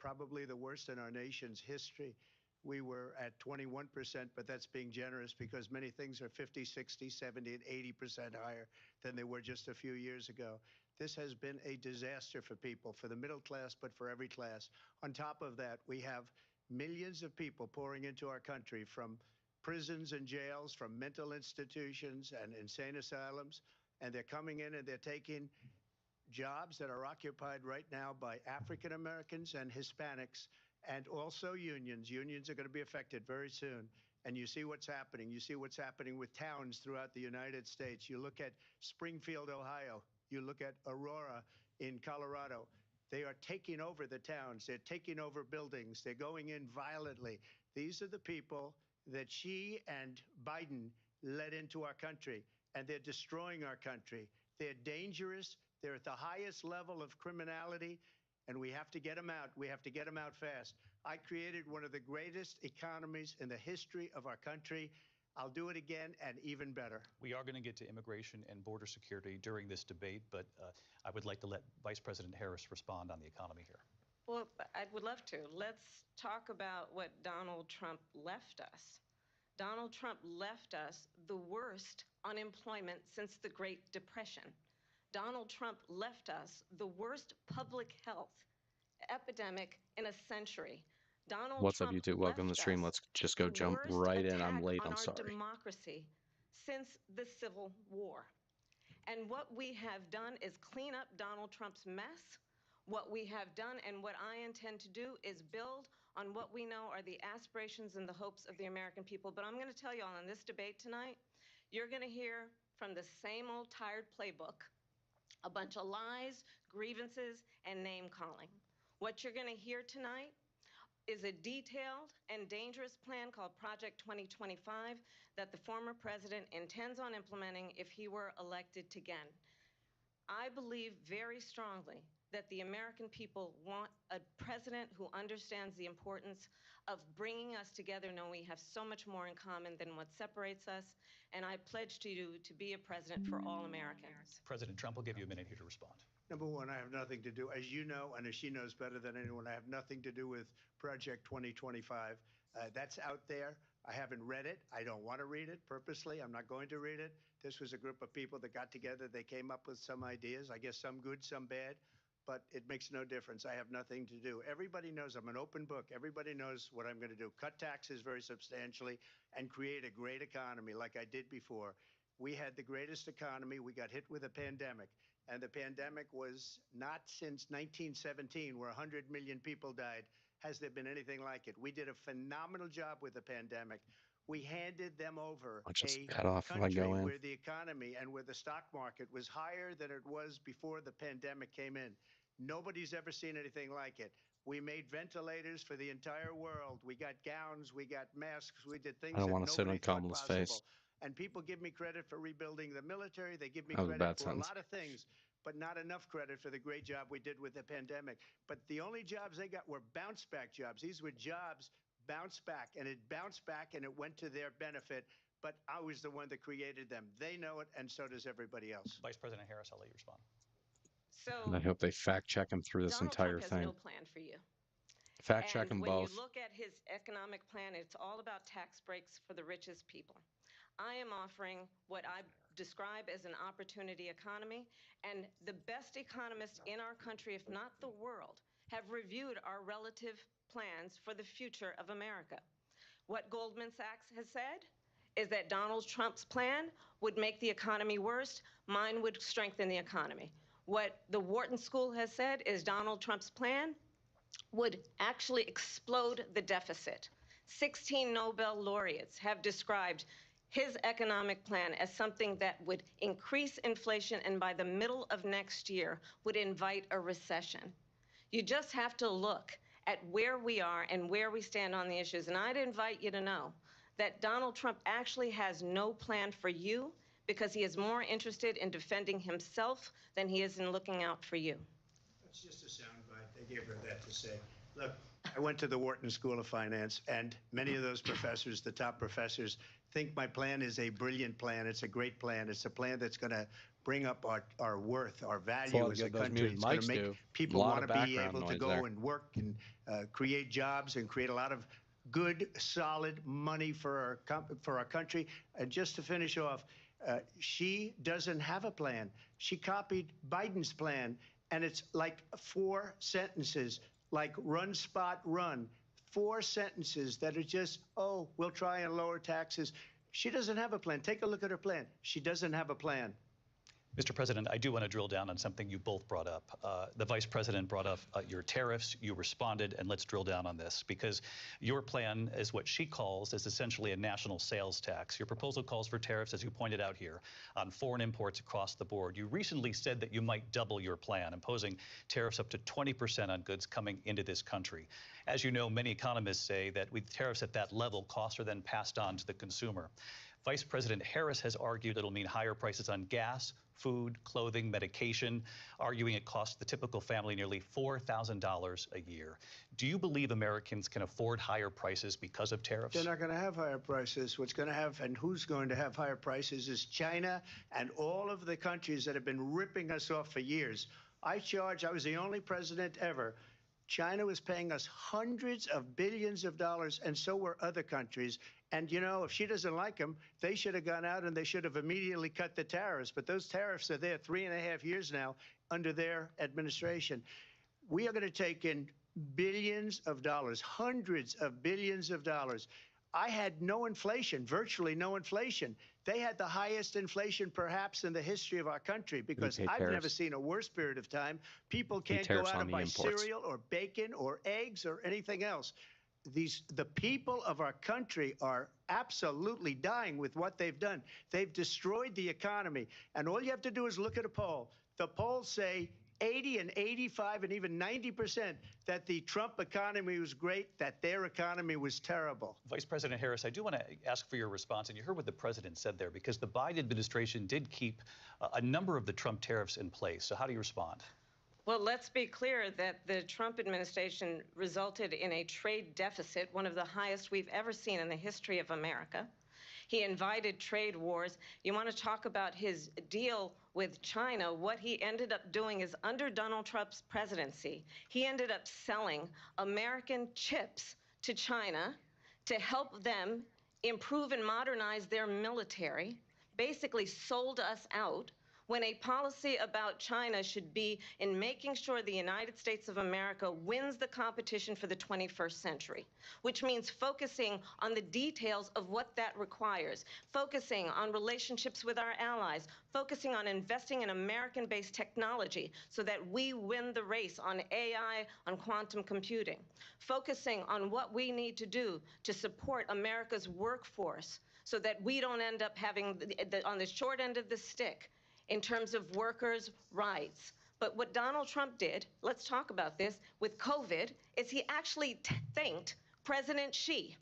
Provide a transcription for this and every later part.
probably the worst in our nation's history. We were at 21%, but that's being generous because many things are 50, 60, 70, and 80% higher than they were just a few years ago. This has been a disaster for people, for the middle class, but for every class. On top of that, we have millions of people pouring into our country from prisons and jails, from mental institutions and insane asylums, and they're coming in and they're taking jobs that are occupied right now by African Americans and Hispanics, and also unions. Unions are going to be affected very soon. And you see what's happening. You see what's happening with towns throughout the United States. You look at Springfield, Ohio. You look at Aurora in Colorado. They are taking over the towns. They're taking over buildings. They're going in violently. These are the people that Xi and Biden led into our country, and they're destroying our country. They're dangerous. They're at the highest level of criminality, and we have to get them out. We have to get them out fast. I created one of the greatest economies in the history of our country. I'll do it again and even better. We are going to get to immigration and border security during this debate, but I would like to let Vice President Harris respond on the economy here. Well, I would love to. Let's talk about what Donald Trump left us. Donald Trump left us the worst unemployment since the Great Depression. Donald Trump left us the worst public health epidemic in a century. What's up, YouTube? Welcome to the stream. Let's just go jump right in. I'm late. I'm sorry. Democracy since the Civil War. And what we have done is clean up Donald Trump's mess. What we have done and what I intend to do is build on what we know are the aspirations and the hopes of the American people. But I'm going to tell you all in this debate tonight, you're going to hear from the same old tired playbook, a bunch of lies, grievances, and name-calling. What you're going to hear tonight is a detailed and dangerous plan called Project 2025 that the former president intends on implementing if he were elected again. I believe very strongly that the American people want a president who understands the importance of bringing us together, knowing we have so much more in common than what separates us. And I pledge to you to be a president for all Americans. President Trump will give you a minute here to respond. Number one, I have nothing to do, as you know, and as she knows better than anyone, I have nothing to do with Project 2025. That's out there. I haven't read it. I don't want to read it purposely. I'm not going to read it. This was a group of people that got together. They came up with some ideas, I guess some good, some bad, but it makes no difference. I have nothing to do. Everybody knows I'm an open book. Everybody knows what I'm going to do. Cut taxes very substantially and create a great economy like I did before. We had the greatest economy. We got hit with a pandemic. And the pandemic was not since 1917, where 100 million people died, has there been anything like it. We did a phenomenal job with the pandemic. We handed them over a country where the economy and where the stock market was higher than it was before the pandemic came in. Nobody's ever seen anything like it. We made ventilators for the entire world. We got gowns. We got masks. We did things that nobody thought possible. And people give me credit for rebuilding the military. They give me credit for a lot of things, but not enough credit for the great job we did with the pandemic. But the only jobs they got were bounce back jobs. These were jobs bounced back, and it bounced back and it went to their benefit. But I was the one that created them. They know it, and so does everybody else. Vice President Harris, I'll let you respond. So and I hope they fact check him through this entire thing. Donald Trump has no plan for you. Fact check them both. When you look at his economic plan, it's all about tax breaks for the richest people. I am offering what I describe as an opportunity economy, and the best economists in our country, if not the world, have reviewed our relative plans for the future of America. What Goldman Sachs has said is that Donald Trump's plan would make the economy worse. Mine would strengthen the economy. What the Wharton School has said is Donald Trump's plan would actually explode the deficit. 16 Nobel laureates have described his economic plan as something that would increase inflation and by the middle of next year would invite a recession. You just have to look at where we are and where we stand on the issues. And I'd invite you to know that Donald Trump actually has no plan for you because he is more interested in defending himself than he is in looking out for you. It's just a soundbite. They gave her that to say. Look, I went to the Wharton School of Finance, and many of those professors, the top professors, think my plan is a brilliant plan. It's a great plan. It's a plan that's going to bring up our worth, our That's a lot value of as a good those country. muted It's going mics to make do. people Lot want of to be background able to noise go there. and work and create jobs and create a lot of good, solid money for our country. And just to finish off, she doesn't have a plan. She copied Biden's plan, and it's like 4 sentences, like run, spot, run. 4 sentences that are just, oh, we'll try and lower taxes. She doesn't have a plan. Take a look at her plan. She doesn't have a plan. Mr. President, I do want to drill down on something you both brought up. The Vice President brought up your tariffs. You responded, and let's drill down on this, because your plan is what she calls is essentially a national sales tax. Your proposal calls for tariffs, as you pointed out here, on foreign imports across the board. You recently said that you might double your plan, imposing tariffs up to 20% on goods coming into this country. As you know, many economists say that with tariffs at that level, costs are then passed on to the consumer. Vice President Harris has argued it'll mean higher prices on gas, food, clothing, medication, arguing it costs the typical family nearly $4,000 a year. Do you believe Americans can afford higher prices because of tariffs? They're not going to have higher prices. What's going to have, and who's going to have higher prices, is China and all of the countries that have been ripping us off for years. I was the only president ever. China was paying us hundreds of billions of dollars, and so were other countries. And, you know, if she doesn't like them, they should have gone out and they should have immediately cut the tariffs. But those tariffs are there 3.5 years now under their administration. We are going to take in billions of dollars, hundreds of billions of dollars. I had no inflation, virtually no inflation. They had the highest inflation perhaps in the history of our country, because I've never seen a worse period of time. People can't go out and buy cereal or bacon or eggs or anything else. The people of our country are absolutely dying with what they've done. They've destroyed the economy. And all you have to do is look at a poll. The polls say 80 and 85 and even 90% that the Trump economy was great, that their economy was terrible. Vice President Harris, I do want to ask for your response, and you heard what the president said there, because the Biden administration did keep a number of the Trump tariffs in place. So how do you respond? Well, let's be clear that the Trump administration resulted in a trade deficit, one of the highest we've ever seen in the history of America. He invited trade wars. You want to talk about his deal with China? What he ended up doing is, under Donald Trump's presidency, he ended up selling American chips to China to help them improve and modernize their military, basically sold us out, when a policy about China should be in making sure the United States of America wins the competition for the 21st century, which means focusing on the details of what that requires, focusing on relationships with our allies, focusing on investing in American-based technology so that we win the race on AI, on quantum computing, focusing on what we need to do to support America's workforce so that we don't end up having, on the short end of the stick, in terms of workers' rights. But what Donald Trump did, let's talk about this, with COVID, is he actually thanked President Xi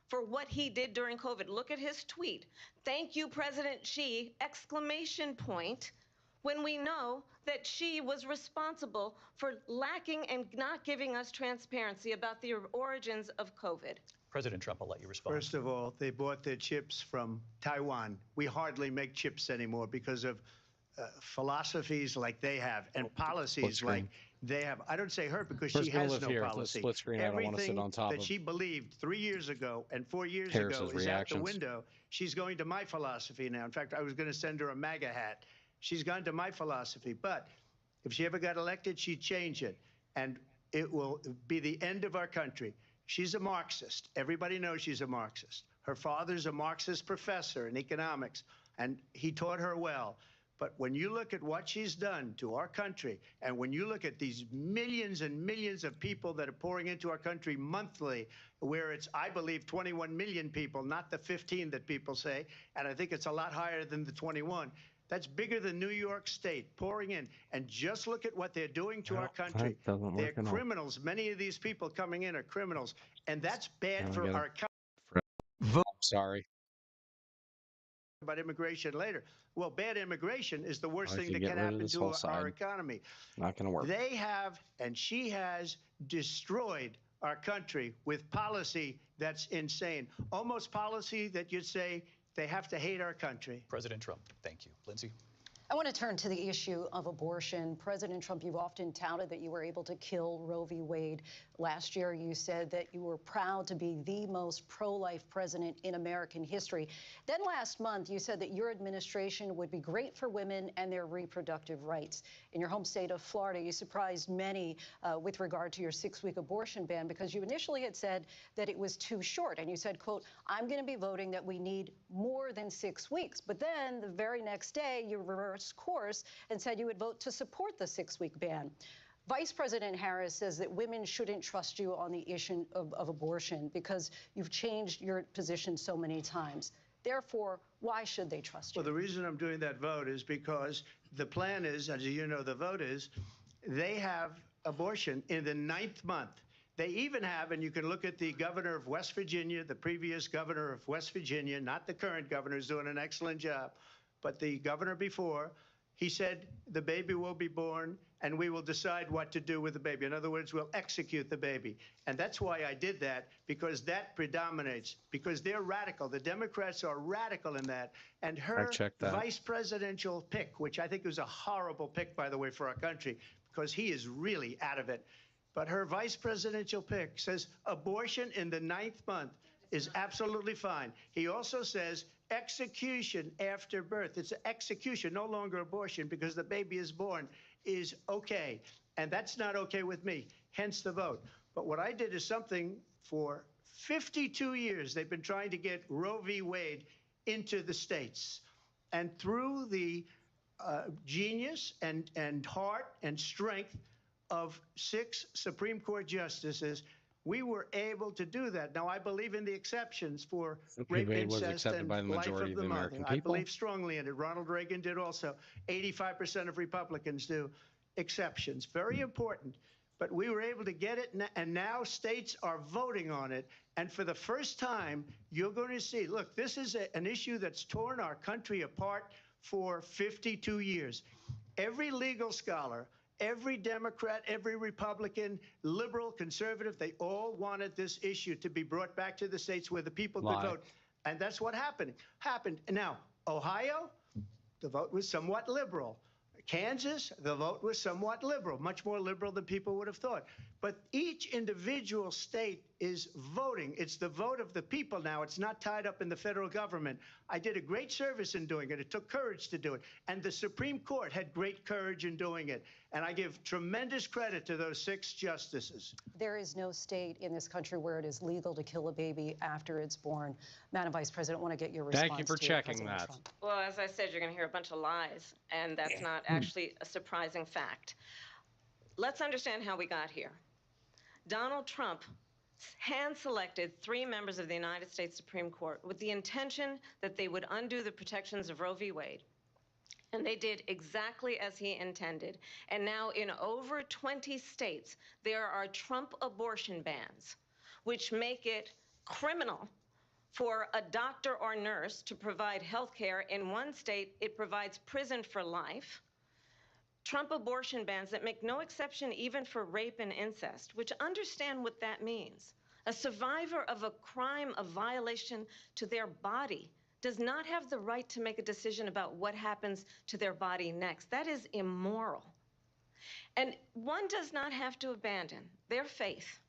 for what he did during COVID. Look at his tweet. Thank you, President Xi, exclamation point, when we know that Xi was responsible for lacking and not giving us transparency about the origins of COVID. President Trump, I'll let you respond. First of all, they bought their chips from Taiwan. We hardly make chips anymore because of philosophies like they have and policies like they have. I don't say her because she has no policy. Split screen. I don't want to sit on top that of. she believed 3 years ago and 4 years ago is out the window. She's going to my philosophy now. In fact, I was going to send her a MAGA hat. She's gone to my philosophy. But if she ever got elected, she'd change it. And it will be the end of our country. She's a Marxist. Everybody knows she's a Marxist. Her father's a Marxist professor in economics, and he taught her well. But when you look at what she's done to our country, and when you look at these millions and millions of people that are pouring into our country monthly, where it's, I believe, 21 million people, not the 15 that people say, and I think it's a lot higher than the 21. That's bigger than New York State pouring in. And just look at what they're doing to our country. They're criminals. Many of these people coming in are criminals, and that's bad for our country. Sorry. About immigration later. Well, bad immigration is the worst thing that can happen to our economy. Not going to work. They have, and she has, destroyed our country with policy that's insane. Almost policy that you'd say they have to hate our country. President Trump, thank you. Lindsay? I want to turn to the issue of abortion. President Trump, you've often touted that you were able to kill Roe v. Wade. Last year, you said that you were proud to be the most pro-life president in American history. Then last month, you said that your administration would be great for women and their reproductive rights. In your home state of Florida, you surprised many with regard to your 6-week abortion ban because you initially had said that it was too short. And you said, quote, I'm going to be voting that we need more than 6 weeks. But then the very next day, you reversed course and said you would vote to support the 6-week ban. Vice President Harris says that women shouldn't trust you on the issue of abortion because you've changed your position so many times. Therefore, why should they trust you? Well, the reason I'm doing that vote is because the plan is, as you know, the vote is, they have abortion in the 9th month. They even have, and you can look at the governor of West Virginia, the previous governor of West Virginia, not the current governor, who's doing an excellent job, but the governor before, he said the baby will be born and we will decide what to do with the baby. In other words, we'll execute the baby. And that's why I did that, because that predominates, because they're radical. The Democrats are radical in that. And her vice presidential pick, which I think was a horrible pick, by the way, for our country, because he is really out of it. But her vice presidential pick says abortion in the 9th month is absolutely fine. He also says execution after birth. It's execution, no longer abortion, because the baby is born, is okay. And that's not okay with me, hence the vote. But what I did is something for 52 years. They've been trying to get Roe v. Wade into the states. And through the genius and heart and strength of 6 Supreme Court justices, we were able to do that. Now, I believe in the exceptions for rape, incest, and life of the mother. I believe strongly in it. Ronald Reagan did also. 85% of Republicans do. Exceptions. Very important. But we were able to get it, and now states are voting on it. And for the first time, you're going to see, look, this is an issue that's torn our country apart for 52 years. Every legal scholar, every Democrat, every Republican, liberal, conservative, they all wanted this issue to be brought back to the states where the people could vote. And that's what happened. Now, Ohio, the vote was somewhat liberal. Kansas, the vote was somewhat liberal, much more liberal than people would have thought. But each individual state is voting. It's the vote of the people now. It's not tied up in the federal government. I did a great service in doing it. It took courage to do it. And the Supreme Court had great courage in doing it. And I give tremendous credit to those 6 justices. There is no state in this country where it is legal to kill a baby after it's born. Madam Vice President, I want to get your response. Thank you for checking that. Trump. Well, as I said, you're going to hear a bunch of lies, and that's not actually a surprising fact. Let's understand how we got here. Donald Trump hand-selected 3 members of the United States Supreme Court with the intention that they would undo the protections of Roe v. Wade. And they did exactly as he intended. And now in over 20 states, there are Trump abortion bans, which make it criminal for a doctor or nurse to provide health care. In one state, it provides prison for life. Trump abortion bans that make no exception even for rape and incest, which understand what that means. A survivor of a crime of violation to their body does not have the right to make a decision about what happens to their body next. That is immoral. And one does not have to abandon their faith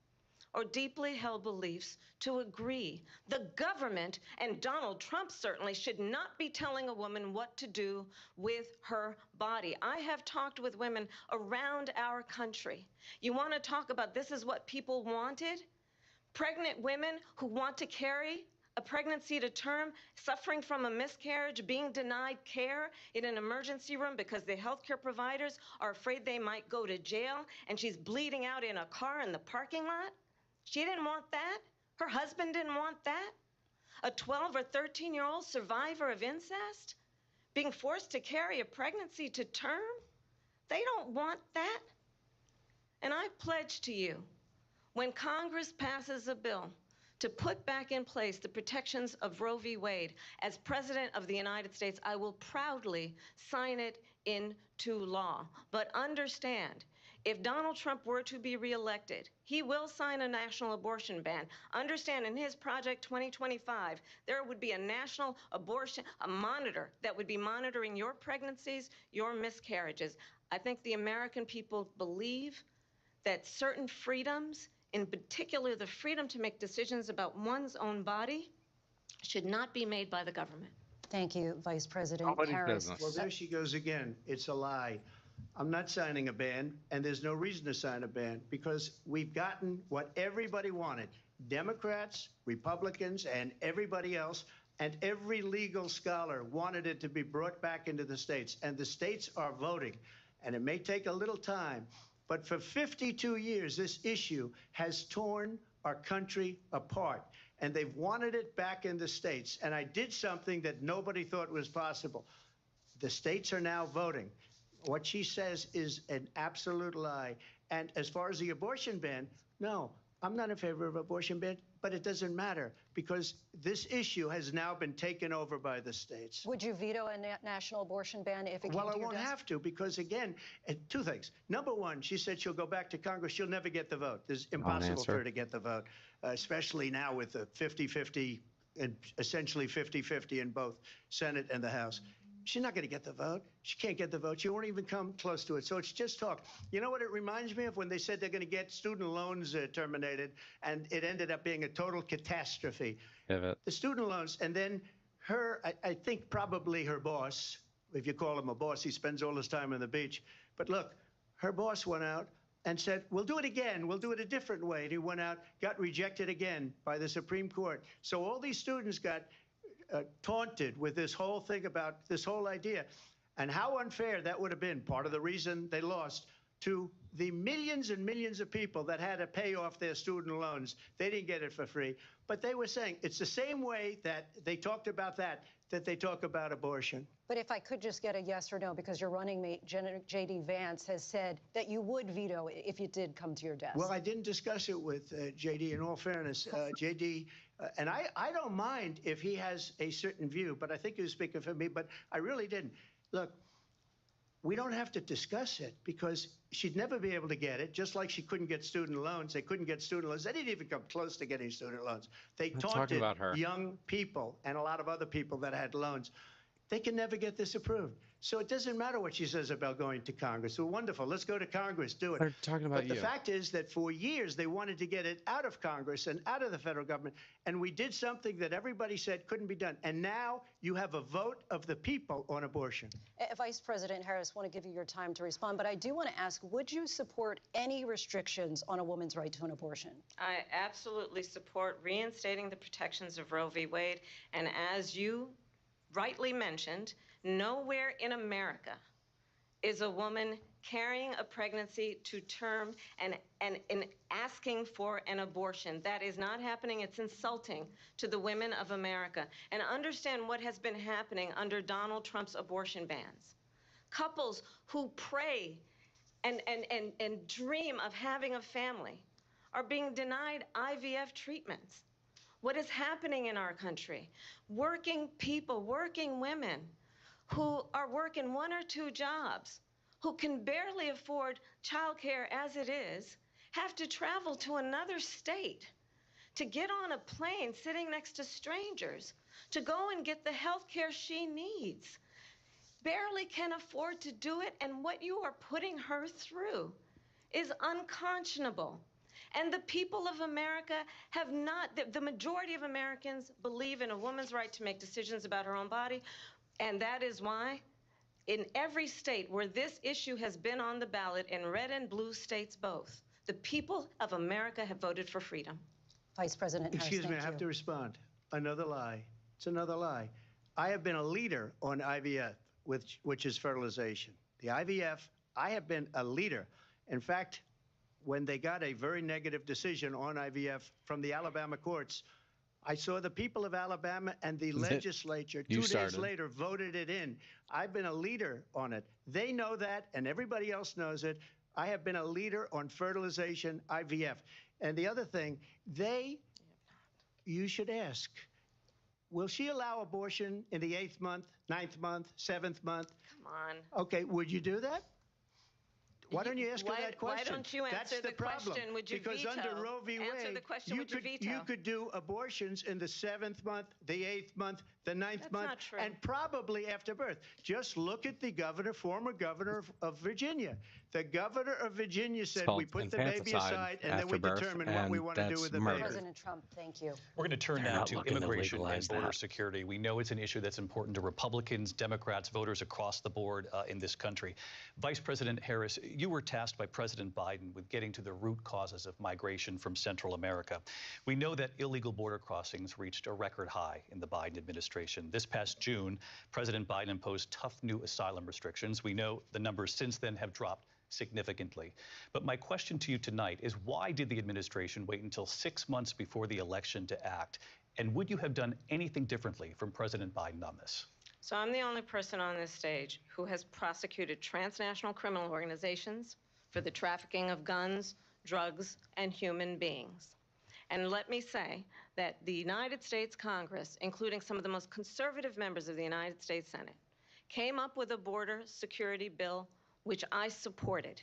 or deeply held beliefs to agree. The government, and Donald Trump certainly, should not be telling a woman what to do with her body. I have talked with women around our country. You want to talk about this is what people wanted? Pregnant women who want to carry a pregnancy to term, suffering from a miscarriage, being denied care in an emergency room because the healthcare providers are afraid they might go to jail, and she's bleeding out in a car in the parking lot. She didn't want that. Her husband didn't want that. A 12 or 13-year-old survivor of incest being forced to carry a pregnancy to term? They don't want that. And I pledge to you, when Congress passes a bill to put back in place the protections of Roe v. Wade, as President of the United States, I will proudly sign it into law. But understand, If Donald Trump were to be reelected, he will sign a national abortion ban. Understand, in his Project 2025, there would be a national abortion, a monitor that would be monitoring your pregnancies, your miscarriages. I think the American people believe that certain freedoms, in particular the freedom to make decisions about one's own body, should not be made by the government. Thank you, Vice President Nobody's Harris. business. Well, there she goes again. It's a lie. I'm not signing a ban, and there's no reason to sign a ban because we've gotten what everybody wanted. Democrats, Republicans, and everybody else, and every legal scholar wanted it to be brought back into the states, and the states are voting. And it may take a little time, but for 52 years, this issue has torn our country apart, and they've wanted it back in the states. And I did something that nobody thought was possible. The states are now voting. What she says is an absolute lie. And as far as the abortion ban, no, I'm not in favor of abortion ban, but it doesn't matter because this issue has now been taken over by the states. Would you veto a national abortion ban if it came Well, to I your won't desk? have to because, again, two things. Number one, she said she'll go back to Congress. She'll never get the vote. It's impossible for her to get the vote, especially now with the 50-50 and essentially 50-50 in both Senate and the House. She's not going to get the vote. She can't get the vote. She won't even come close to it. So it's just talk. You know what it reminds me of? When they said they're going to get student loans terminated, and it ended up being a total catastrophe. Pivot. The student loans, and then her, I think probably her boss, if you call him a boss, he spends all his time on the beach. But look, her boss went out and said, we'll do it again. We'll do it a different way. And he went out, got rejected again by the Supreme Court. So all these students got taunted with this whole thing about this whole idea. And how unfair that would have been, part of the reason they lost, to the millions and millions of people that had to pay off their student loans. They didn't get it for free. But they were saying it's the same way that they talked about that they talk about abortion. But if I could just get a yes or no, because your running mate, J.D. Vance, has said that you would veto it if it did come to your desk. Well, I didn't discuss it with J.D. in all fairness. J.D., and I don't mind if he has a certain view, but I think he was speaking for me, but I really didn't. Look, we don't have to discuss it because she'd never be able to get it, just like she couldn't get student loans. They couldn't get student loans. They didn't even come close to getting student loans. They taunted about her. young people and a lot of other people that had loans. They can never get this approved. So it doesn't matter what she says about going to Congress. Well, wonderful. Let's go to Congress. Do it. They're talking about But the you. fact is that for years they wanted to get it out of Congress and out of the federal government. And we did something that everybody said couldn't be done. And now you have a vote of the people on abortion. Vice President Harris, I want to give you your time to respond, but I do want to ask, would you support any restrictions on a woman's right to an abortion? I absolutely support reinstating the protections of Roe v. Wade. And as you rightly mentioned, nowhere in America is a woman carrying a pregnancy to term and asking for an abortion. That is not happening. It's insulting to the women of America. And understand what has been happening under Donald Trump's abortion bans. Couples who pray and dream of having a family are being denied IVF treatments. What is happening in our country? Working people, working women who are working 1 or 2 jobs, who can barely afford childcare as it is, have to travel to another state to get on a plane sitting next to strangers, to go and get the health care she needs, barely can afford to do it, and what you are putting her through is unconscionable. And the people of America have not, the majority of Americans believe in a woman's right to make decisions about her own body. And that is why in every state where this issue has been on the ballot, in red and blue states both, the people of America have voted for freedom. Vice President Harris, Excuse me, I thank have you. to respond. Another lie. It's another lie. I have been a leader on IVF, which is fertilization. The IVF, I have been a leader. In fact, when they got a very negative decision on IVF from the Alabama courts, I saw the people of Alabama and the legislature 2 days later voted it in. I've been a leader on it. They know that, and everybody else knows it. I have been a leader on fertilization, IVF. And the other thing, you should ask, will she allow abortion in the 8th month, 9th month, 7th month? Come on. Okay, would you do that? Why don't you ask her that question? Why don't you answer That's the problem. question? Would you Because veto? under Roe v. Answer Wade, the question. Would you veto? you could do abortions in the 7th month, the 8th month, the 9th That's month, not true. and probably after birth. Just look at the former governor of Virginia. The governor of Virginia said, we put the baby aside and then we determine what we want to do with the baby. President Trump, thank you. We're going to turn They're now not to looking to immigration and legalize border that. security. We know it's an issue that's important to Republicans, Democrats, voters across the board in this country. Vice President Harris, you were tasked by President Biden with getting to the root causes of migration from Central America. We know that illegal border crossings reached a record high in the Biden administration. This past June, President Biden imposed tough new asylum restrictions. We know the numbers since then have dropped significantly. But my question to you tonight is, why did the administration wait until 6 months before the election to act? And would you have done anything differently from President Biden on this? So I'm the only person on this stage who has prosecuted transnational criminal organizations for the trafficking of guns, drugs, and human beings. And let me say that the United States Congress, including some of the most conservative members of the United States Senate, came up with a border security bill which I supported.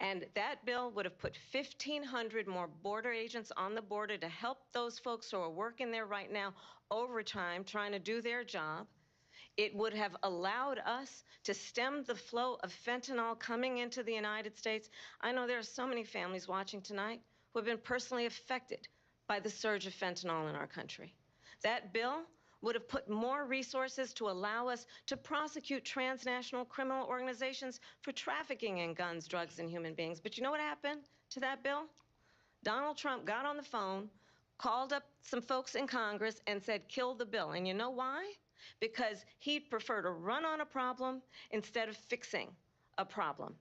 And that bill would have put 1,500 more border agents on the border to help those folks who are working there right now overtime trying to do their job. It would have allowed us to stem the flow of fentanyl coming into the United States. I know there are so many families watching tonight who have been personally affected by the surge of fentanyl in our country. That bill would have put more resources to allow us to prosecute transnational criminal organizations for trafficking in guns, drugs, and human beings. But you know what happened to that bill? Donald Trump got on the phone, called up some folks in Congress, and said, kill the bill. And you know why? Because he'd prefer to run on a problem instead of fixing a problem.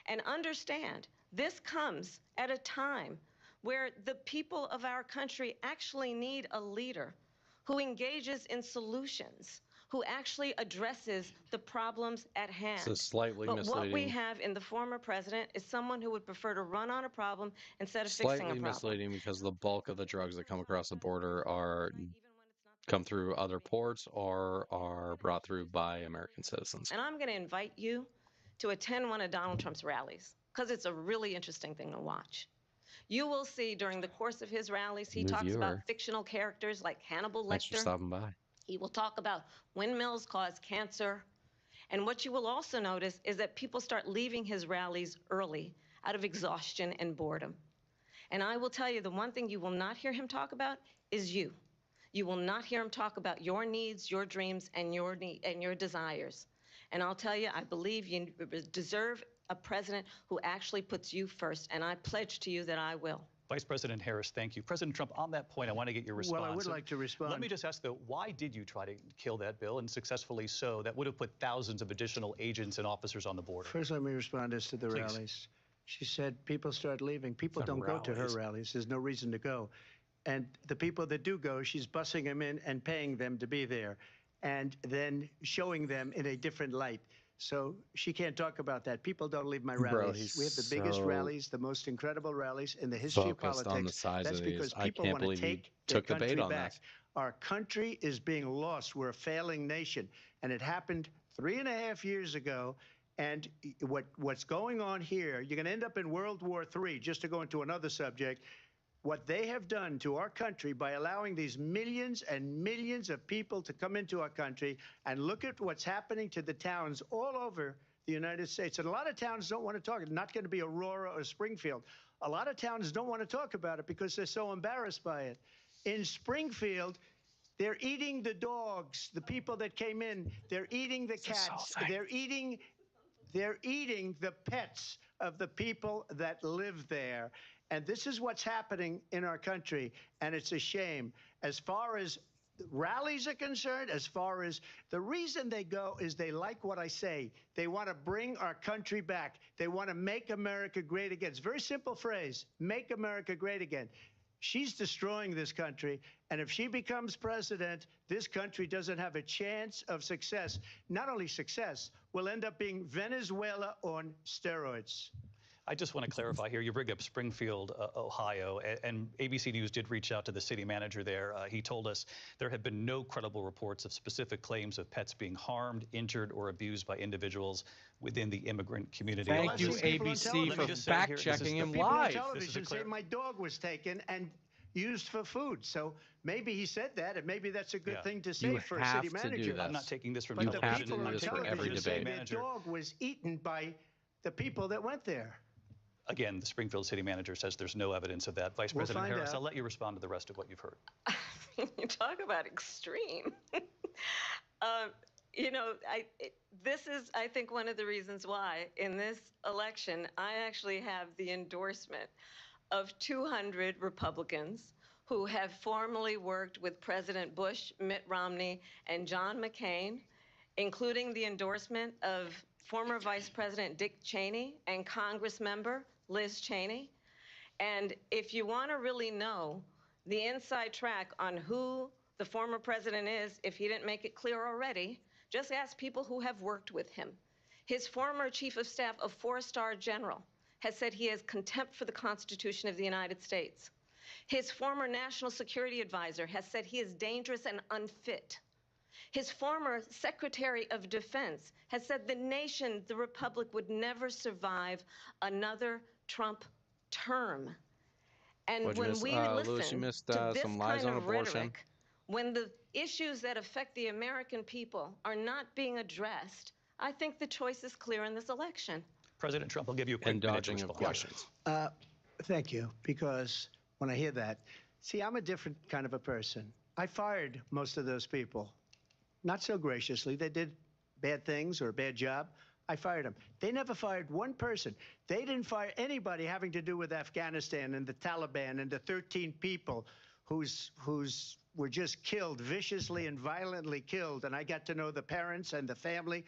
And understand, this comes at a time where the people of our country actually need a leader who engages in solutions, who actually addresses the problems at hand. So slightly but misleading. what we have in the former president is someone who would prefer to run on a problem instead of fixing a Slightly problem. misleading because the bulk of the drugs that come across the border come through other ports or are brought through by American citizens. And I'm going to invite you to attend one of Donald Trump's rallies, because it's a really interesting thing to watch. You will see during the course of his rallies, he New talks viewer. about fictional characters like Hannibal Thanks for Lecter. stopping by. He will talk about windmills cause cancer. And what you will also notice is that people start leaving his rallies early out of exhaustion and boredom. And I will tell you, the one thing you will not hear him talk about is you. You will not hear him talk about your needs, your dreams, and your desires. And I'll tell you, I believe you deserve a president who actually puts you first, and I pledge to you that I will. Vice President Harris, thank you. President Trump, on that point, I want to get your response. Well, I would like to respond. Let me just ask, though, why did you try to kill that bill, and successfully so? That would have put thousands of additional agents and officers on the border. First, let me respond as to the Please. rallies. She said people start leaving. People It's not don't go to her rallies. rallies. There's no reason to go. And the people that do go, she's bussing them in and paying them to be there, and then showing them in a different light. So she can't talk about that. People don't leave my rallies. We have the biggest so rallies, the most incredible rallies in the history of focused politics. on the size That's of these. because I people can't want to believe you take their took the bait country on back. this. Our country is being lost. We're a failing nation. And it happened 3.5 years ago. And what's going on here, you're going to end up in World War III, just to go into another subject. What they have done to our country by allowing these millions and millions of people to come into our country, and look at what's happening to the towns all over the United States. And a lot of towns don't want to talk. It's not going to be Aurora or Springfield. A lot of towns don't want to talk about it because they're so embarrassed by it. In Springfield, they're eating the dogs, the people that came in. They're eating the cats. They're eating the pets of the people that live there. And this is what's happening in our country, and it's a shame. As far as rallies are concerned, as far as the reason they go is they like what I say. They want to bring our country back. They want to make America great again. It's a very simple phrase, make America great again. She's destroying this country, and if she becomes president, this country doesn't have a chance of success. Not only success, we'll end up being Venezuela on steroids. I just want to clarify here. You bring up Springfield, Ohio, and ABC News did reach out to the city manager there. He told us there have been no credible reports of specific claims of pets being harmed, injured, or abused by individuals within the immigrant community. Thank you, I've seen people on ABC, television. Let me for just say here, this is fact-checking the him People on live. television say my dog was taken and used for food. So maybe he said that, and maybe that's a good Yeah. thing to say You for a have city to do manager. that. I'm not taking this from But the television. have to people do on this for every television say debate. their Manager. dog was eaten by the people that went there. Again, the Springfield city manager says there's no evidence of that. Vice We'll President find Harris, out. I'll let you respond to the rest of what you've heard. You talk about extreme. This is, I think, one of the reasons why in this election, I actually have the endorsement of 200 Republicans who have formally worked with President Bush, Mitt Romney, and John McCain, including the endorsement of former Vice President Dick Cheney and Congress member Liz Cheney. And if you want to really know the inside track on who the former president is, if he didn't make it clear already, just ask people who have worked with him. His former chief of staff, a four-star general, has said he has contempt for the Constitution of the United States. His former national security advisor has said he is dangerous and unfit. His former Secretary of Defense has said the nation, the Republic, would never survive another Trump term. And What'd you when miss? we Louis, listen you missed to this some lies kind on of abortion. rhetoric, when the issues that affect the American people are not being addressed, I think the choice is clear in this election. President Trump, I'll give you a quick And minute to dodging of respond. questions. Thank you, because when I hear that, see, I'm a different kind of a person. I fired most of those people, not so graciously. They did bad things or a bad job. I fired them. They never fired one person. They didn't fire anybody having to do with Afghanistan and the Taliban and the 13 people whose were just killed, viciously and violently killed. And I got to know the parents and the family.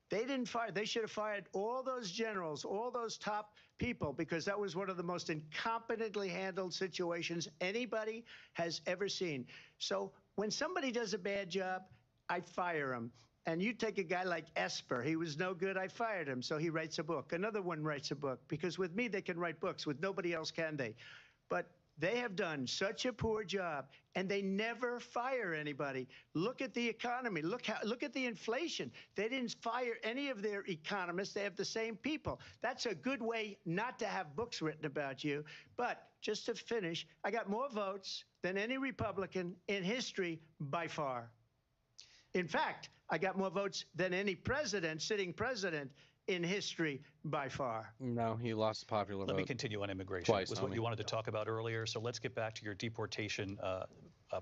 They didn't fire. They should have fired all those generals, all those top people, because that was one of the most incompetently handled situations anybody has ever seen. So when somebody does a bad job, I fire him. And you take a guy like Esper. He was no good. I fired him. So he writes a book. Another one writes a book. Because with me, they can write books. With nobody else can they. But they have done such a poor job, and they never fire anybody. Look at the economy. Look at the inflation. They didn't fire any of their economists. They have the same people. That's a good way not to have books written about you. But just to finish, I got more votes than any Republican in history by far. In fact, I got more votes than any president, sitting president, in history by far. No, he lost the popular Let me vote. continue on immigration. Twice, was what homie. you wanted to talk about earlier. So let's get back to your deportation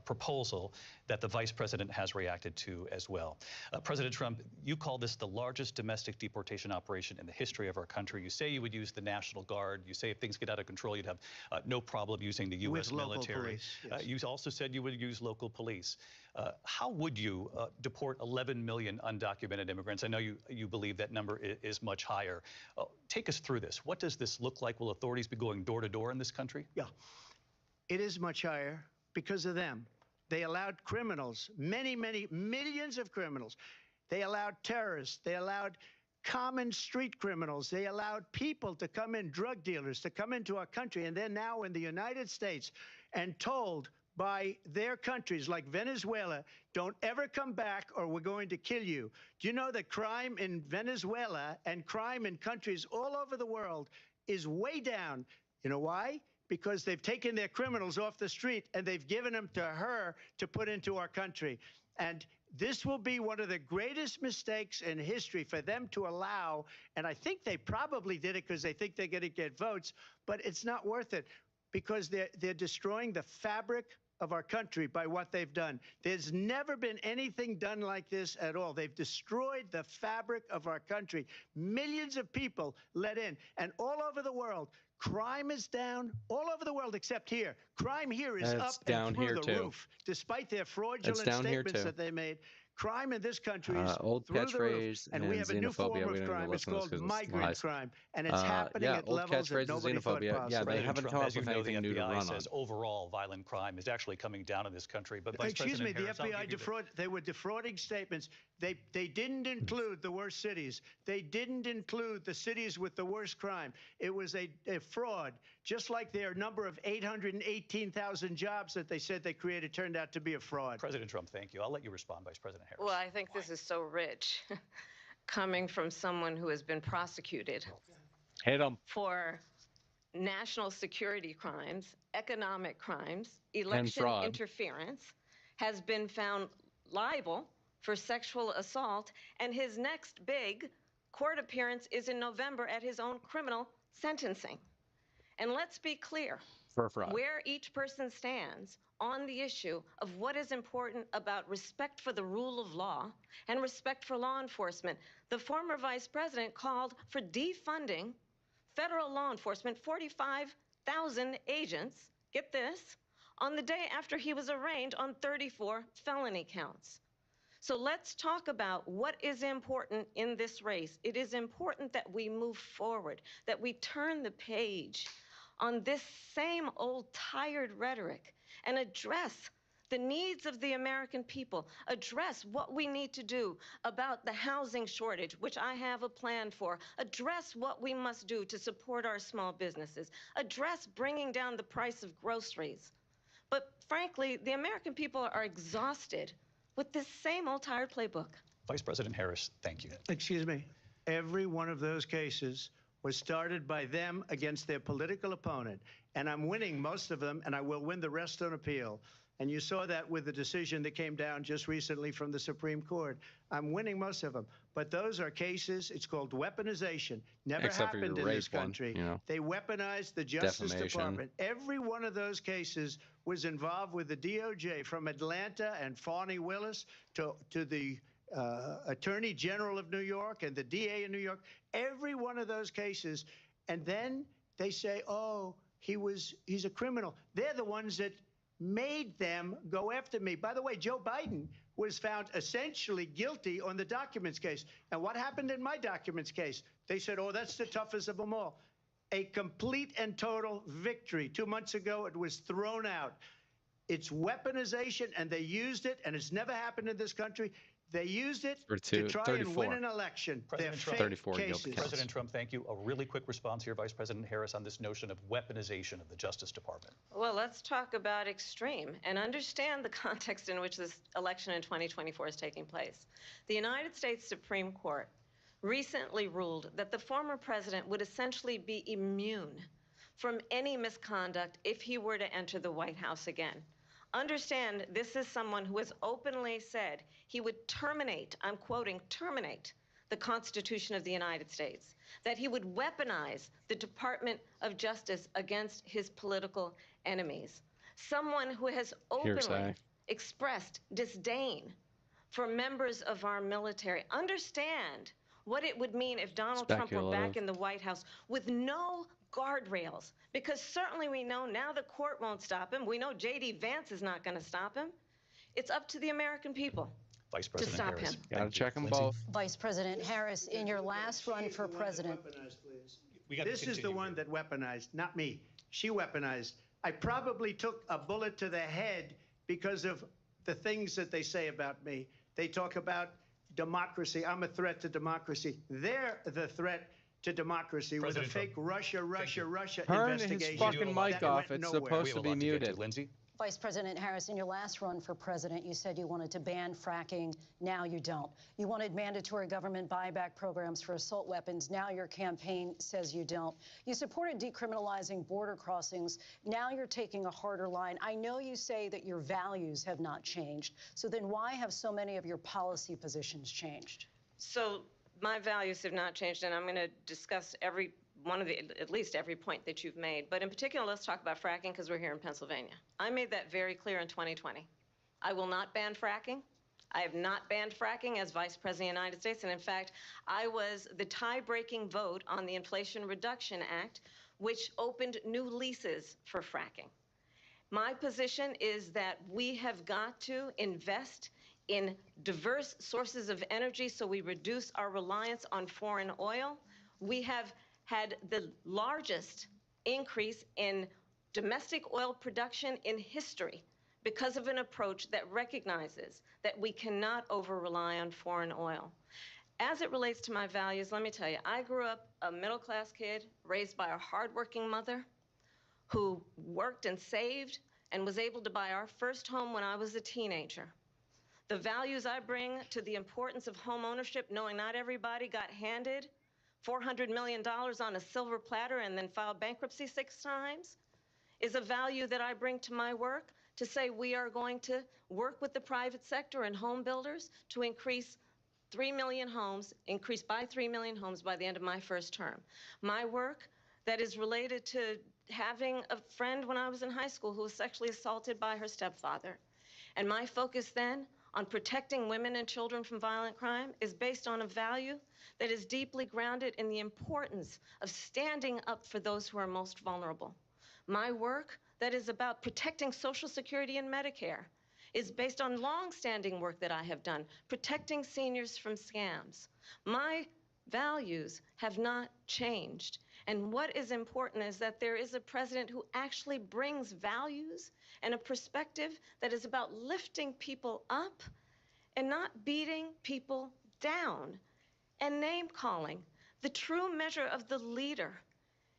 proposal that the vice president has reacted to as well. President Trump, you call this the largest domestic deportation operation in the history of our country. You say you would use the National Guard. You say if things get out of control, you'd have no problem using the U.S. With local military. police, yes. You also said you would use local police. How would you deport 11 million undocumented immigrants? I know you believe that number is much higher. Take us through this. What does this look like? Will authorities be going door to door in this country? Yeah, it is much higher because of them. They allowed criminals, many, many millions of criminals. They allowed terrorists. They allowed common street criminals. They allowed people to come in, drug dealers, to come into our country. And they're now in the United States and told by their countries like Venezuela, don't ever come back or we're going to kill you. Do you know that crime in Venezuela and crime in countries all over the world is way down? You know why? Because they've taken their criminals off the street and they've given them to her to put into our country. And this will be one of the greatest mistakes in history for them to allow. And I think they probably did it because they think they're going to get votes, but it's not worth it because they're destroying the fabric of our country by what they've done. There's never been anything done like this at all. They've destroyed the fabric of our country. Millions of people let in, and all over the world, crime is down all over the world except here. Crime here is It's up down and through here the too. roof, despite their fraudulent down here statements too. that they made. Crime in this country is Old through the roof, catchphrase and we and have a new xenophobia. form We of don't even crime. It's listen to this called 'cause it's migrant lies. crime, and it's happening Yeah, at old levels that catchphrases, nobody thought xenophobia. Yeah, possible. they President haven't Trump, come up as you with know, the anything new to FBI run on. says overall violent crime is actually coming down in this country. But Vice Excuse me, President the Harris, I'll FBI give you the- they were defrauding statements. They didn't include the worst cities. They didn't include the cities with the worst crime. It was a fraud, just like their number of 818,000 jobs that they said they created turned out to be a fraud. President Trump, thank you. I'll let you respond, Vice President Harris. Well, I think this is so rich coming from someone who has been prosecuted Hit them. for national security crimes, economic crimes, election fraud. interference, has been found liable for sexual assault, and his next big court appearance is in November at his own criminal sentencing. And let's be clear, For fraud. where each person stands on the issue of what is important about respect for the rule of law and respect for law enforcement. The former vice president called for defunding federal law enforcement, 45,000 agents, get this, on the day after he was arraigned on 34 felony counts. So let's talk about what is important in this race. It is important that we move forward, that we turn the page on this same old tired rhetoric and address the needs of the American people, address what we need to do about the housing shortage, which I have a plan for, address what we must do to support our small businesses, address bringing down the price of groceries. But frankly, the American people are exhausted with this same old tired playbook. Vice President Harris, thank you. Excuse me. Every one of those cases was started by them against their political opponent. And I'm winning most of them, and I will win the rest on appeal. And you saw that with the decision that came down just recently from the Supreme Court. I'm winning most of them. But those are cases, it's called weaponization. Never Except for happened your in this rape one, country. you know. They weaponized the Justice Defamation. Department. Every one of those cases was involved with the DOJ, from Atlanta and Fani Willis to the Attorney General of New York and the DA in New York. Every one of those cases. And then they say, oh, he's a criminal. They're the ones that made them go after me. By the way, Joe Biden was found essentially guilty on the documents case. And what happened in my documents case? They said, oh, that's the toughest of them all. A complete and total victory. 2 months ago, it was thrown out. It's weaponization, and they used it, and it's never happened in this country. They used it to try and win an election. They're President Trump, fake 34 guilty cases. counts. President Trump, thank you. A really quick response here, Vice President Harris, on this notion of weaponization of the Justice Department. Well, let's talk about extreme and understand the context in which this election in 2024 is taking place. The United States Supreme Court recently ruled that the former president would essentially be immune from any misconduct if he were to enter the White House again. Understand, this is someone who has openly said he would terminate, I'm quoting, terminate the Constitution of the United States, that he would weaponize the Department of Justice against his political enemies. Someone who has openly Hearsay. expressed disdain for members of our military. Understand what it would mean if Donald Trump were back Speculative. in the White House with no guardrails, because certainly we know now the court won't stop him. We know J.D. Vance is not going to stop him. It's up to the American people. Vice President stop Harris. him. Gotta thank you. check them Lindsey? both. Vice President Harris, in your last run for president. We gotta This is the continue one here. that weaponized, not me. She weaponized. I probably took a bullet to the head because of the things that they say about me. They talk about democracy. I'm a threat to democracy. They're the threat to democracy President with a fake Trump. Russia Turn investigation. his fucking that mic off. went It's nowhere. We supposed have to a lot be to get to. muted. Lindsey? Vice President Harris, in your last run for president, you said you wanted to ban fracking. Now you don't. You wanted mandatory government buyback programs for assault weapons. Now your campaign says you don't. You supported decriminalizing border crossings. Now you're taking a harder line. I know you say that your values have not changed. So then why have so many of your policy positions changed? So my values have not changed, and I'm going to discuss at least every point that you've made. But in particular, let's talk about fracking, because we're here in Pennsylvania. I made that very clear in 2020. I will not ban fracking. I have not banned fracking as Vice President of the United States. And in fact, I was the tie-breaking vote on the Inflation Reduction Act, which opened new leases for fracking. My position is that we have got to invest in diverse sources of energy so we reduce our reliance on foreign oil. We have had the largest increase in domestic oil production in history because of an approach that recognizes that we cannot over-rely on foreign oil. As it relates to my values, let me tell you, I grew up a middle-class kid raised by a hardworking mother who worked and saved and was able to buy our first home when I was a teenager. The values I bring to the importance of home ownership, knowing not everybody got handed $400 million on a silver platter and then filed bankruptcy 6 times, is a value that I bring to my work, to say we are going to work with the private sector and home builders to increase 3 million homes, increase by 3 million homes by the end of my first term. My work that is related to having a friend when I was in high school who was sexually assaulted by her stepfather. And my focus then on protecting women and children from violent crime is based on a value that is deeply grounded in the importance of standing up for those who are most vulnerable. My work that is about protecting Social Security and Medicare is based on long-standing work that I have done, protecting seniors from scams. My values have not changed. And what is important is that there is a president who actually brings values and a perspective that is about lifting people up and not beating people down and name-calling. The true measure of the leader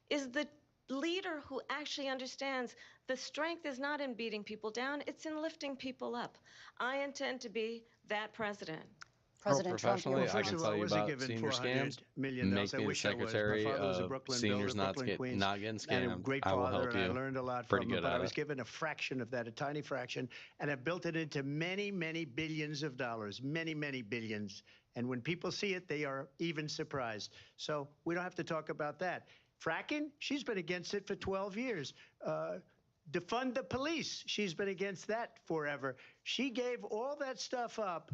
is the leader who actually understands the strength is not in beating people down, it's in lifting people up. I intend to be that president. President Trump, you were Professionally, I can First of all, tell I you wasn't about given senior scams. $400 million. Make I me the wish I was. My secretary father was a of Brooklyn seniors builder, not Brooklyn, Queens, not getting and a scammed. great I will father, help and I you. learned a lot Pretty from him. good But at I was it. given a fraction of that, a tiny fraction, and I built it into many, many billions of dollars, many, many billions. And when people see it, they are even surprised. So we don't have to talk about that. Fracking, she's been against it for 12 years. Defund the police, she's been against that forever. She gave all that stuff up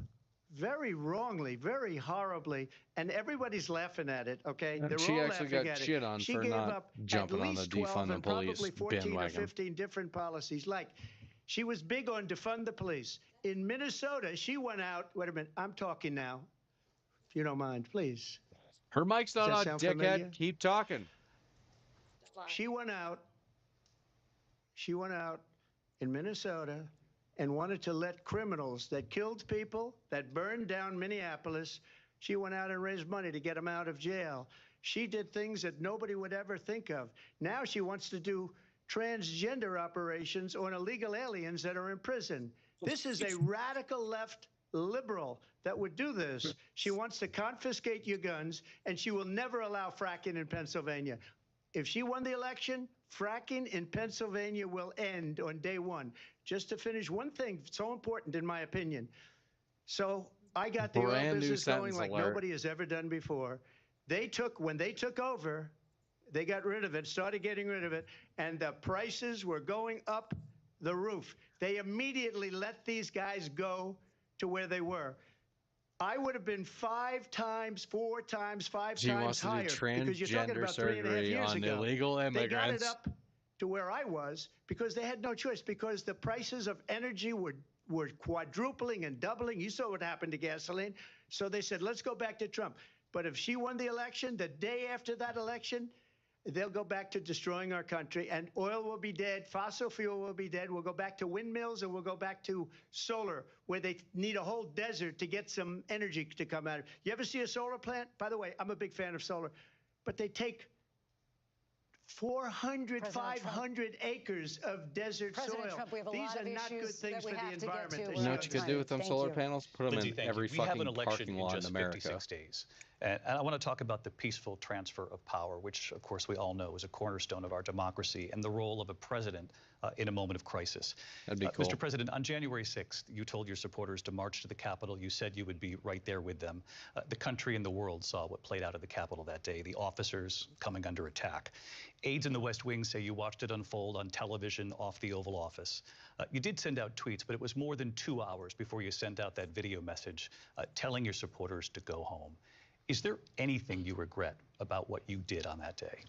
very wrongly, very horribly, and everybody's laughing at it, okay? They're She all actually laughing got at shit it. on She for gave not up jumping at on the least 12 defund the and police probably 14 or bandwagon. 15 different policies. Like, she was big on defund the police. In Minnesota, she went out, wait a minute, I'm talking now, if you don't mind, please. Her mic's not Does on, that sound dickhead. familiar? Keep talking. She went out in Minnesota and wanted to let criminals that killed people, that burned down Minneapolis, she went out and raised money to get them out of jail. She did things that nobody would ever think of. Now she wants to do transgender operations on illegal aliens that are in prison. This is a radical left liberal that would do this. She wants to confiscate your guns, and she will never allow fracking in Pennsylvania. If she won the election, fracking in Pennsylvania will end on day one. Just to finish, one thing so important in my opinion. So I got the oil Brand new business going sentence like alert. nobody has ever done before. When they took over, they got rid of it, started getting rid of it, and the prices were going up the roof. They immediately let these guys go to where they were. I would have been 5 times, 4 times, 5 She times wants to do higher because you're talking transgender about 3.5 surgery years on ago. illegal They got it immigrants. up to where I was because they had no choice, because the prices of energy were quadrupling and doubling. You saw what happened to gasoline. So they said, let's go back to Trump. But if she won the election, the day after that election, they'll go back to destroying our country, and oil will be dead, fossil fuel will be dead. We'll go back to windmills, and we'll go back to solar, where they need a whole desert to get some energy to come out of. You ever see a solar plant? By the way, I'm a big fan of solar, but they take 400, President 500 acres of desert President soil. Trump, we have a These lot are of not good issues things that we for the have to get environment. to. They You know should what you could have do with them Thank solar you. panels? Put them Lindsey, in thank every you. We have an fucking election parking in lot in just America. 56 days. And I want to talk about the peaceful transfer of power, which, of course, we all know is a cornerstone of our democracy, and the role of a president in a moment of crisis. That'd be cool. Mr. President, on January 6th, you told your supporters to march to the Capitol. You said you would be right there with them. The country and the world saw what played out at the Capitol that day, the officers coming under attack. Aides in the West Wing say you watched it unfold on television off the Oval Office. You did send out tweets, but it was more than 2 hours before you sent out that video message telling your supporters to go home. Is there anything you regret about what you did on that day?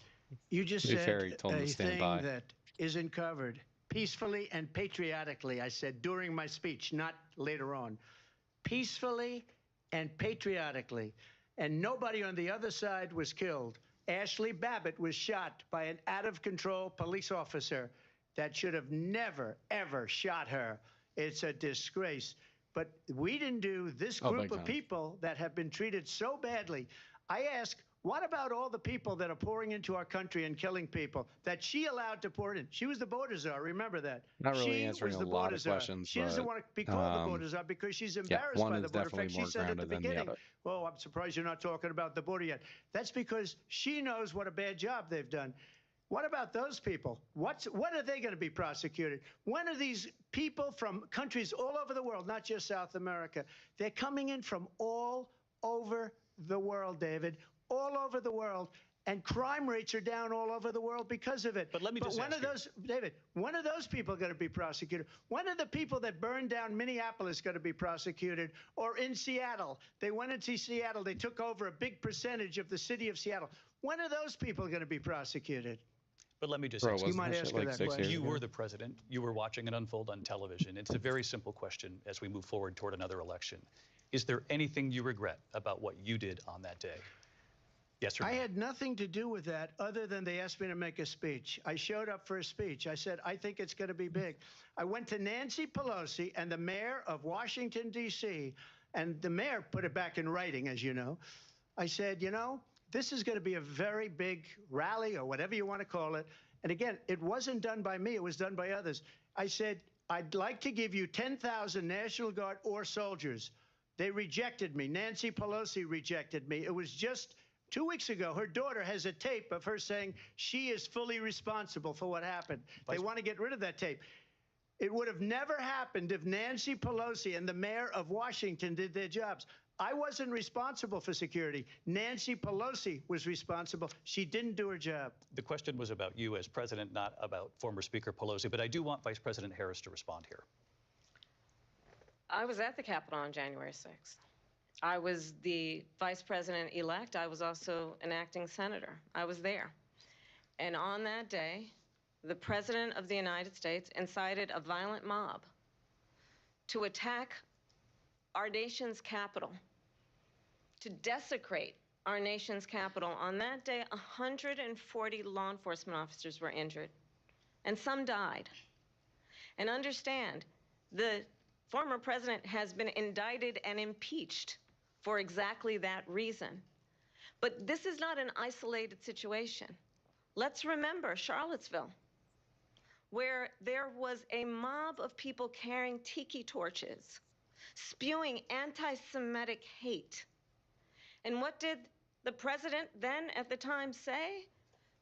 You just Lee said Ferry told him a to stand thing by. that isn't covered. Peacefully and patriotically, I said during my speech, not later on. peacefully and patriotically. And nobody on the other side was killed. Ashley Babbitt was shot by an out-of-control police officer that should have never, ever shot her. It's a disgrace. But we didn't do this group of people that have been treated so badly. I ask, what about all the people that are pouring into our country and killing people that she allowed to pour in? She was the border czar. Remember that. Not really she answering was a the lot border of czar. questions. She doesn't want to be called the border czar because she's embarrassed one by the is border. In fact, definitely she more said at the grounded than the beginning, other. "Oh, I'm surprised you're not talking about the border yet." That's because she knows what a bad job they've done. What about those people? When are they going to be prosecuted? When are these people from countries all over the world, not just South America? They're coming in from all over the world, David, all over the world. And crime rates are down all over the world because of it. But let me just when ask are those, David, when are those people going to be prosecuted? When are the people that burned down Minneapolis going to be prosecuted? Or in Seattle? They went into Seattle. They took over a big percentage of the city of Seattle. When are those people going to be prosecuted? But let me just Bro, ask You wasn't might that ask shit her like that 6 question. years you ago? were the president. You were watching it unfold on television. It's a very simple question as we move forward toward another election. Is there anything you regret about what you did on that day? Yes or no? I had nothing to do with that other than they asked me to make a speech. I showed up for a speech. I said, I think it's going to be big. I went to Nancy Pelosi and the mayor of Washington, D.C., and the mayor put it back in writing, as you know. I said, you know, this is going to be a very big rally or whatever you want to call it. And again, it wasn't done by me. It was done by others. I said, I'd like to give you 10,000 National Guard or soldiers. They rejected me. Nancy Pelosi rejected me. It was just 2 weeks ago. Her daughter has a tape of her saying she is fully responsible for what happened. They want to get rid of that tape. It would have never happened if Nancy Pelosi and the mayor of Washington did their jobs. I wasn't responsible for security. Nancy Pelosi was responsible. She didn't do her job. The question was about you as president, not about former Speaker Pelosi. But I do want Vice President Harris to respond here. I was at the Capitol on January 6th. I was the vice president-elect. I was also an acting senator. I was there. And on that day, the President of the United States incited a violent mob to attack our nation's capital, to desecrate our nation's capital. On that day, 140 law enforcement officers were injured, and some died. And understand, the former president has been indicted and impeached for exactly that reason. But this is not an isolated situation. Let's remember Charlottesville, where there was a mob of people carrying tiki torches, spewing anti-Semitic hate. And what did the president then at the time say?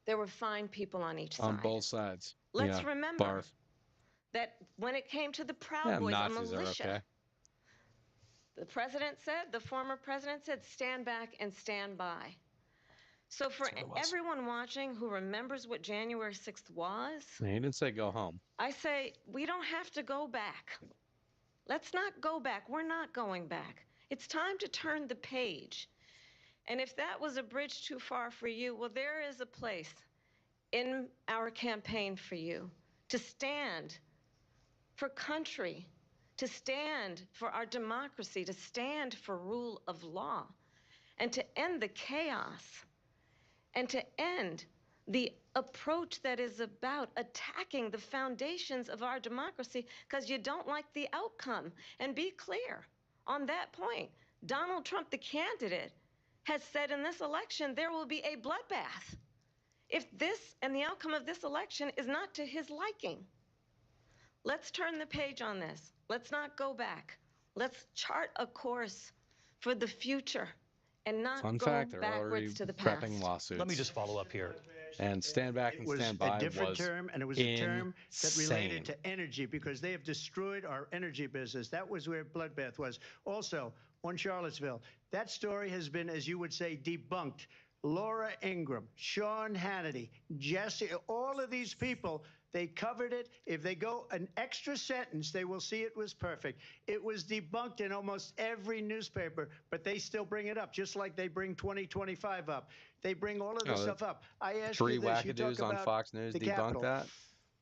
There were fine people on each side. On both sides. Let's remember barf. that when it came to the Proud Yeah, Boys, a Nazis are militia, okay. the president said, the former president said, stand back and stand by. So for That's what it was. everyone watching who remembers what January 6th was, He didn't say go home. I say, we don't have to go back. Let's not go back. We're not going back. It's time to turn the page. And if that was a bridge too far for you, well, there is a place in our campaign for you to stand for country, to stand for our democracy, to stand for rule of law, and to end the chaos, and to end the approach that is about attacking the foundations of our democracy because you don't like the outcome. And be clear on that point. Donald Trump, the candidate, has said in this election there will be a bloodbath if this and the outcome of this election is not to his liking. Let's turn the page on this. Let's not go back. Let's chart a course for the future and not Fun go fact, they're already backwards to the past. prepping lawsuits. Let me just follow up here. And stand back It and was stand a by different was term, and it was a term that related insane. to energy because they have destroyed our energy business. That was where bloodbath was. Also, on Charlottesville, that story has been, as you would say, debunked. Laura Ingraham, Sean Hannity, Jesse, all of these people, they covered it. If they go an extra sentence, they will see it was perfect. It was debunked in almost every newspaper, but they still bring it up, just like they bring 2025 up. They bring all of this Oh, stuff up. I asked Three you this. You talk wackadoos on about Fox News the debunked Capitol. that.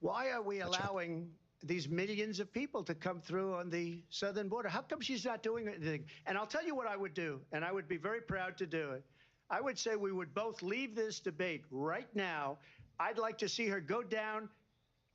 Why are we allowing these millions of people to come through on the southern border. How come she's not doing anything? And I'll tell you what I would do, and I would be very proud to do it. I would say we would both leave this debate right now. I'd like to see her go down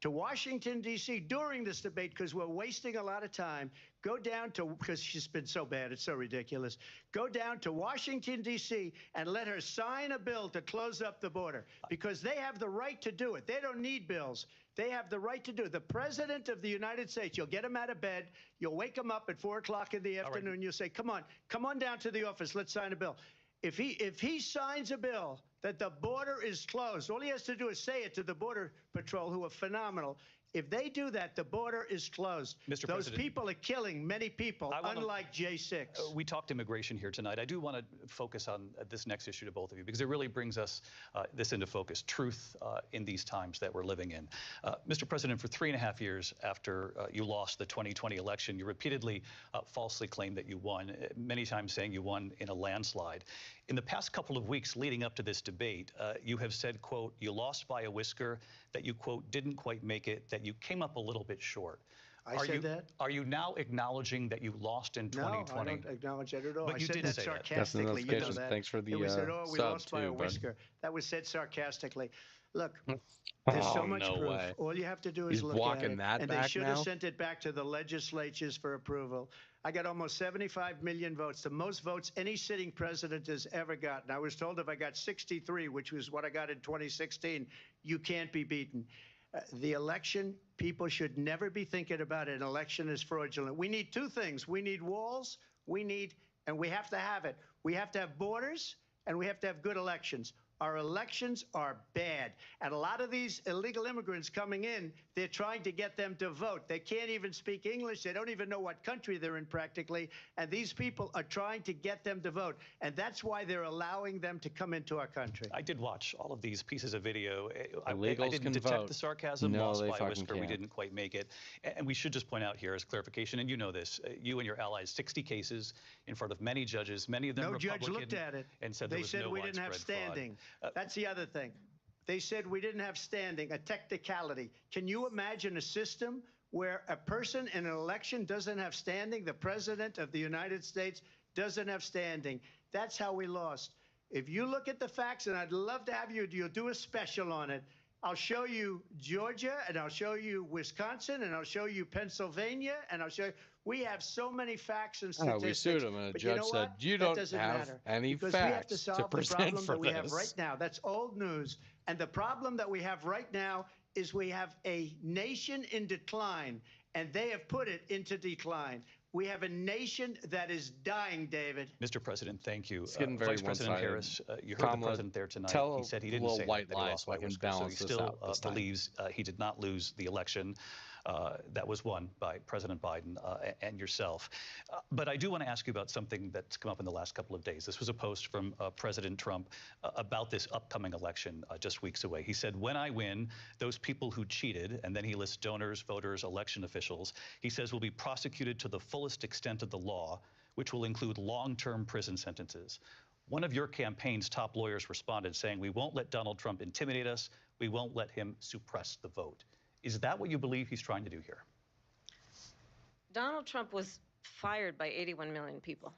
to Washington, D.C. during this debate, because we're wasting a lot of time. Go down to, because she's been so bad, it's so ridiculous. Go down to Washington, D.C. and let her sign a bill to close up the border, because they have the right to do it. They don't need bills. They have the right to do it. The President of the United States, you'll get him out of bed, you'll wake him up at 4 o'clock in the afternoon, you'll say, come on down to the office, let's sign a bill. If he signs a bill that the border is closed, all he has to do is say it to the Border Patrol, who are phenomenal. If they do that, the border is closed. Mr. Those President, people are killing many people, unlike J6. We talked immigration here tonight. I do want to focus on this next issue to both of you, because it really brings us this into focus, truth in these times that we're living in. Mr. President, for 3.5 years after you lost the 2020 election, you repeatedly falsely claimed that you won, many times saying you won in a landslide. In the past couple of weeks leading up to this debate, you have said, quote, you lost by a whisker, that you, quote, didn't quite make it, that you came up a little bit short. I said that? Are you now acknowledging that you lost in 2020? No, I don't acknowledge that at all. But I you said did that say that. sarcastically. You know that. Thanks for the we said, oh, we sub lost by a too, bud. whisker. That was said sarcastically. Look, there's so much no proof. way. All you have to do is He's look at walking it. that And they back should now? have sent it back to the legislatures for approval. I got almost 75 million votes, the most votes any sitting president has ever gotten. I was told if I got 63, which was what I got in 2016, you can't be beaten. The election, people should never be thinking about an election as fraudulent. We need two things. We need walls, and we have to have it. We have to have borders, and we have to have good elections. Our elections are bad. And a lot of these illegal immigrants coming in, they're trying to get them to vote. They can't even speak English. They don't even know what country they're in practically. And these people are trying to get them to vote. And that's why they're allowing them to come into our country. I did watch all of these pieces of video. I Illegals didn't can detect vote. the sarcasm, No, lost they by a fucking whisker. We can't. didn't quite make it. And we should just point out here as clarification, and you know this, you and your allies, 60 cases in front of many judges, many of them No Republican. judge looked at it. And said They there was said no we didn't have widespread fraud. standing. That's the other thing. They said we didn't have standing, a technicality. Can you imagine a system where a person in an election doesn't have standing? The President of the United States doesn't have standing. That's how we lost. If you look at the facts, and I'd love to have you'll do a special on it. I'll show you Georgia, and I'll show you Wisconsin, and I'll show you Pennsylvania, and I'll show you. We have so many facts and statistics. We sued him, and a but judge you know said, what? you That don't doesn't have matter, any because we have to facts solve to the present problem for that we have this. right now. That's old news. And the problem that we have right now is we have a nation in decline, and they have put it into decline. We have a nation that is dying, David. Mr. President, thank you. It's getting very Vice President one-sided. Harris, you heard Kamala, the president there tonight. tell He said he a didn't little say white that he lie lost so I by can whisker, so he balance this still out this time. believes he did not lose the election that was won by President Biden and yourself. But I do want to ask you about something that's come up in the last couple of days. This was a post from President Trump about this upcoming election just weeks away. He said, when I win, those people who cheated, and then he lists donors, voters, election officials, he says will be prosecuted to the fullest extent of the law, which will include long-term prison sentences. One of your campaign's top lawyers responded saying, we won't let Donald Trump intimidate us. We won't let him suppress the vote. Is that what you believe he's trying to do here? Donald Trump was fired by 81 million people.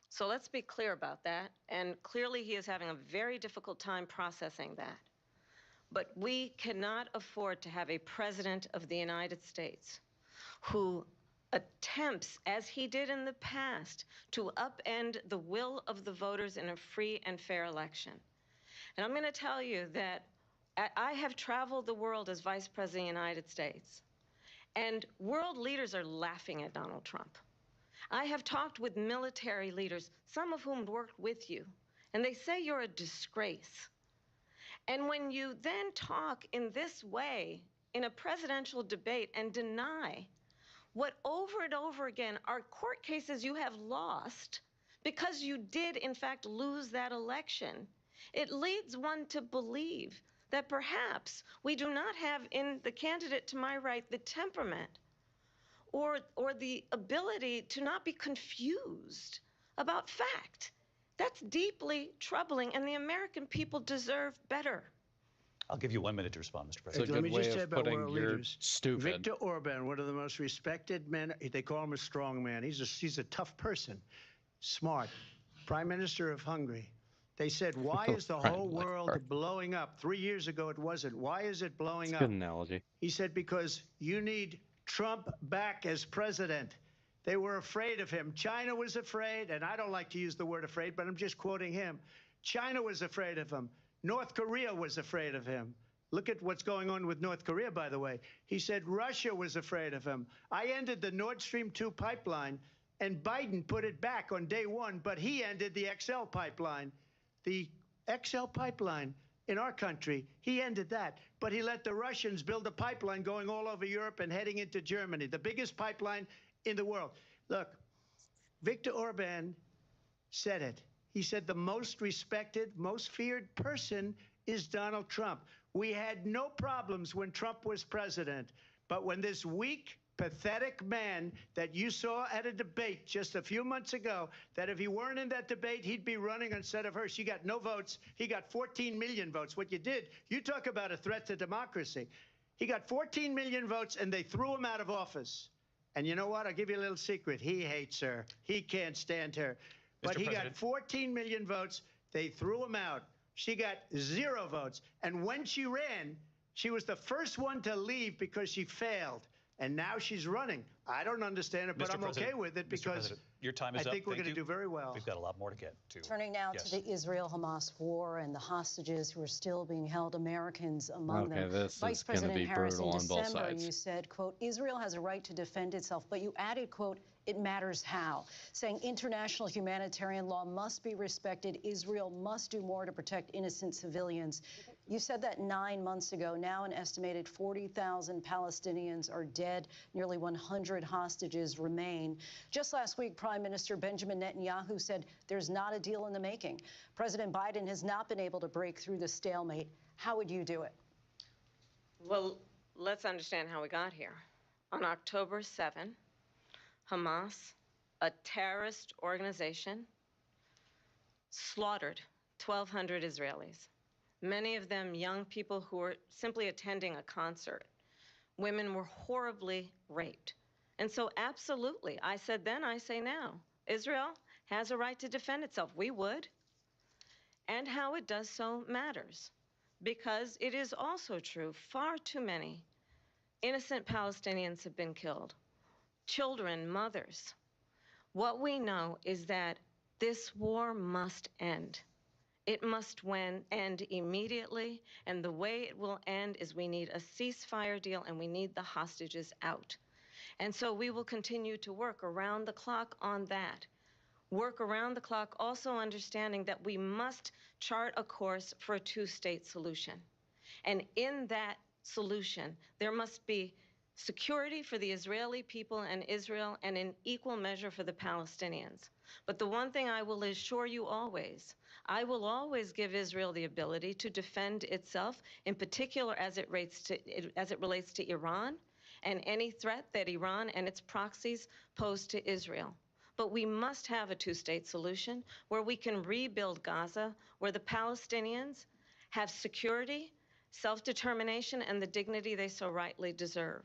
So let's be clear about that. And clearly he is having a very difficult time processing that. But we cannot afford to have a president of the United States who attempts, as he did in the past, to upend the will of the voters in a free and fair election. And I'm going to tell you that I have traveled the world as Vice President of the United States, and world leaders are laughing at Donald Trump. I have talked with military leaders, some of whom worked with you, and they say you're a disgrace. And when you then talk in this way in a presidential debate and deny what over and over again are court cases you have lost because you did, in fact, lose that election, it leads one to believe that perhaps we do not have in the candidate to my right the temperament or the ability to not be confused about fact. That's deeply troubling, and the American people deserve better. I'll give you 1 minute to respond, Mr. It's a President. Let good me way just say of about putting world your leaders. stupid. Viktor Orban, one of the most respected men, they call him a strong man. He's a tough person, smart, Prime Minister of Hungary. They said, why is the whole world blowing up? 3 years ago, it wasn't. Why is it blowing It's a up? good analogy. He said, because you need Trump back as president. They were afraid of him. China was afraid, and I don't like to use the word afraid, but I'm just quoting him. China was afraid of him. North Korea was afraid of him. Look at what's going on with North Korea, by the way. He said Russia was afraid of him. I ended the Nord Stream 2 pipeline, and Biden put it back on day one, but he ended the XL pipeline. The XL pipeline in our country, he ended that. But he let the Russians build a pipeline going all over Europe and heading into Germany, the biggest pipeline in the world. Look, Viktor Orban said it. He said the most respected, most feared person is Donald Trump. We had no problems when Trump was president, but when this weak, pathetic man that you saw at a debate just a few months ago, that if he weren't in that debate, he'd be running instead of her. She got no votes. He got 14 million votes. What you did, you talk about a threat to democracy. He got 14 million votes, and they threw him out of office. And you know what? I'll give you a little secret. He hates her. He can't stand her. But he got 14 million votes. They threw him out. She got 0 votes. And when she ran, she was the first one to leave because she failed. And now she's running. I don't understand it, but I'm okay with it because your time is I up. think we're going to do very well. We've got a lot more to get to. Turning now to the Israel-Hamas war and the hostages who are still being held, Americans among them. This Vice is going to President be Harris, brutal in on both December, sides. you said, quote, Israel has a right to defend itself, but you added, quote, it matters how, saying international humanitarian law must be respected. Israel must do more to protect innocent civilians. You said that 9 months ago. Now an estimated 40,000 Palestinians are dead. Nearly 100 hostages remain. Just last week, Prime Minister Benjamin Netanyahu said there's not a deal in the making. President Biden has not been able to break through the stalemate. How would you do it? Well, let's understand how we got here. On October 7, Hamas, a terrorist organization, slaughtered 1,200 Israelis, many of them young people who were simply attending a concert. Women were horribly raped. And so absolutely, I said then, I say now, Israel has a right to defend itself. We would. And how it does so matters, because it is also true, far too many innocent Palestinians have been killed. Children, mothers. What we know is that this war must end. It must end immediately, and the way it will end is we need a ceasefire deal and we need the hostages out. And so we will continue to work around the clock on that. Work around the clock, also understanding that we must chart a course for a two-state solution. And in that solution, there must be security for the Israeli people and Israel, and in equal measure for the Palestinians. But the one thing I will assure you always, I will always give Israel the ability to defend itself, in particular as it relates to Iran and any threat that Iran and its proxies pose to Israel. But we must have a two-state solution where we can rebuild Gaza, where the Palestinians have security, self-determination, and the dignity they so rightly deserve.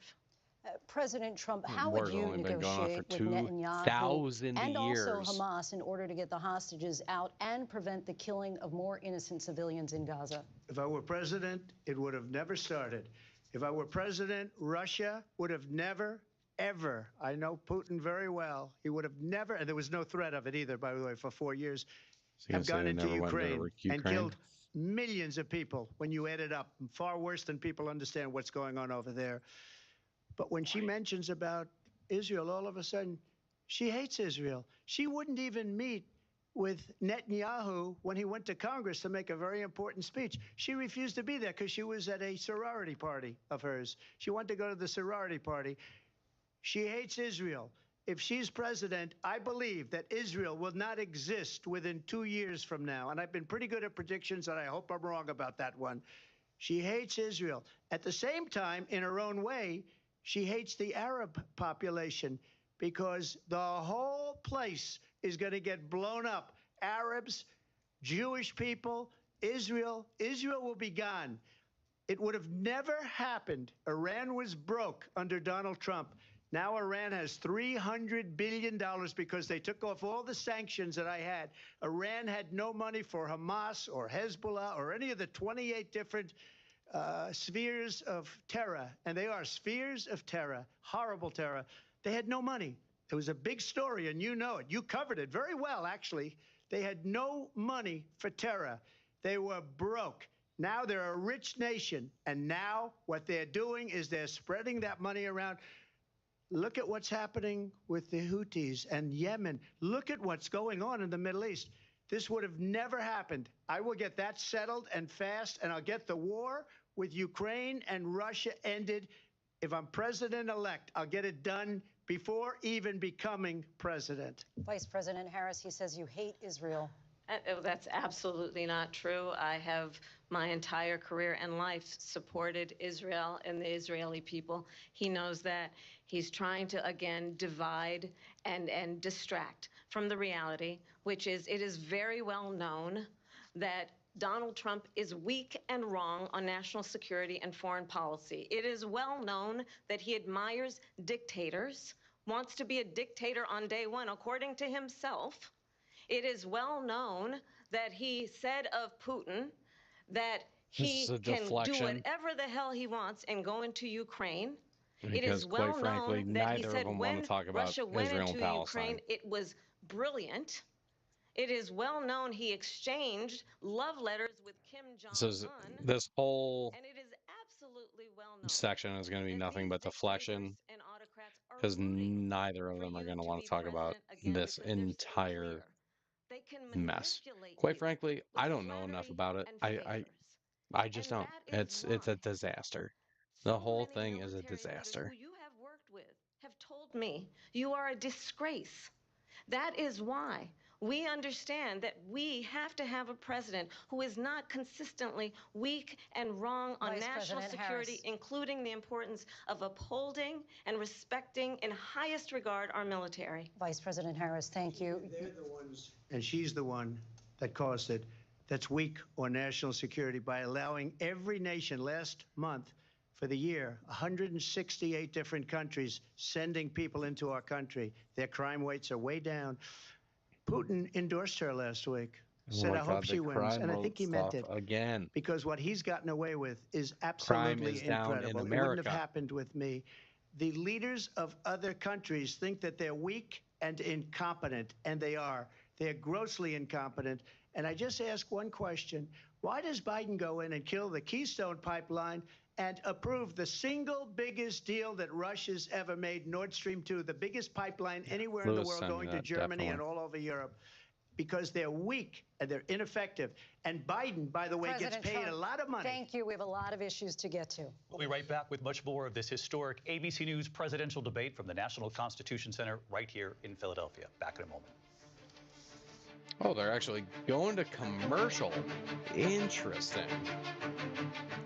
President Trump, how would you negotiate with Netanyahu and also Hamas in order to get the hostages out and prevent the killing of more innocent civilians in Gaza? If I were president, it would have never started. If I were president, Russia would have never, ever, I know Putin very well, he would have never, and there was no threat of it either, by the way, for 4 years, have gone into Ukraine and killed millions of people when you add it up, far worse than people understand what's going on over there. But when she mentions about Israel, all of a sudden, she hates Israel. She wouldn't even meet with Netanyahu when he went to Congress to make a very important speech. She refused to be there because she was at a sorority party of hers. She wanted to go to the sorority party. She hates Israel. If she's president, I believe that Israel will not exist within 2 years from now. And I've been pretty good at predictions, and I hope I'm wrong about that one. She hates Israel. At the same time, in her own way, she hates the Arab population because the whole place is going to get blown up. Arabs, Jewish people, Israel will be gone. It would have never happened. Iran was broke under Donald Trump. Now Iran has $300 billion because they took off all the sanctions that I had. Iran had no money for Hamas or Hezbollah or any of the 28 different spheres of terror. And they are spheres of terror, horrible terror. They had no money. It was a big story, and you know it. You covered it very well, actually. They had no money for terror. They were broke. Now they're a rich nation, and now what they're doing is they're spreading that money around. Look at what's happening with the Houthis and Yemen. Look at what's going on in the Middle East. This would have never happened. I will get that settled and fast, and I'll get the war with Ukraine and Russia ended. If I'm president-elect, I'll get it done before even becoming president. Vice President Harris, he says you hate Israel. That's absolutely not true. I have my entire career and life supported Israel and the Israeli people. He knows that. He's trying to, again, divide and distract from the reality, which is it is very well known that Donald Trump is weak and wrong on national security and foreign policy. It is well known that he admires dictators, wants to be a dictator on day one, according to himself. It is well known that he said of Putin that he can do whatever the hell he wants and go into Ukraine. Because, it is well quite frankly, known that he neither of said them when want to talk about Russia went Israel into and Palestine. Ukraine, it was brilliant. It is well known he exchanged love letters with Kim Jong-un. This whole and it is absolutely well known section is going to be nothing but deflection, because neither of them are going to want to talk about this entire mess. Quite frankly, I don't know enough about it. I just don't. It's a disaster. The whole thing is a disaster. Who you have worked with have told me you are a disgrace. That is why we understand that we have to have a president who is not consistently weak and wrong on national security, including the importance of upholding and respecting in highest regard our military. Vice President Harris, thank you. They're the ones, and she's the one that caused it, that's weak on national security by allowing every nation last month for the year, 168 different countries sending people into our country. Their crime rates are way down. Putin endorsed her last week, said, I hope she wins. And I think he meant it. Again. Because what he's gotten away with is absolutely incredible. It wouldn't have happened with me. The leaders of other countries think that they're weak and incompetent, and they are. They're grossly incompetent. And I just ask one question. Why does Biden go in and kill the Keystone Pipeline and approve the single biggest deal that Russia's ever made, Nord Stream 2, the biggest pipeline anywhere in the world going to Germany and all over Europe? Because they're weak and they're ineffective. And Biden, by the way, gets paid a lot of money. Thank you. We have a lot of issues to get to. We'll be right back with much more of this historic ABC News presidential debate from the National Constitution Center right here in Philadelphia. Back in a moment. Oh, they're actually going to commercial. Interesting.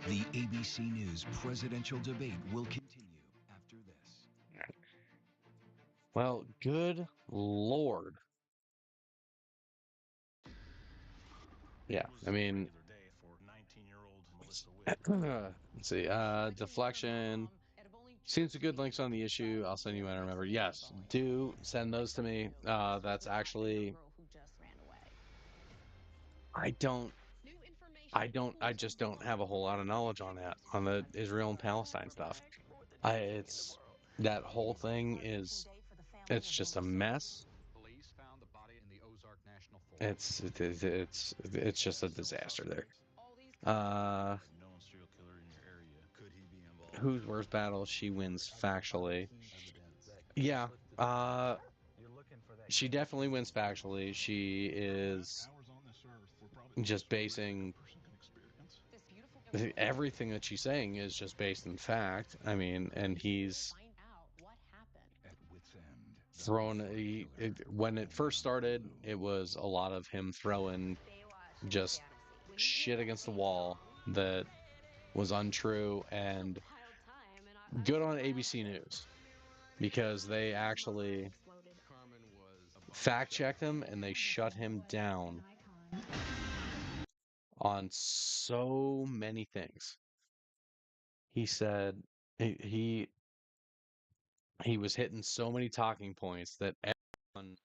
The ABC News presidential debate will continue after this. Well, good Lord. Yeah, I mean, let's see, deflection. Seems good links on the issue. I'll send you one. Remember, yes, do send those to me. That's actually, I just don't have a whole lot of knowledge on that, on the Israel and Palestine stuff. It's, that whole thing is, it's just a mess. It's just a disaster there. Who's worst battle? She wins factually. Yeah. She definitely wins factually. She is just basing everything that she's saying is just based in fact. I mean, and he's thrown when it first started, it was a lot of him throwing just shit against the wall that was untrue, and good on ABC News because they actually fact checked him and they shut him down on so many things. he said he he was hitting so many talking points that everyone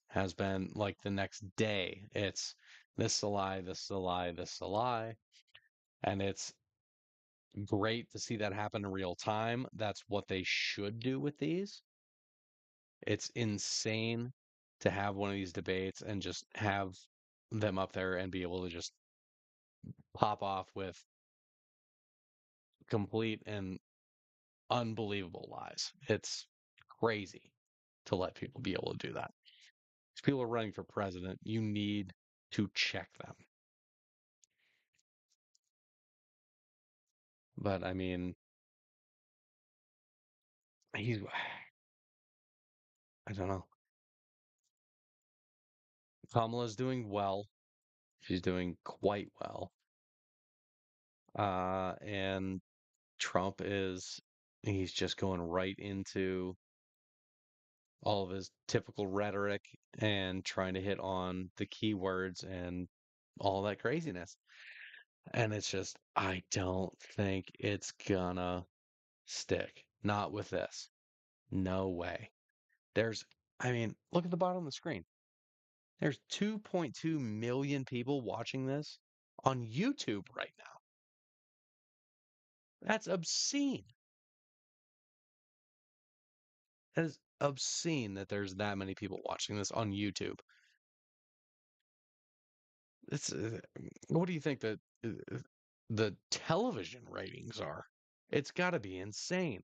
has been like the next day. It's this is a lie, this is a lie, this is a lie. And it's great to see that happen in real time. That's what they should do with these. It's insane to have one of these debates and just have them up there and be able to just pop off with complete and unbelievable lies. It's crazy to let people be able to do that. If people are running for president, you need to check them. But I mean, he's, I don't know. Kamala's doing well. She's doing quite well. And Trump he's just going right into all of his typical rhetoric and trying to hit on the keywords and all that craziness. And it's just, I don't think it's gonna stick. Not with this. No way. I mean, look at the bottom of the screen. There's 2.2 million people watching this on YouTube right now. That's obscene. That is obscene that there's that many people watching this on YouTube. It's what do you think that the television ratings are? It's got to be insane.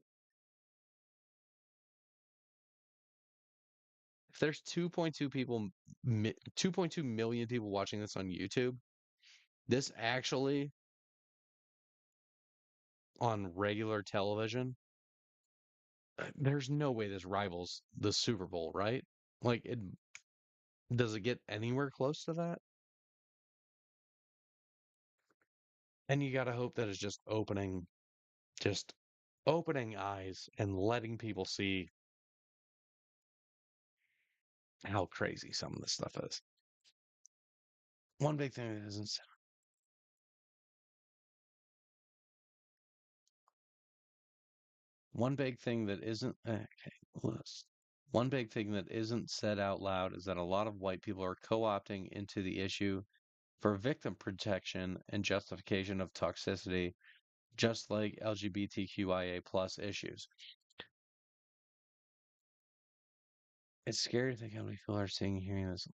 If there's 2.2 million people watching this on YouTube, this actually on regular television, there's no way this rivals the Super Bowl, right? Like, does it get anywhere close to that? And you got to hope that it's just opening eyes and letting people see how crazy some of this stuff is. One big thing that isn't one big thing that isn't okay, list. One big thing that isn't said out loud is that a lot of white people are co-opting into the issue for victim protection and justification of toxicity, just like LGBTQIA plus issues. It's scary to think how many people are seeing, hearing this,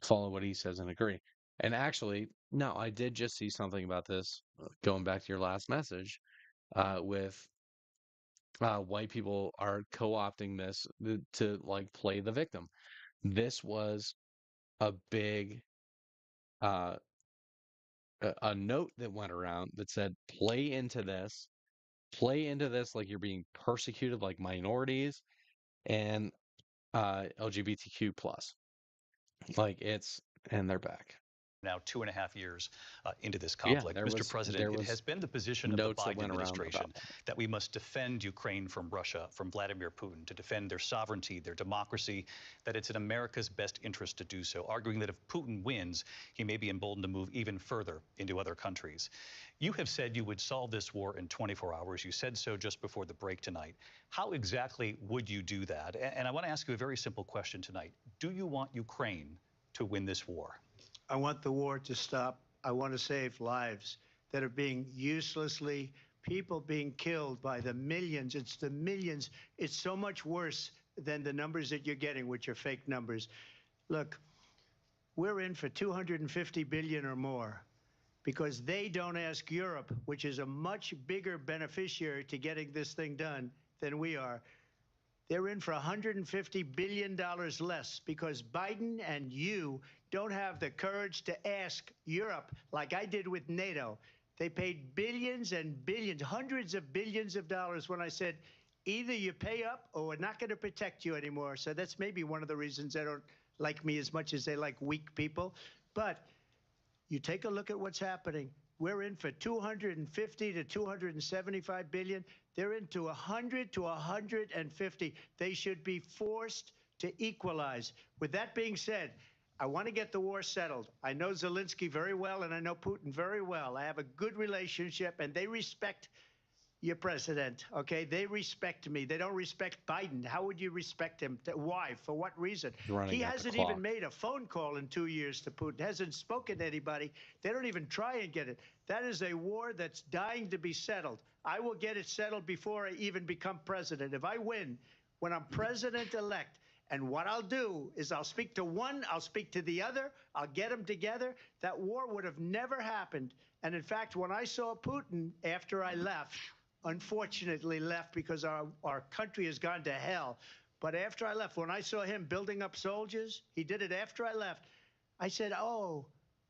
follow what he says and agree. And actually, no, I did just see something about this, going back to your last message, with white people are co-opting this to like play the victim. This was a big uh, a note that went around that said, play into this like you're being persecuted like minorities and LGBTQ plus. Like and they're back. Now 2.5 years into this Yeah, conflict. there Mr. President, it was has been the position of the notes that Biden went around administration about that. that we must defend Ukraine from Russia, from Vladimir Putin, to defend their sovereignty, their democracy, that it's in America's best interest to do so, arguing that if Putin wins, he may be emboldened to move even further into other countries. You have said you would solve this war in 24 hours. You said so just before the break tonight. How exactly would you do that? And I want to ask you a very simple question tonight. Do you want Ukraine to win this war? I want the war to stop. I want to save lives that are being people being killed by the millions. It's the millions. It's so much worse than the numbers that you're getting, which are fake numbers. Look, we're in for 250 billion or more because they don't ask Europe, which is a much bigger beneficiary to getting this thing done than we are. They're in for $150 billion less because Biden and you don't have the courage to ask Europe like I did with NATO. They paid billions and billions, hundreds of billions of dollars when I said, either you pay up or we're not going to protect you anymore. So that's maybe one of the reasons they don't like me as much as they like weak people. But you take a look at what's happening. We're in for 250 to 275 billion. They're into 100 to 150. They should be forced to equalize. With that being said, I want to get the war settled. I know Zelensky very well, and I know Putin very well. I have a good relationship, and they respect your president, okay? They respect me. They don't respect Biden. How would you respect him? Why? For what reason? Running He out the hasn't clock. even made a phone call in 2 years to Putin, hasn't spoken to anybody. They don't even try and get it. That is a war that's dying to be settled. I will get it settled before I even become president. If I win, when I'm president-elect, and what I'll do is I'll speak to one, I'll speak to the other, I'll get them together. That war would have never happened. And in fact, when I saw Putin after I left, unfortunately left because our country has gone to hell. But after I left, when I saw him building up soldiers, he did it after I left. I said, oh,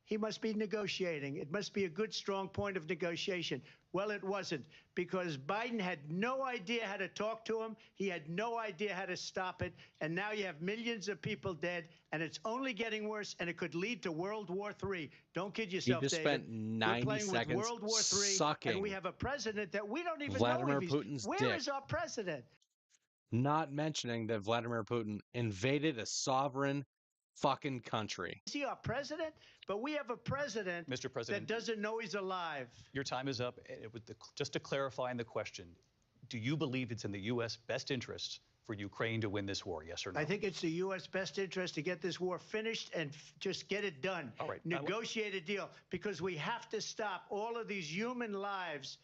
he must be negotiating. It must be a good, strong point of negotiation. Well, it wasn't, because Biden had no idea how to talk to him. He had no idea how to stop it. And now you have millions of people dead, and it's only getting worse, and it could lead to World War III. Don't kid yourself, just David. spent 90 We're playing seconds with World War III, sucking and we have a president that we don't even Vladimir know if he's... Putin's Where dick. is our president? Not mentioning that Vladimir Putin invaded a sovereign fucking country. Is he our president? But we have a president Mr. President, that doesn't know he's alive. your time is up. Just to clarify in the question, do you believe it's in the U.S. best interest for Ukraine to win this war, yes or no? I think it's the U.S. best interest to get this war finished and just get it done. All right. Negotiate a deal, because we have to stop all of these human lives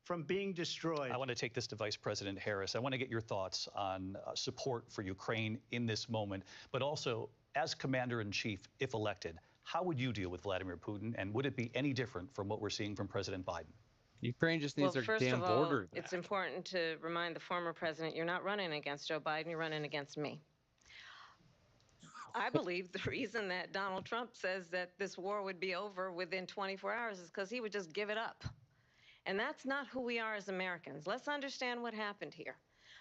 from being destroyed. I want to take this to Vice President Harris. I want to get your thoughts on support for Ukraine in this moment, but also as Commander-in-Chief, if elected, how would you deal with Vladimir Putin, and would it be any different from what we're seeing from President Biden? Ukraine just needs Well, their first damn of all, border back. it's important to remind the former president you're not running against Joe Biden, you're running against me. I believe the reason that Donald Trump says that this war would be over within 24 hours is because he would just give it up. And that's not who we are as Americans. Let's understand what happened here.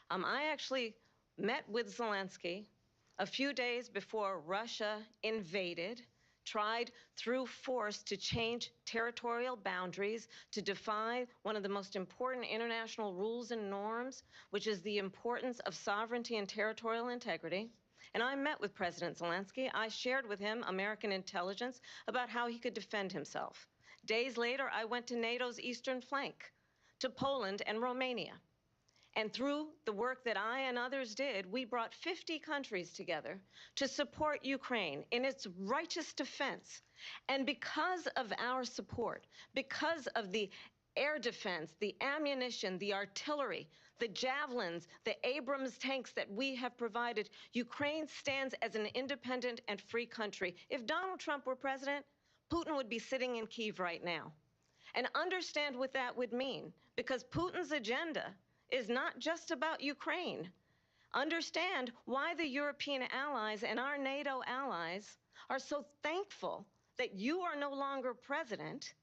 I actually met with Zelensky a few days before Russia invaded, tried through force to change territorial boundaries, to defy one of the most important international rules and norms, which is the importance of sovereignty and territorial integrity. And I met with President Zelensky. I shared with him American intelligence about how he could defend himself. Days later, I went to NATO's eastern flank, to Poland and Romania. And through the work that I and others did, we brought 50 countries together to support Ukraine in its righteous defense. And because of our support, because of the air defense, the ammunition, the artillery, the javelins, the Abrams tanks that we have provided, Ukraine stands as an independent and free country. If Donald Trump were president, Putin would be sitting in Kyiv right now. And understand what that would mean, because Putin's agenda is not just about Ukraine. Understand why the European allies and our NATO allies are so thankful that you are no longer president,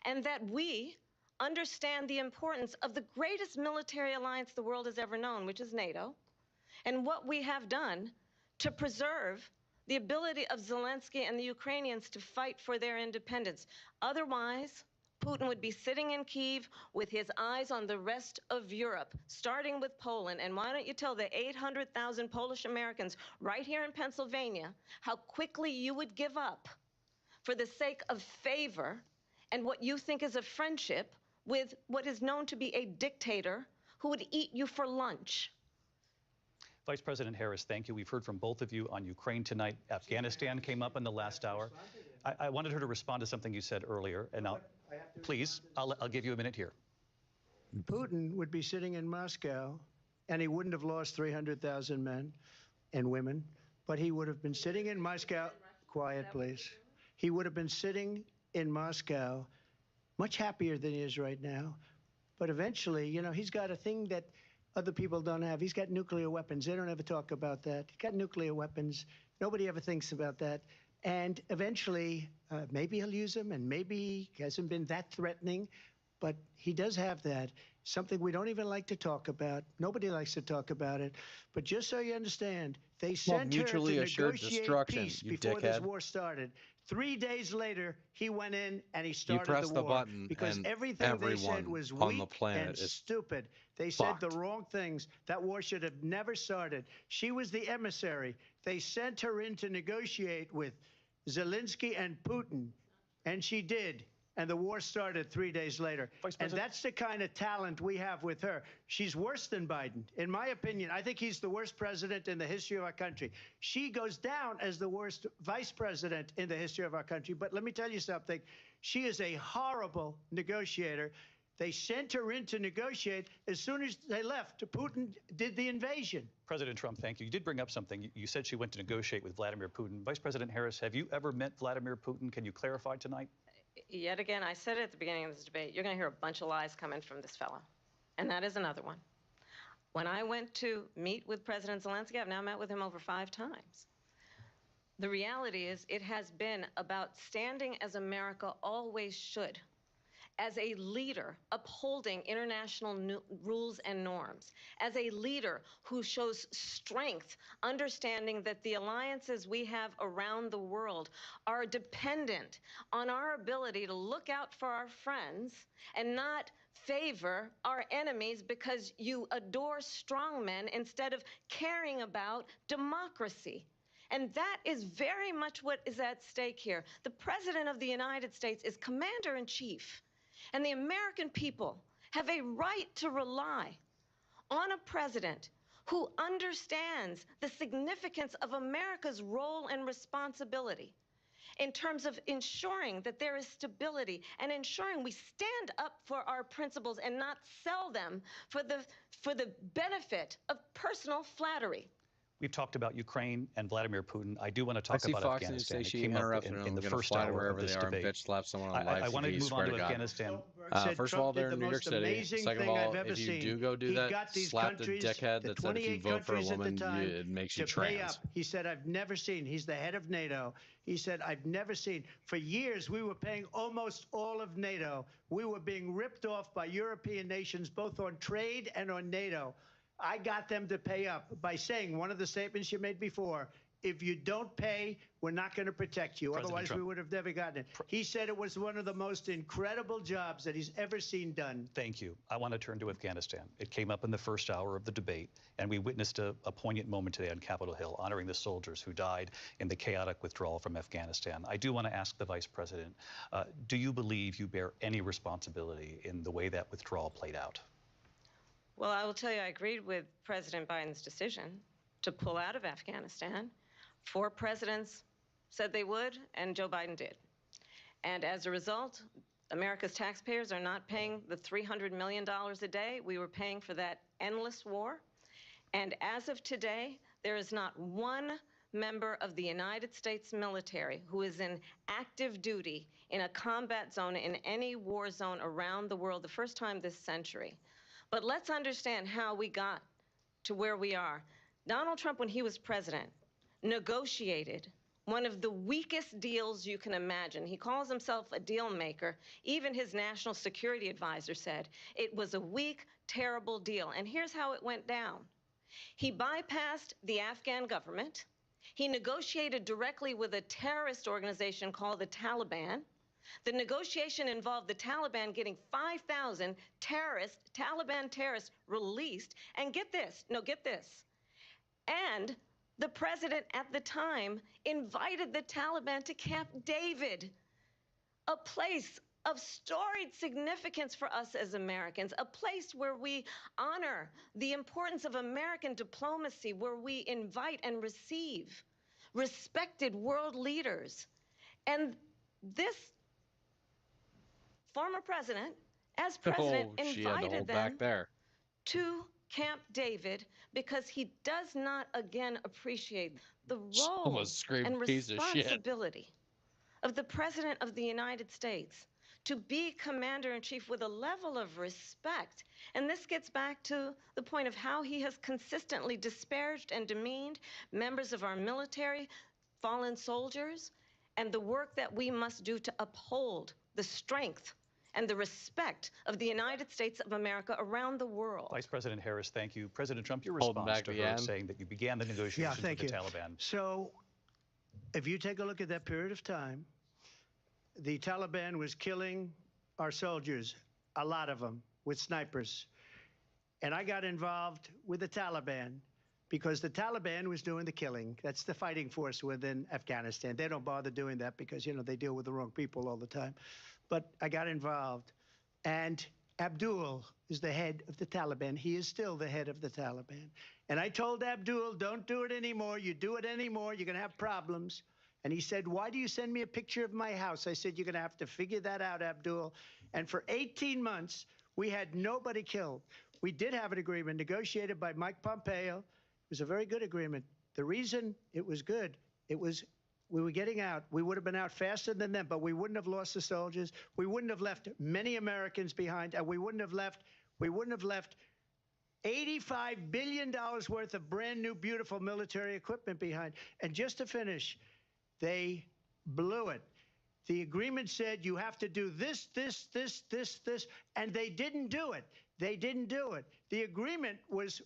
and that we understand the importance of the greatest military alliance the world has ever known, which is NATO, and what we have done to preserve the ability of Zelensky and the Ukrainians to fight for their independence. Otherwise, Putin would be sitting in Kyiv with his eyes on the rest of Europe, starting with Poland. And why don't you tell the 800,000 Polish Americans right here in Pennsylvania how quickly you would give up for the sake of favor and what you think is a friendship with what is known to be a dictator who would eat you for lunch. Vice President Harris, thank you. We've heard from both of you on Ukraine tonight. Afghanistan came up in the last hour. I wanted her to respond to something you said earlier, and please, I'll give you a minute here. Putin would be sitting in Moscow, and he wouldn't have lost 300,000 men and women, but he would have been sitting in Moscow. Quiet, please. He would have been sitting in Moscow much happier than he is right now. But eventually, you know, he's got a thing that other people don't have. He's got nuclear weapons. They don't ever talk about that. He's got nuclear weapons. Nobody ever thinks about that. And eventually, maybe he'll use them, and maybe he hasn't been that threatening, but he does have that. Something we don't even like to talk about. Nobody likes to talk about it. But just so you understand, they sent her to mutually assured negotiate destruction, peace you before this dickhead. war started. 3 days later, he went in and he You started press the the war. button Because and everything they said everyone was on the weak planet and is stupid. They said the fucked. wrong things. That war should have never started. She was the emissary. They sent her in to negotiate with Zelensky and Putin, and she did. and the war started 3 days later. Vice And President? that's the kind of talent we have with her. She's worse than Biden. In my opinion, I think he's the worst president in the history of our country. She goes down as the worst vice president in the history of our country. But let me tell you something. She is a horrible negotiator. They sent her in to negotiate. As soon as they left, Putin did the invasion. President Trump, thank you. You did bring up something. You said she went to negotiate with Vladimir Putin. Vice President Harris, have you ever met Vladimir Putin? Can you clarify tonight? Yet again, I said it at the beginning of this debate, you're going to hear a bunch of lies coming from this fellow. And that is another one. When I went to meet with President Zelensky, I've now met with him over 5 times. The reality is it has been about standing as America always should, as a leader upholding international rules and norms, as a leader who shows strength, understanding that the alliances we have around the world are dependent on our ability to look out for our friends and not favor our enemies because you adore strongmen instead of caring about democracy. And that is very much what is at stake here. The President of the United States is commander-in-chief. And the American people have a right to rely on a president who understands the significance of America's role and responsibility in terms of ensuring that there is stability and ensuring we stand up for our principles and not sell them for the benefit of personal flattery. We've talked about Ukraine and Vladimir Putin. I do want to I talk see about Fox News Afghanistan. say It she came up interrupted in him. the Gonna first fly to hour wherever of this they are and debate. bitch slap someone on live I wanted TV, to move swear on to God. Afghanistan. Said First of all, Trump did they're in the New York most City. amazing Second of thing I've all, ever if you seen. do go do He that, got these slap the countries, dickhead the that said if you 28 vote for a countries at the woman, time, it makes you to pay trans. up. He said, I've never seen. He's the head of NATO. He said, I've never seen. For years, we were paying almost all of NATO. We were being ripped off by European nations, both on trade and on NATO. I got them to pay up by saying one of the statements you made before, if you don't pay, we're not going to protect you. President Otherwise, Trump. we would have never gotten it. He said it was one of the most incredible jobs that he's ever seen done. Thank you. I want to turn to Afghanistan. It came up in the first hour of the debate, and we witnessed a poignant moment today on Capitol Hill, honoring the soldiers who died in the chaotic withdrawal from Afghanistan. I do want to ask the Vice President, do you believe you bear any responsibility in the way that withdrawal played out? Well, I will tell you, I agreed with President Biden's decision to pull out of Afghanistan. 4 presidents said they would, and Joe Biden did. And as a result, America's taxpayers are not paying the $300 million a day we were paying for that endless war. And as of today, there is not one member of the United States military who is in active duty in a combat zone in any war zone around the world, the first time this century. But let's understand how we got to where we are. Donald Trump, when he was president, negotiated one of the weakest deals you can imagine. He calls himself a deal maker. Even his national security advisor said it was a weak, terrible deal. And here's how it went down. He bypassed the Afghan government. He negotiated directly with a terrorist organization called the Taliban. The negotiation involved the Taliban getting 5,000 Taliban terrorists released. And get this, and the president at the time invited the Taliban to Camp David, a place of storied significance for us as Americans, a place where we honor the importance of American diplomacy, where we invite and receive respected world leaders. And this former president, as president, she had to invited hold them back there. to Camp David because he does not, again, appreciate the role Almost screamed and piece of shit. responsibility of the President of the United States to be commander-in-chief with a level of respect. And this gets back to the point of how he has consistently disparaged and demeaned members of our military, fallen soldiers, and the work that we must do to uphold the strength and the respect of the United States of America around the world. Vice President Harris, thank you. President Trump, your Holding response back to the her end. saying that you began the negotiations with the Taliban. So if you take a look at that period of time, the Taliban was killing our soldiers, a lot of them, with snipers. And I got involved with the Taliban because the Taliban was doing the killing. That's the fighting force within Afghanistan. They don't bother doing that because, you know, they deal with the wrong people all the time. but I got involved. And Abdul is the head of the Taliban. He is still the head of the Taliban. And I told Abdul, don't do it anymore. You do it anymore, you're going to have problems. And he said, why do you send me a picture of my house? I said, you're going to have to figure that out, Abdul. And for 18 months, we had nobody killed. We did have an agreement negotiated by Mike Pompeo. It was a very good agreement. The reason it was good, we were getting out. We would have been out faster than them, but we wouldn't have lost the soldiers. We wouldn't have left many Americans behind, and we wouldn't have left $85 billion worth of brand new, beautiful military equipment behind. And just to finish, they blew it. The agreement said you have to do this, and they didn't do it. They didn't do it. The agreement was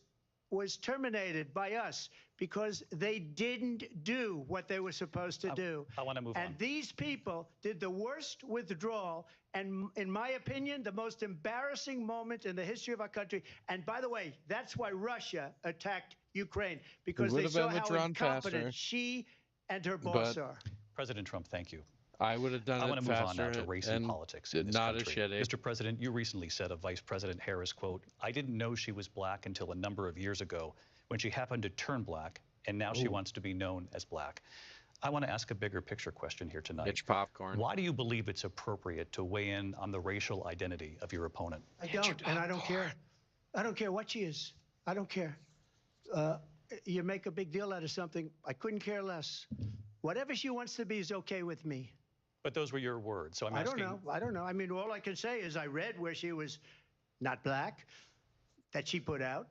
terminated by us because they didn't do what they were supposed to do. I want to move on. And these people did the worst withdrawal and, in my opinion, the most embarrassing moment in the history of our country. And by the way, that's why Russia attacked Ukraine, because they saw how incompetent she and her boss are. President Trump, thank you. I would have done I it want to move on now faster to race and politics in this not country. as shitty. Mr. President, you recently said of Vice President Harris, quote, I didn't know she was black until a number of years ago when she happened to turn black, and now she wants to be known as black. I want to ask a bigger picture question here tonight. Get your popcorn. Why do you believe it's appropriate to weigh in on the racial identity of your opponent? I don't, and I don't care. I don't care what she is. I don't care. You make a big deal out of something. I couldn't care less. Whatever she wants to be is okay with me. But those were your words, so I'm asking. I don't know. I mean, all I can say is I read where she was not black, that she put out,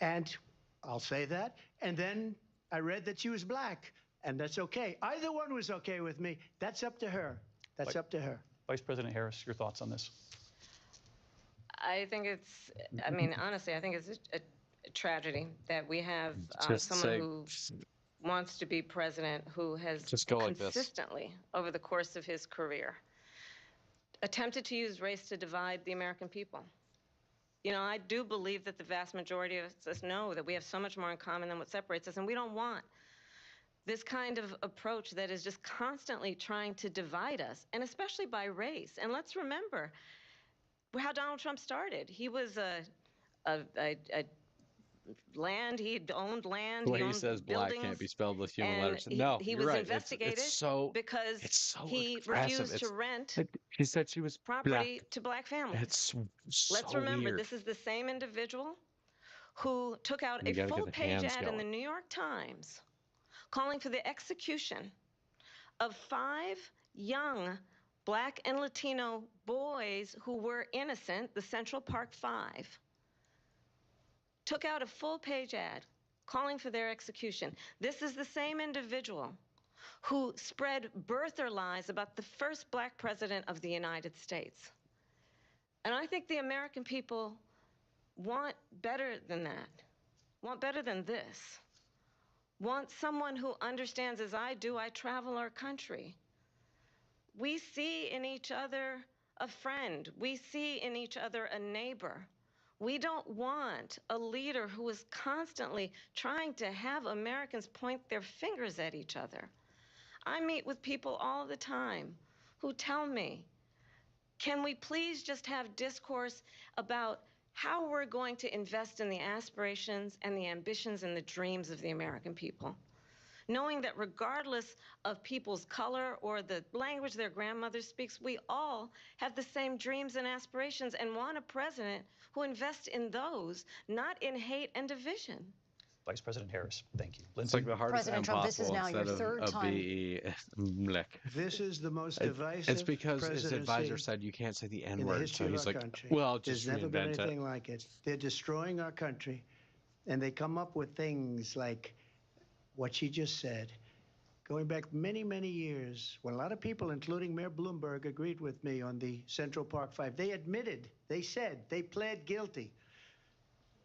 and I'll say that. And then I read that she was black, and that's okay. Either one was okay with me. That's up to her. That's up to her. Vice President Harris, your thoughts on this? I think it's, I mean, honestly, I think it's a tragedy that we have Just someone say- who wants to be president who has Just go like this. consistently, over the course of his career, attempted to use race to divide the American people. You know, I do believe that the vast majority of us know that we have so much more in common than what separates us, and we don't want this kind of approach that is just constantly trying to divide us, and especially by race. And let's remember how Donald Trump started. He was he owned land. The way he he owned says black buildings, can't be spelled with human and letters. he- No, he you're was right. investigated it's so, because it's so he aggressive. refused to rent She said she was property black. to black families. It's so Let's remember, weird. this is the same individual who took out You a gotta get the full-page hands ad in the going. New York Times calling for the execution of 5 young black and Latino boys who were innocent, the Central Park 5. Took out a full-page ad calling for their execution. This is the same individual who spread birther lies about the first black president of the United States. And I think the American people want better than that, want better than this, want someone who understands, as I do, I travel our country. We see in each other a friend. We see in each other a neighbor. We don't want a leader who is constantly trying to have Americans point their fingers at each other. I meet with people all the time who tell me, can we please just have discourse about how we're going to invest in the aspirations and the ambitions and the dreams of the American people? Knowing that regardless of people's color or the language their grandmother speaks, we all have the same dreams and aspirations and want a president who invests in those, not in hate and division. Vice President Harris, thank you. It's Lindsay? like the hardest President Trump, this is impossible now your instead third of time. BE. Mlek. This is the most divisive It's because his advisor presidency said you can't say the in the N-word, history so he's of our like, country. well, just There's never been reinvent anything it. like it. They're destroying our country, and they come up with things like what she just said. Going back many, many years, when a lot of people, including Mayor Bloomberg, agreed with me on the Central Park 5, they admitted, they said, they pled guilty.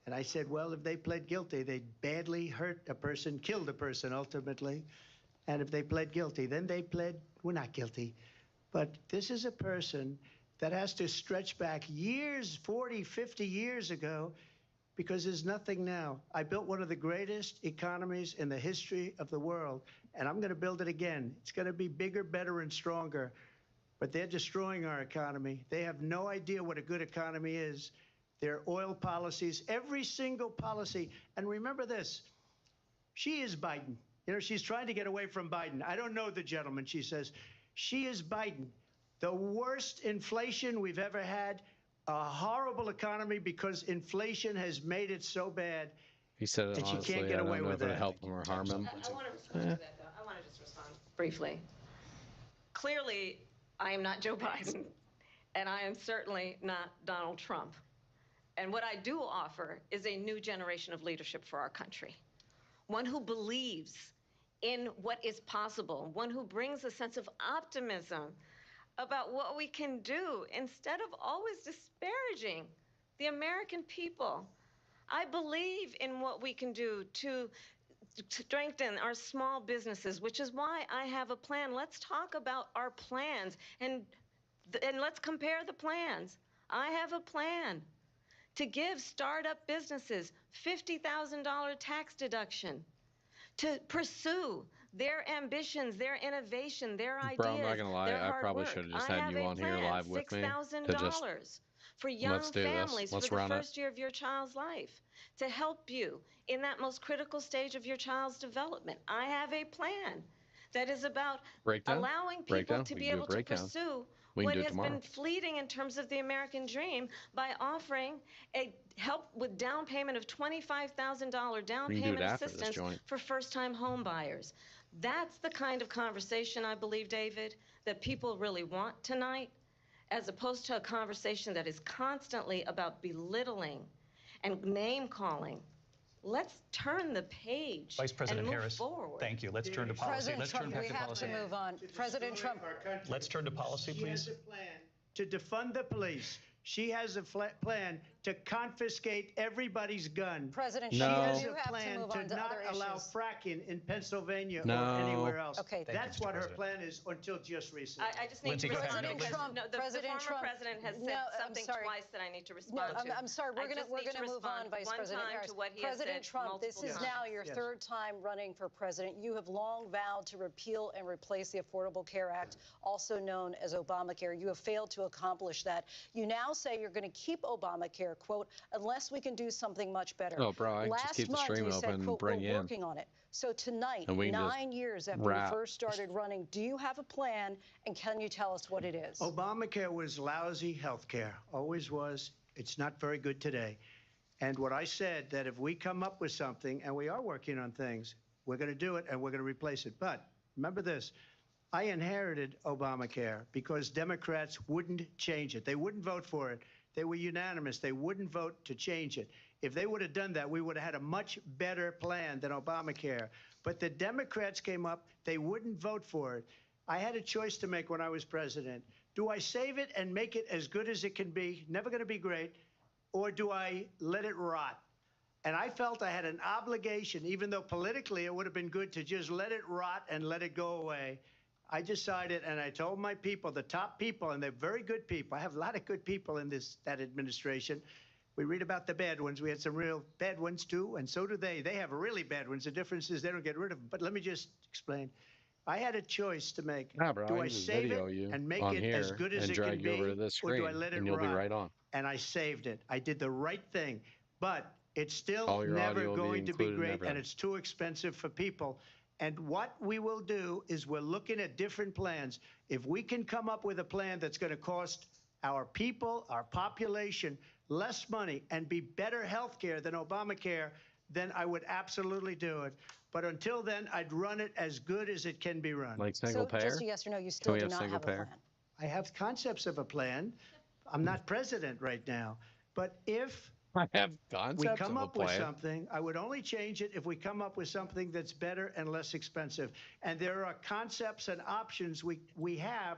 And I said, well, if they pled guilty, they badly hurt a person, killed a person ultimately. And if they pled guilty, then they pled, we're not guilty. But this is a person that has to stretch back years, 40, 50 years ago, because there's nothing now. I built one of the greatest economies in the history of the world, and I'm going to build it again. It's going to be bigger, better, and stronger. but they're destroying our economy. They have no idea what a good economy is. Their oil policies, every single policy. And remember this, she is Biden. You know, she's trying to get away from Biden. I don't know the gentleman, she says. She is Biden. The worst inflation we've ever had, a horrible economy because inflation has made it so bad. He said it And she honestly. can't get I away don't know with if it that. helped him or harm him. I want to respond to that, though. I want to just respond briefly. Clearly, I am not Joe Biden, and I am certainly not Donald Trump. And what I do offer is a new generation of leadership for our country, one who believes in what is possible, one who brings a sense of optimism about what we can do instead of always disparaging the American people. I believe in what we can do to strengthen our small businesses, which is why I have a plan. Let's talk about our plans and let's compare the plans. I have a plan to give startup businesses $50,000 tax deduction, to pursue their ambitions, their innovation, their ideas, Bro, I'm not gonna lie, their I hard probably work. should have just I had have you a on here plan, live with me to just $6,000 for young let's do this. families Let's for the run it. first year of your child's life to help you in that most critical stage of your child's development. I have a plan that is about Breakdown? allowing people Breakdown? to We be can do a able to breakdown. pursue We can what do it has tomorrow. been fleeting in terms of the American dream by offering a help with down payment of $25,000 down We can do it payment after this assistance joint. for first-time home buyers. That's the kind of conversation, I believe, David, that people really want tonight, as opposed to a conversation that is constantly about belittling and name-calling. Let's turn the page Vice President and move Harris, forward. thank you. Let's turn to policy. President Let's Trump, turn back we to have policy. to move on. President Trump. Let's turn to policy, She has please. a plan to defund the police. She has a plan to confiscate everybody's gun. President No. She Trump, has you a have to plan move to on to not other allow issues. fracking in Pennsylvania No. or anywhere else. Okay. Thank you, That's Mr. what her President. plan is until just recently. I just need Lindsey, to go ahead. respond President because Trump, no, the President former Trump, president has no, said I'm something sorry. twice that I need to No, respond to. I'm sorry. We're I gonna just need to move on, respond Vice one President time Harris. to what he has President said Trump, this multiple is times. now your Yes. third time running for president. You have long vowed to repeal and replace the Affordable Care Act, also known as Obamacare. You have failed to accomplish that. You now say you're going to keep Obamacare, quote, unless we can do something much better. Oh, bro, I can just Last keep the month, stream you open said, and quote, bring we're you in. working on it. So tonight, And we can just 9 years after wrap. you first started running, do you have a plan, and can you tell us what it is? Obamacare was lousy health care, always was. It's not very good today. And what I said, that if we come up with something, and we are working on things, we're going to do it and we're going to replace it. But remember this, I inherited Obamacare because Democrats wouldn't change it. They wouldn't vote for it. They were unanimous. They wouldn't vote to change it. If they would have done that, we would have had a much better plan than Obamacare. But the Democrats came up. They wouldn't vote for it. I had a choice to make when I was president. Do I save it and make it as good as it can be, never going to be great, or do I let it rot? And I felt I had an obligation, even though politically it would have been good to just let it rot and let it go away. I decided, and I told my people, the top people, and they're very good people. I have a lot of good people in that administration. We read about the bad ones. We had some real bad ones, too, and so do they. They have really bad ones. The difference is they don't get rid of them. But let me just explain. I had a choice to make. Nah, bro, Do I I can just save video it you and make on it here as good as and it drag can you over be, to this or do screen, I let it and you'll be rot? right on. And I saved it. I did the right thing. But it's still All your never audio will be going to be included and great, everything. and it's too expensive for people. And what we will do is we're looking at different plans. If we can come up with a plan that's going to cost our people, our population, less money and be better health care than Obamacare, then I would absolutely do it. But until then, I'd run it as good as it can be run. Like single So payer? just a yes or no, you still we do have not single have a payer? plan. I have concepts of a plan. I'm not president right now. But if I have concepts we come of a up with plan. something, I would only change it if we come up with something that's better and less expensive. And there are concepts and options we have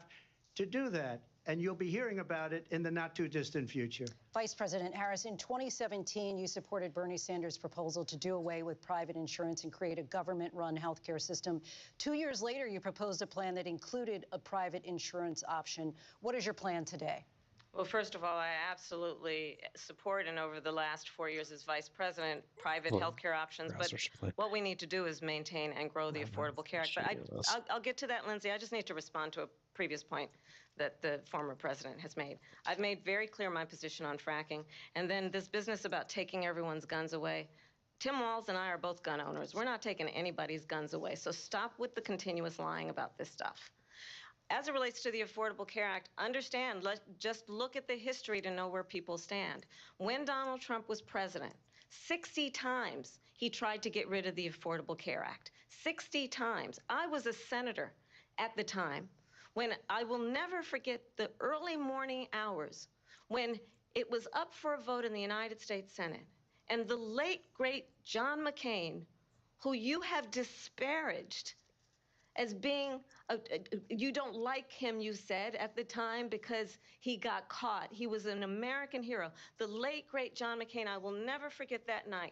to do that. And you'll be hearing about it in the not too distant future. Vice President Harris, in 2017, you supported Bernie Sanders' proposal to do away with private insurance and create a government-run healthcare system. 2 years later, you proposed a plan that included a private insurance option. What is your plan today? Well, first of all, I absolutely support, and over the last 4 years as vice president, private Well, health care options. But Should what we need to do is maintain and grow the Affordable Care Act. But I'll get to that, Lindsay. I just need to respond to a previous point that the former president has made. I've made very clear my position on fracking. And then this business about taking everyone's guns away. Tim Walz and I are both gun owners. We're not taking anybody's guns away. So stop with the continuous lying about this stuff. As it relates to the Affordable Care Act, understand, just look at the history to know where people stand. When Donald Trump was president, 60 times he tried to get rid of the Affordable Care Act. 60 times. I was a senator at the time when I will never forget the early morning hours when it was up for a vote in the United States Senate. And the late, great John McCain, who you have disparaged as being, you don't like him, you said at the time, because he got caught. He was an American hero. The late, great John McCain, I will never forget that night,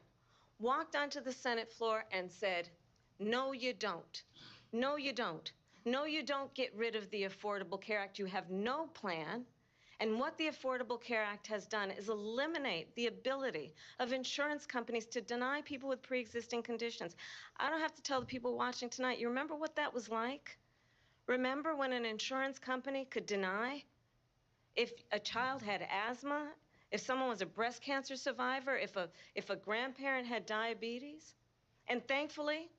walked onto the Senate floor and said, no, you don't. No, you don't. No, you don't get rid of the Affordable Care Act. You have no plan. And what the Affordable Care Act has done is eliminate the ability of insurance companies to deny people with pre-existing conditions. I don't have to tell the people watching tonight, you remember what that was like? Remember when an insurance company could deny if a child had asthma, if someone was a breast cancer survivor, if a grandparent had diabetes? And thankfully,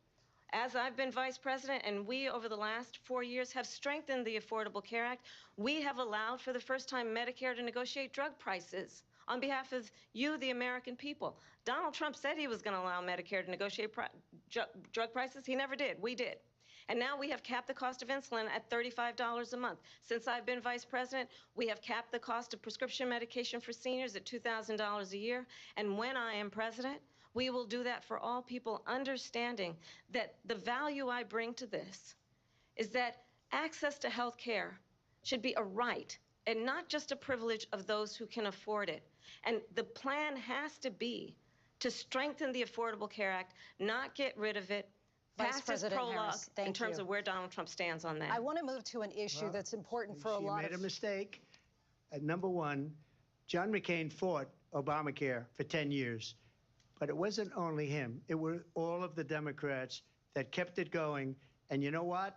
as I've been vice president and we, over the last 4 years, have strengthened the Affordable Care Act, we have allowed for the first time Medicare to negotiate drug prices on behalf of you, the American people. Donald Trump said he was going to allow Medicare to negotiate drug prices. He never did. We did. And now we have capped the cost of insulin at $35 a month. Since I've been vice president, we have capped the cost of prescription medication for seniors at $2,000 a year. And when I am president, we will do that for all people, understanding that the value I bring to this is that access to health care should be a right and not just a privilege of those who can afford it. And the plan has to be to strengthen the Affordable Care Act, not get rid of it, Vice pass as President prologue Harris, in thank terms you. of where Donald Trump stands on that. I want to move to an issue that's important for a lot She made of... a mistake. Number one, John McCain fought Obamacare for 10 years. But it wasn't only him. It were all of the Democrats that kept it going. And you know what?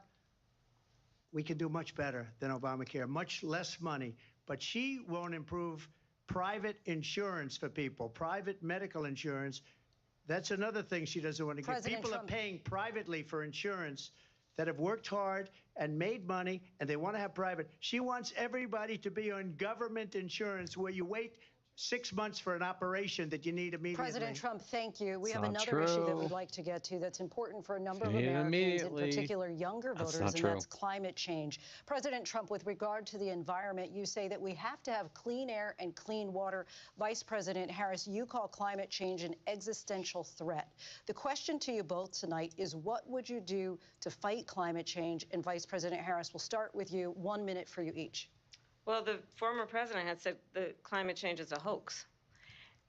We can do much better than Obamacare, much less money. But she won't improve private insurance for people, private medical insurance. That's another thing she doesn't want to get. People are paying privately for insurance that have worked hard and made money, and they want to have private. She wants everybody to be on government insurance where you wait 6 months for an operation that you need immediately. President Trump, thank you. We It's have not another issue that true. we'd like to get to that's important for a number You of need it Americans, in immediately. particular younger That's voters, not and true. that's climate change. President Trump, with regard to the environment, you say that we have to have clean air and clean water. Vice President Harris, you call climate change an existential threat. The question to you both tonight is, what would you do to fight climate change? And Vice President Harris, we'll start with you. 1 minute for you each. Well, the former president had said the climate change is a hoax.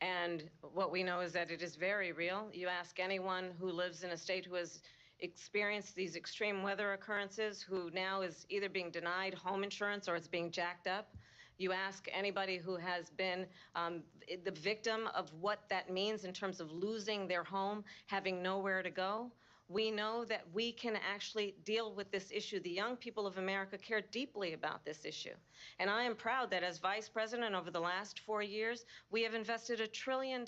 And what we know is that it is very real. You ask anyone who lives in a state who has experienced these extreme weather occurrences, who now is either being denied home insurance or it's being jacked up. You ask anybody who has been the victim of what that means in terms of losing their home, having nowhere to go. We know that we can actually deal with this issue. The young people of America care deeply about this issue. And I am proud that as vice president over the last 4 years, we have invested $1 trillion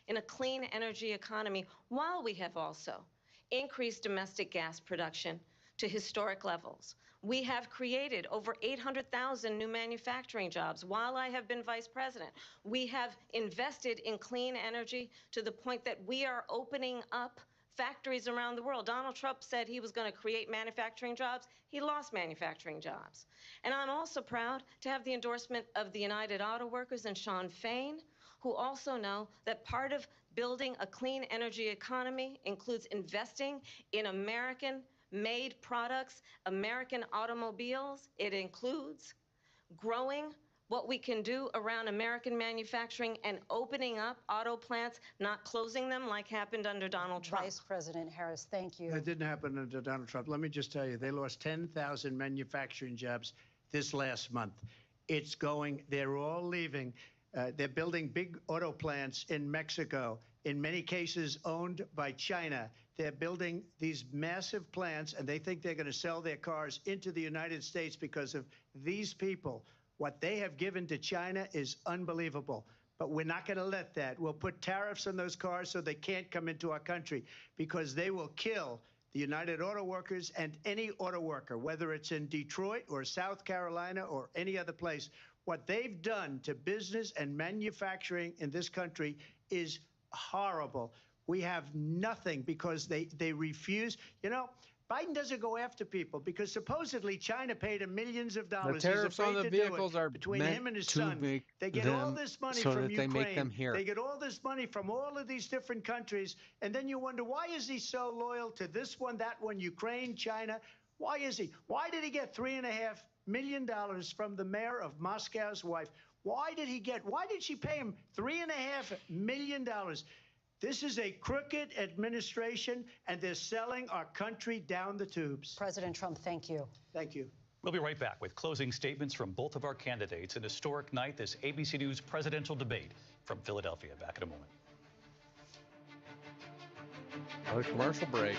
in a clean energy economy, while we have also increased domestic gas production to historic levels. We have created over 800,000 new manufacturing jobs while I have been vice president. We have invested in clean energy to the point that we are opening up factories around the world. Donald Trump said he was going to create manufacturing jobs. He lost manufacturing jobs. And I'm also proud to have the endorsement of the United Auto Workers and Sean Fain, who also know that part of building a clean energy economy includes investing in American-made products, American automobiles. It includes growing what we can do around American manufacturing and opening up auto plants, not closing them like happened under Donald Trump. Vice President Harris, thank you. That didn't happen under Donald Trump. Let me just tell you, they lost 10,000 manufacturing jobs this last month. They're all leaving. They're building big auto plants in Mexico, in many cases owned by China. They're building these massive plants, and they think they're going to sell their cars into the United States because of these people. What they have given to China is unbelievable. But we're not going to let that. We'll put tariffs on those cars so they can't come into our country, because they will kill the United Auto Workers and any auto worker, whether it's in Detroit or South Carolina or any other place. What they've done to business and manufacturing in this country is horrible. We have nothing because they refuse. You know, Biden doesn't go after people because supposedly China paid him millions of dollars. The tariffs on the vehicles are between meant him and his to son. make They get all them this money so from that they Ukraine. make them here. They get all this money from all of these different countries, and then you wonder, why is he so loyal to this one, that one, Ukraine, China? Why is he? Why did he get $3.5 million from the mayor of Moscow's wife? Why did she pay him $3.5 million? This is a crooked administration, and they're selling our country down the tubes. President Trump, thank you. Thank you. We'll be right back with closing statements from both of our candidates. An historic night, this ABC News presidential debate from Philadelphia. Back in a moment. Another commercial break.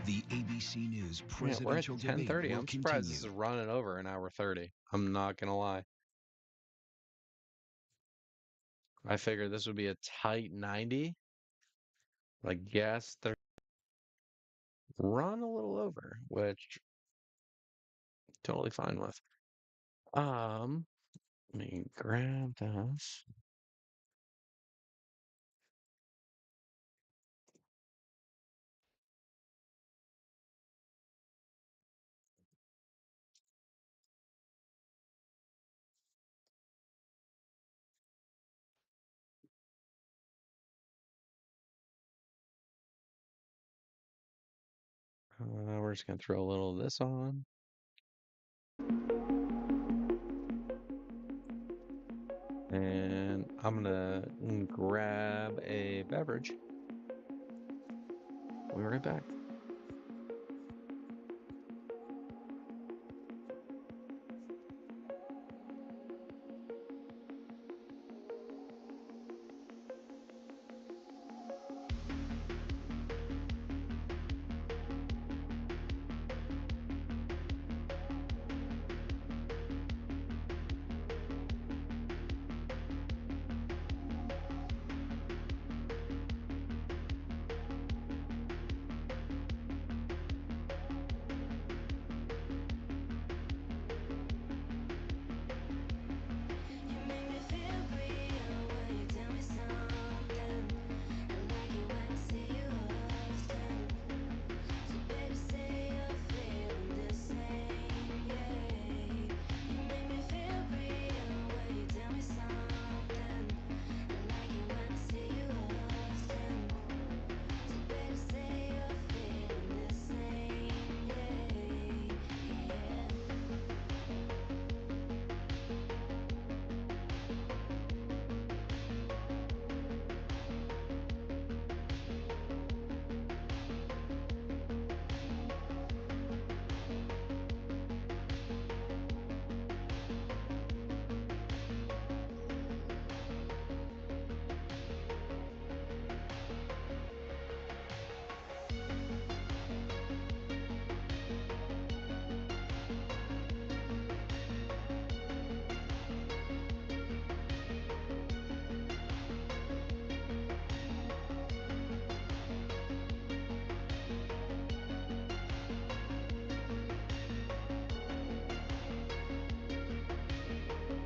The ABC News Yeah, we're at presidential debate 10:30. will I'm surprised this is continue. running over an hour 30. I'm not gonna lie. I figured this would be a tight 90. I guess they're run a little over, which totally fine with. Let me grab this. We're just gonna throw a little of this on. And I'm gonna grab a beverage. We'll be right back.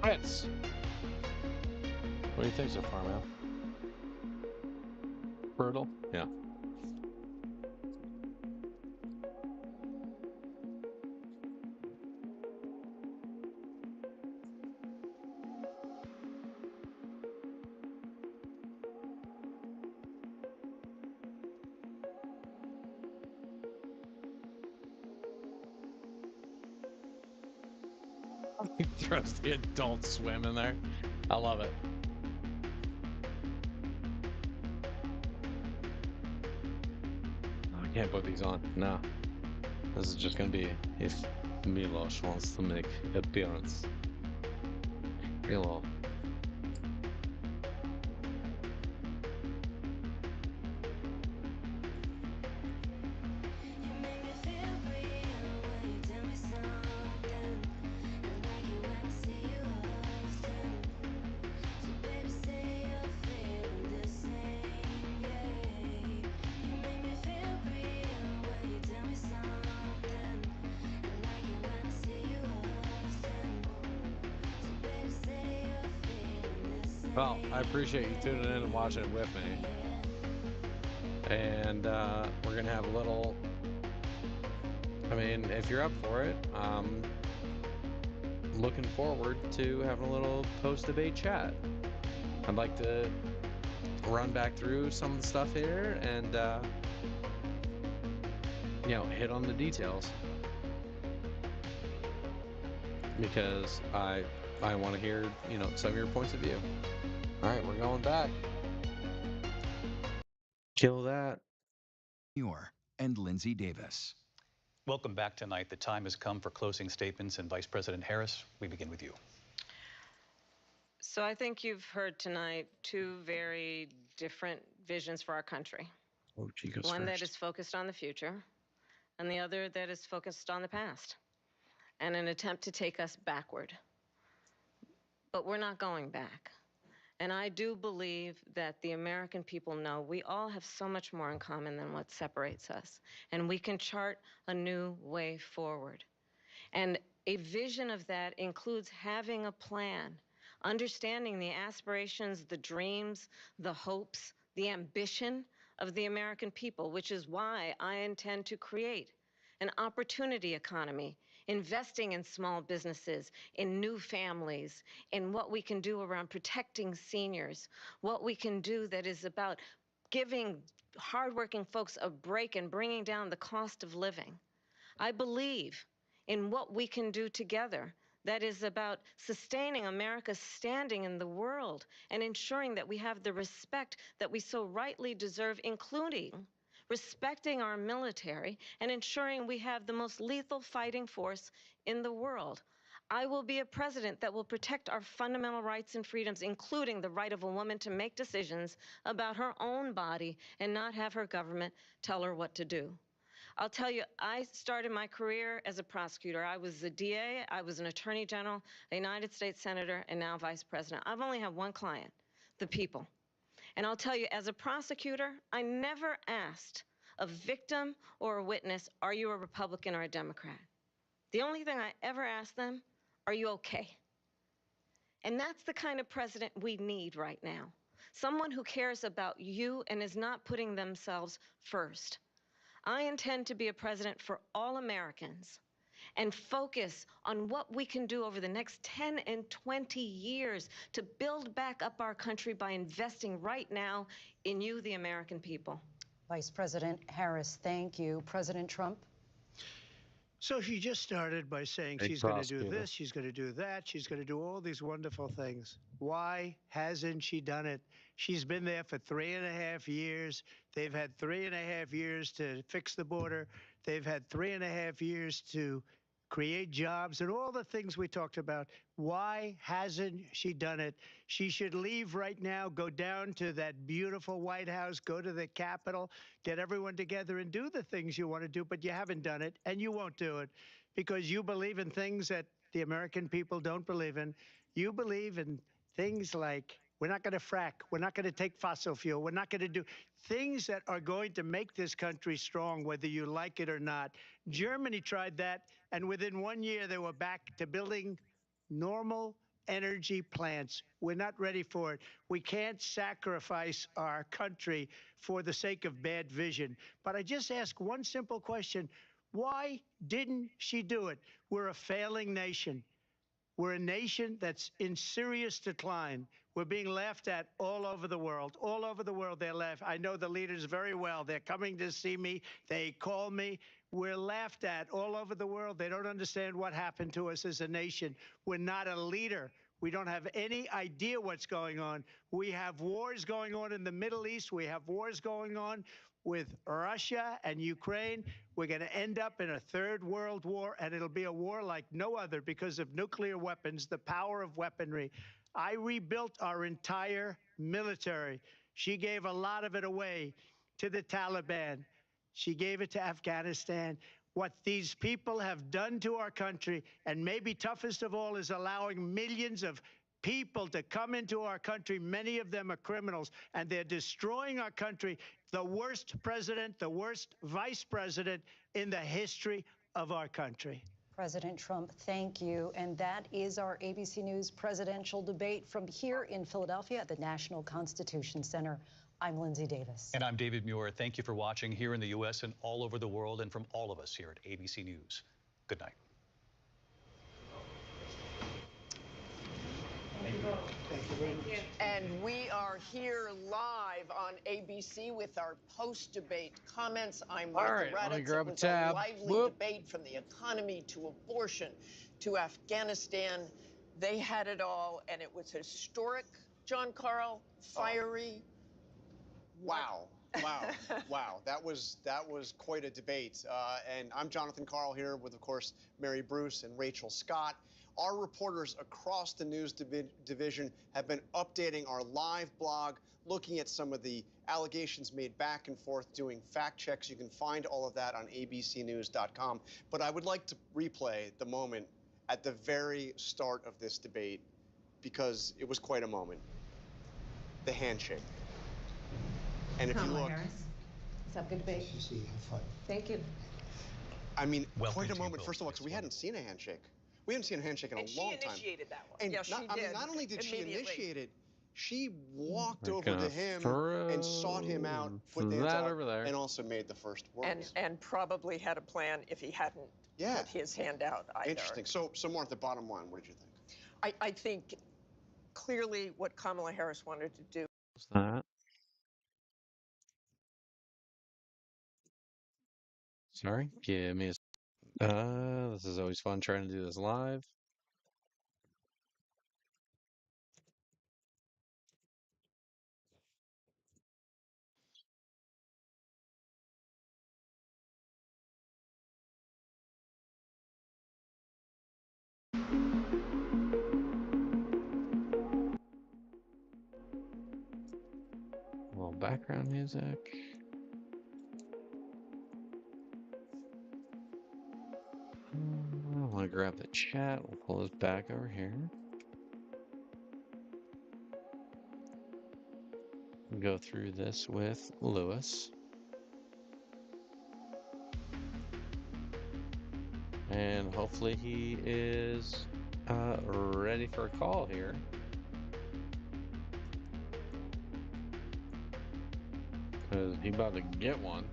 Prince, what do you think so far, man? Brutal? Yeah. He throws the Adult Swim in there. I love it. I can't put these on. No. This is just going to be if Milos wants to make appearance. Hello. Well, I appreciate you tuning in and watching it with me. And we're going to have a little, I mean, if you're up for it, looking forward to having a little post-debate chat. I'd like to run back through some of the stuff here and, hit on the details. Because I want to hear, some of your points of view. All right, we're going back. Kill that. And Lindsay Davis. Welcome back tonight. The time has come for closing statements, and Vice President Harris, we begin with you. So I think you've heard tonight two very different visions for our country. Oh, she goes One that first. is focused on the future, and the other that is focused on the past, and an attempt to take us backward. But we're not going back. And I do believe that the American people know we all have so much more in common than what separates us. And we can chart a new way forward. And a vision of that includes having a plan, understanding the aspirations, the dreams, the hopes, the ambition of the American people, which is why I intend to create an opportunity economy, investing in small businesses, in new families, in what we can do around protecting seniors, what we can do that is about giving hardworking folks a break and bringing down the cost of living. I believe in what we can do together that is about sustaining America's standing in the world and ensuring that we have the respect that we so rightly deserve, including respecting our military and ensuring we have the most lethal fighting force in the world. I will be a president that will protect our fundamental rights and freedoms, including the right of a woman to make decisions about her own body and not have her government tell her what to do. I'll tell you, I started my career as a prosecutor. I was a DA, I was an attorney general, a United States senator, and now vice president. I've only had one client, the people. And I'll tell you, as a prosecutor, I never asked a victim or a witness, are you a Republican or a Democrat? The only thing I ever asked them, are you okay? And that's the kind of president we need right now. Someone who cares about you and is not putting themselves first. I intend to be a president for all Americans and focus on what we can do over the next 10 and 20 years to build back up our country by investing right now in you, the American people. Vice President Harris, thank you. President Trump? So she just started by saying Big she's going to do prosecutor. this, she's going to do that, she's going to do all these wonderful things. Why hasn't she done it? She's been there for 3.5 years. They've had 3.5 years to fix the border. They've had 3.5 years to create jobs and all the things we talked about. Why hasn't she done it? She should leave right now, go down to that beautiful White House, go to the Capitol, get everyone together and do the things you want to do, but you haven't done it and you won't do it because you believe in things that the American people don't believe in. You believe in things like we're not going to frack, we're not going to take fossil fuel, we're not going to do things that are going to make this country strong, whether you like it or not. Germany tried that, and within 1 year, they were back to building normal energy plants. We're not ready for it. We can't sacrifice our country for the sake of bad vision. But I just ask one simple question. Why didn't she do it? We're a failing nation. We're a nation that's in serious decline. We're being laughed at all over the world. All over the world, they're laughing. I know the leaders very well. They're coming to see me. They call me. We're laughed at all over the world. They don't understand what happened to us as a nation. We're not a leader. We don't have any idea what's going on. We have wars going on in the Middle East. We have wars going on. with Russia and Ukraine, we're going to end up in a third world war, and it'll be a war like no other because of nuclear weapons, the power of weaponry. I rebuilt our entire military. She gave a lot of it away to the Taliban. She gave it to Afghanistan. What these people have done to our country, and maybe toughest of all, is allowing millions of people to come into our country. Many of them are criminals, and they're destroying our country. The worst president, the worst vice president in the history of our country. President Trump, thank you. And that is our ABC News presidential debate from here in Philadelphia at the National Constitution Center. I'm Lindsay Davis. And I'm David Muir. Thank you for watching here in the U.S. and all over the world, and from all of us here at ABC News. Good night. And we are here live on ABC with our post-debate comments. I'm Martha All right, let me Raddatz. grab It a was tab. a lively Whoop. debate from the economy to abortion to Afghanistan. They had it all, and it was historic, John Carl, fiery. Wow. Wow. Wow. That was quite a debate. And I'm Jonathan Carl here with, of course, Mary Bruce and Rachel Scott. Our reporters across the news division have been updating our live blog, looking at some of the allegations made back and forth, doing fact checks. You can find all of that on abcnews.com. But I would like to replay the moment at the very start of this debate, because it was quite a moment. The handshake. And if you look, Let's have a good debate. Thank you. I mean, Welcome quite a to you moment. both. First of all, because we hadn't seen a handshake. We hadn't seen a handshake in And a she long time. initiated that one. And Yeah, she not, did. I mean, not only did she immediately. initiate it, she walked We're over to gonna him and sought him out, throw put the hands that out, over there. and also made the first words. And probably had a plan if he hadn't Yeah. put his hand out either. Interesting. So more at the bottom line, what did you think? I think clearly what Kamala Harris wanted to do. What's that? Sorry, give me a. This is always fun trying to do this live. A little background music. I want to grab the chat. We'll pull this back over here. Go through this with Lewis. And hopefully he is ready for a call here. Because he's about to get one.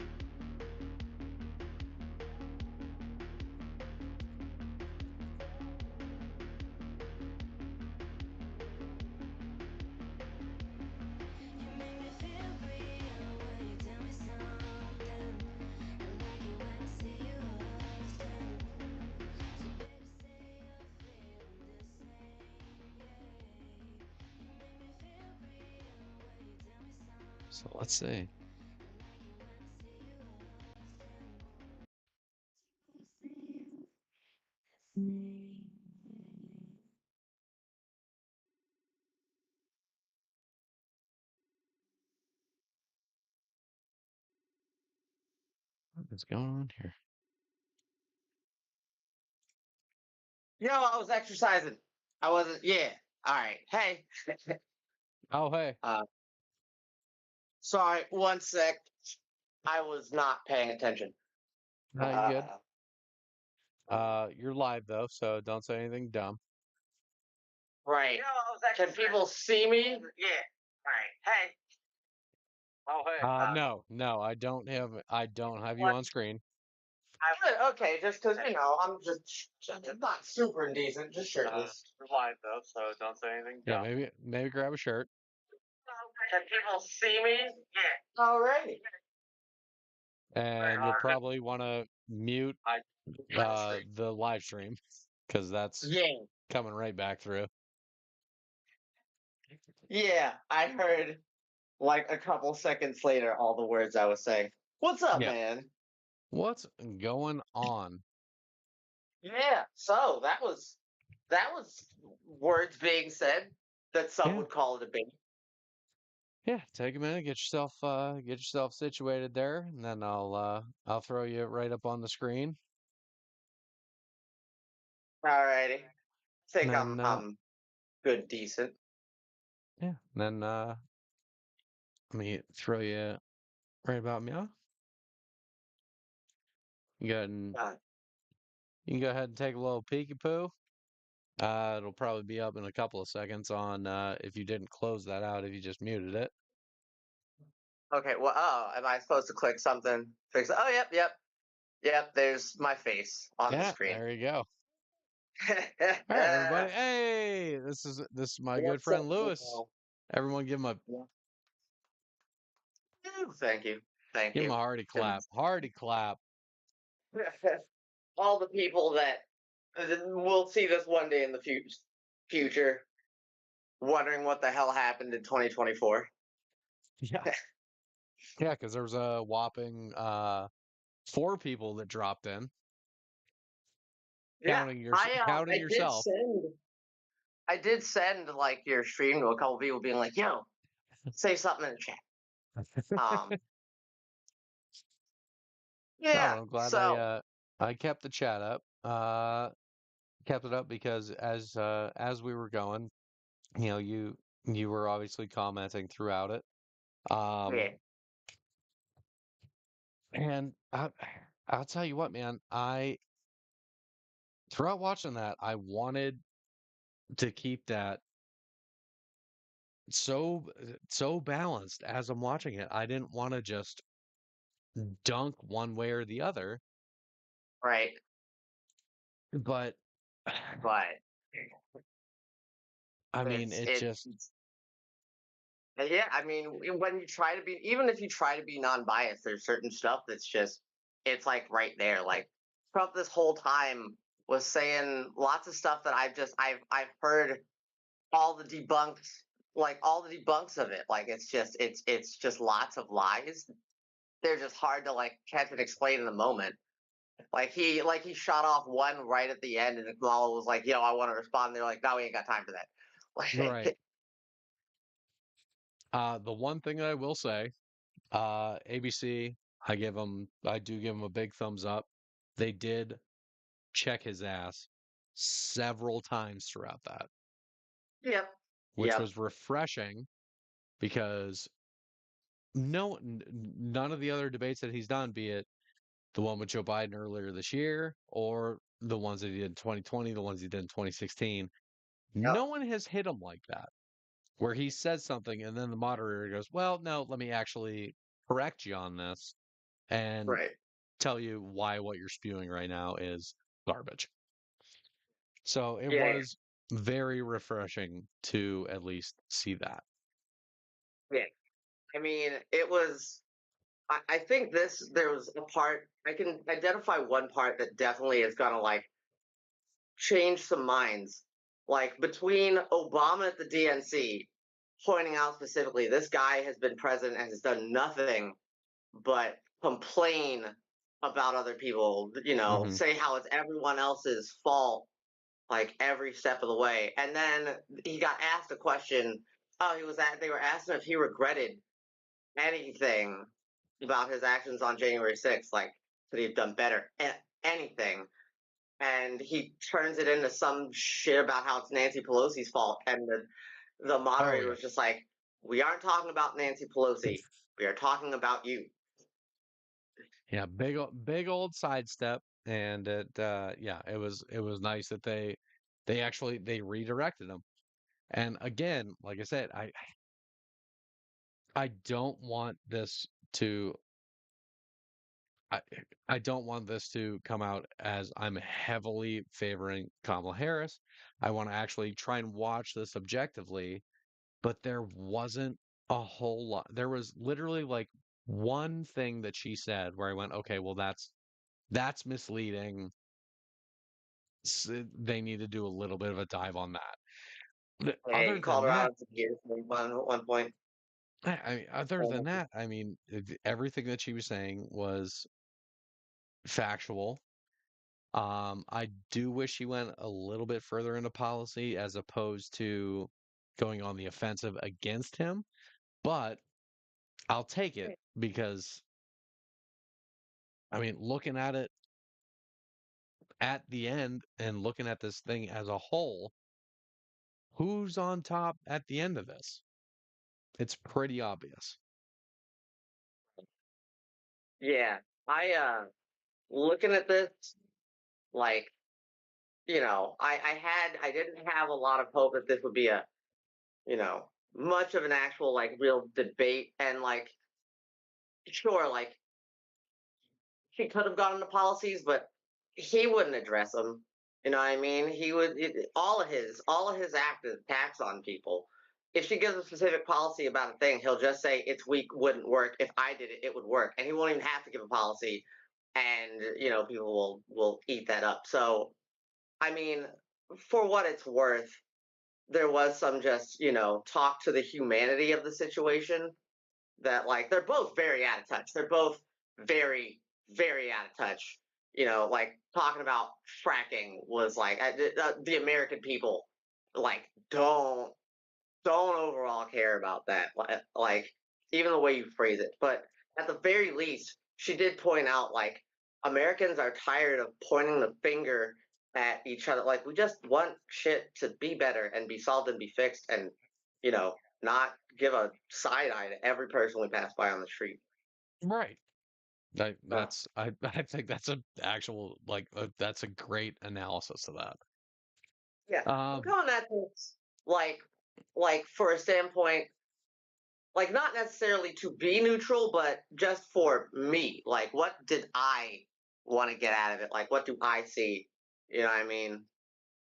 So let's see. What's going on here? I was exercising. I wasn't. Yeah. All right. Hey. Oh, hey. Sorry. One sec. I was not paying attention. No, you're good. You're live though, so don't say anything dumb. Right. Can people see me? Yeah. All right. Hey. Oh, hey. No, I don't have you What? on screen. Good. Okay. Just because I'm just not super indecent. Just shirtless. Live though, so don't say anything. Yeah, maybe grab a shirt. Can people see me? Yeah. Alrighty. And you'll probably want to mute the live stream because that's Yeah. coming right back through. Yeah. I heard like a couple seconds later all the words I was saying. What's up, Yeah. man? What's going on? Yeah. So that was words being said that some Yeah. would call a debate. Yeah, take a minute, get yourself situated there, and then I'll throw you right up on the screen. Alrighty. Think And then I'm good, decent. yeah, then let me throw you right about now. You go ahead and Uh, you can go ahead and take a little peeky poo. It'll probably be up in a couple of seconds on if you didn't close that out, if you just muted it. okay. Well, oh, am I supposed to click something? Fix it. Oh, yep. There's my face on the Yeah, screen. there you go. All right, everybody. Hey, this is my good What's up, friend Lewis. Nicole? Everyone, give him a Ooh, thank you. Thank give him you. a hearty clap. Hearty clap. All the people that will see this one day in the future, wondering what the hell happened in 2024. Yeah. Yeah, because there was a whopping 4 people that dropped in, Yeah, counting I did yourself. send like your stream to a couple people, being like, "Yo, say something in the chat." No, Yeah. I'm glad So I kept the chat up. Kept it up because as we were going, you were obviously commenting throughout it. yeah, And I'll tell you what, man, throughout watching that, I wanted to keep that so balanced as I'm watching it. I didn't want to just dunk one way or the other, right. but But I mean, it's yeah. I mean, when you try to be, even if you try to be non-biased, there's certain stuff that's just it's like right there. Like Trump this whole time was saying lots of stuff that I've heard all the debunks, like all the debunks of it. Like it's just lots of lies. They're just hard to like catch and explain in the moment. Like he shot off one right at the end, and Kamala was like, "Yo, I want to respond." And they're like, "No, we ain't got time for that." right. The one thing that I will say, ABC, I do give them a big thumbs up. They did check his ass several times throughout that, Yep. which Yep. was refreshing because none of the other debates that he's done, be it the one with Joe Biden earlier this year or the ones that he did in 2020, the ones he did in 2016, Yep. no one has hit him like that, where he says something and then the moderator goes, well, no, let me actually correct you on this and Right. tell you why what you're spewing right now is garbage. So it Yeah. was very refreshing to at least see that. Yeah. I mean, it was. I think there was a part I can identify one part that definitely is gonna like change some minds. Like between Obama at the DNC pointing out specifically this guy has been president and has done nothing but complain about other people, Mhm. say how it's everyone else's fault, like every step of the way. And then he got asked a question. Oh, they were asking if he regretted anything about his actions on January 6th, like could he have done better? Anything. And he turns it into some shit about how it's Nancy Pelosi's fault. And the moderator yeah. was just like, we aren't talking about Nancy Pelosi. We are talking about you. Yeah, big old sidestep, and it was nice that they actually they redirected him. And again, like I said, I don't want this to I I don't want this to come out as I'm heavily favoring Kamala Harris. I want to actually try and watch this objectively, but there wasn't a whole lot. There was literally like one thing that she said where I went, okay, well that's misleading. They need to do a little bit of a dive on that. The Hey, other you called than her that, out at one point. Other than that, I mean, everything that she was saying was factual. I do wish she went a little bit further into policy as opposed to going on the offensive against him, but I'll take it because, I mean, looking at it at the end and looking at this thing as a whole, who's on top at the end of this? It's pretty obvious. Yeah, looking at this, like, I didn't have a lot of hope that this would be a, much of an actual, like, real debate. And, like, sure, like, he could have gone into policies, but he wouldn't address them. You know what I mean? He would, all of his act is tax on people. If she gives a specific policy about a thing, he'll just say it's weak, wouldn't work. If I did it, it would work, and he won't even have to give a policy, and people will eat that up. So, I mean, for what it's worth, there was some just talk to the humanity of the situation. That, like, they're both very out of touch. They're both very, very out of touch. Like, talking about fracking was like the American people, like, don't overall care about that. Like, even the way you phrase it. But at the very least, she did point out, like, Americans are tired of pointing the finger at each other. Like, we just want shit to be better and be solved and be fixed, and not give a side eye to every person we pass by on the street. Right. I think that's an actual that's a great analysis of that. Yeah, I'm Um, going at this like for a standpoint, like, not necessarily to be neutral, but just for me. Like, what did I want to get out of it? Like, what do I see? You know what I mean?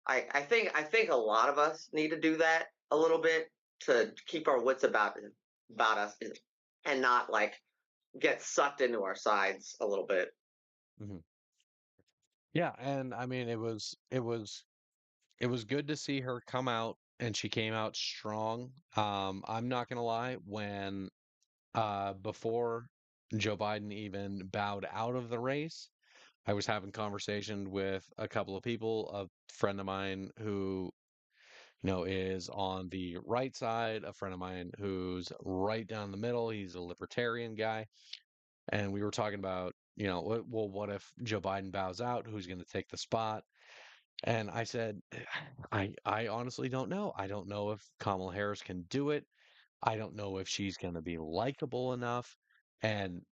I think a lot of us need to do that a little bit to keep our wits about us, and not, like, get sucked into our sides a little bit. mhm. Yeah, and I mean it was good to see her come out, and she came out strong. I'm not gonna lie, when before Joe Biden even bowed out of the race, I was having conversation with a couple of people, a friend of mine who, is on the right side, a friend of mine who's right down the middle. He's a libertarian guy. And we were talking about, what if Joe Biden bows out? Who's going to take the spot? And I said, I honestly don't know. I don't know if Kamala Harris can do it. I don't know if she's going to be likable enough. And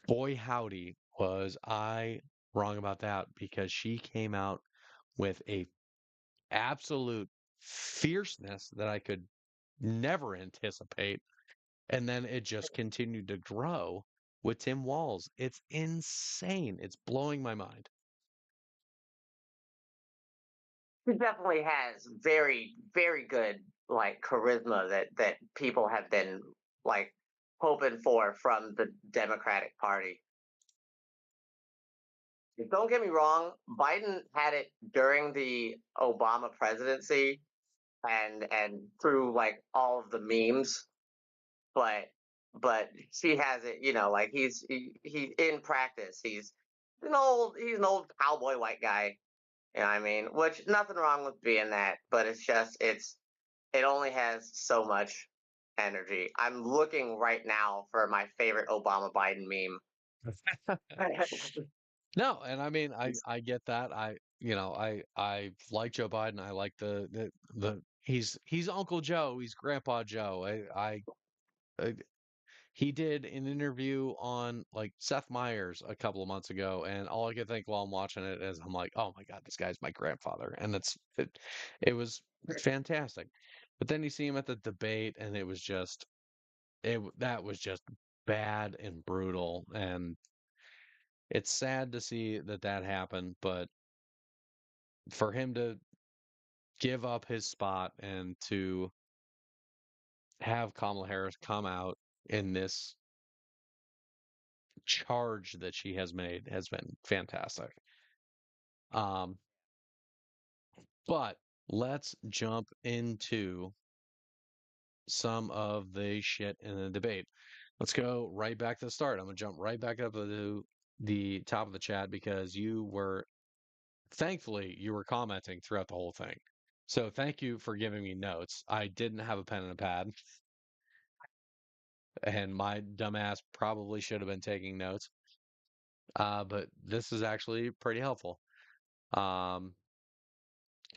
boy, howdy, was I wrong about that, because she came out with a absolute fierceness that I could never anticipate. And then it just continued to grow with Tim Walz. It's insane. It's blowing my mind. He definitely has very, very good, like, charisma that people have been, like, hoping for from the Democratic Party. Don't get me wrong, Biden had it during the Obama presidency and through, like, all of the memes, but she has it, like, he in practice, he's an old cowboy white guy. You know what I mean? Which, nothing wrong with being that, but it only has so much energy. I'm looking right now for my favorite Obama Biden meme. No, and I mean, I get that. I like Joe Biden. I like the he's Uncle Joe. He's Grandpa Joe. I he did an interview on, like, Seth Meyers a couple of months ago, and all I could think while I'm watching it is, I'm like, oh my God, this guy's my grandfather, and it was fantastic. But then you see him at the debate, and it was just that was just bad and brutal, and it's sad to see that happened. But for him to give up his spot and to have Kamala Harris come out in this charge that she has made has been fantastic. Um, but let's jump into some of the shit in the debate. Let's go right back to the start. I'm gonna jump right back up to the top of the chat because thankfully, you were commenting throughout the whole thing. So thank you for giving me notes. I didn't have a pen and a pad, and my dumbass probably should have been taking notes. But this is actually pretty helpful. Um,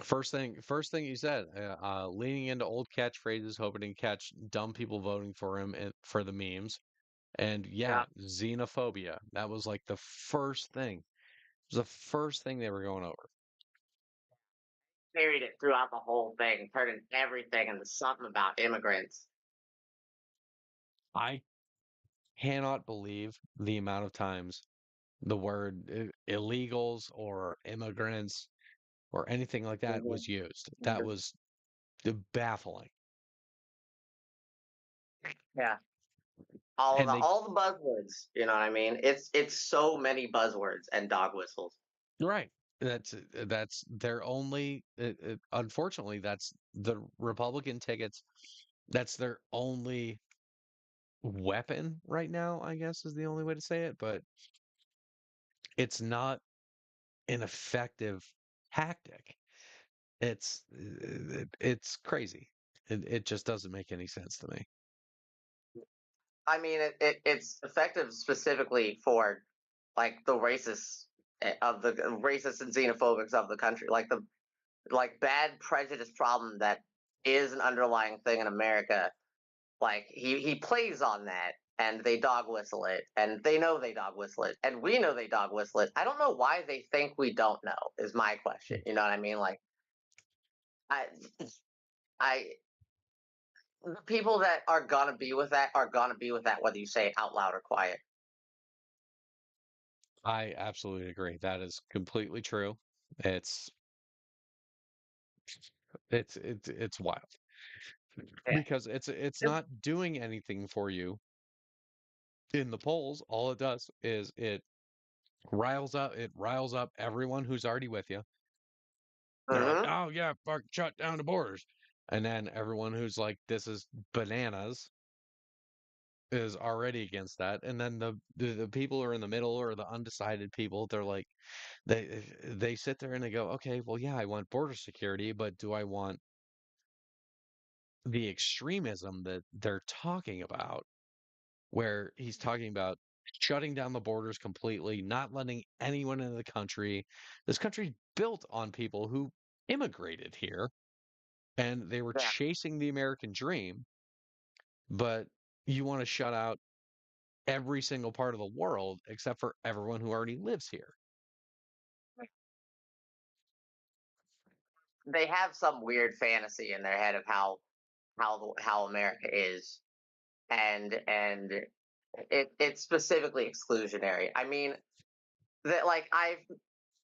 first thing you said, leaning into old catchphrases, hoping to catch dumb people voting for him for the memes. And yeah, xenophobia. That was like the first thing. It was the first thing they were going over. Carried it throughout the whole thing, turning everything into something about immigrants. I cannot believe the amount of times the word illegals or immigrants or anything like that was used. That was baffling. Yeah. And All the buzzwords, you know what I mean? It's so many buzzwords and dog whistles. Right. That's their only. Unfortunately, that's the Republican tickets. That's their only weapon right now, I guess is the only way to say it. But it's not an effective tactic. It's crazy. It just doesn't make any sense to me. I mean, it's effective specifically for like the racists racists and xenophobics of the country, like bad prejudice problem that is an underlying thing in America. Like he plays on that, and they dog whistle it, and they know they dog whistle it, and we know they dog whistle it. I don't know why they think we don't know. Is my question. You know what I mean? Like, I the people that are gonna be with that are gonna be with that, whether you say it out loud or quiet. I absolutely agree. That is completely true. It's it's wild Yeah. because it's not doing anything for you in the polls. All it does is it riles up everyone who's already with you. They're like, oh yeah, fuck, shut down the borders, and then everyone who's like, this is bananas, is already against that, and then the people who are in the middle or the undecided people, they're like, they sit there and they go, okay, well, yeah, I want border security, but do I want the extremism that they're talking about, where he's talking about shutting down the borders completely, not letting anyone into the country. This country's built on people who immigrated here and they were chasing the American dream, but you want to shut out every single part of the world except for everyone who already lives here. They have some weird fantasy in their head of how America is, and it's specifically exclusionary. I mean, that like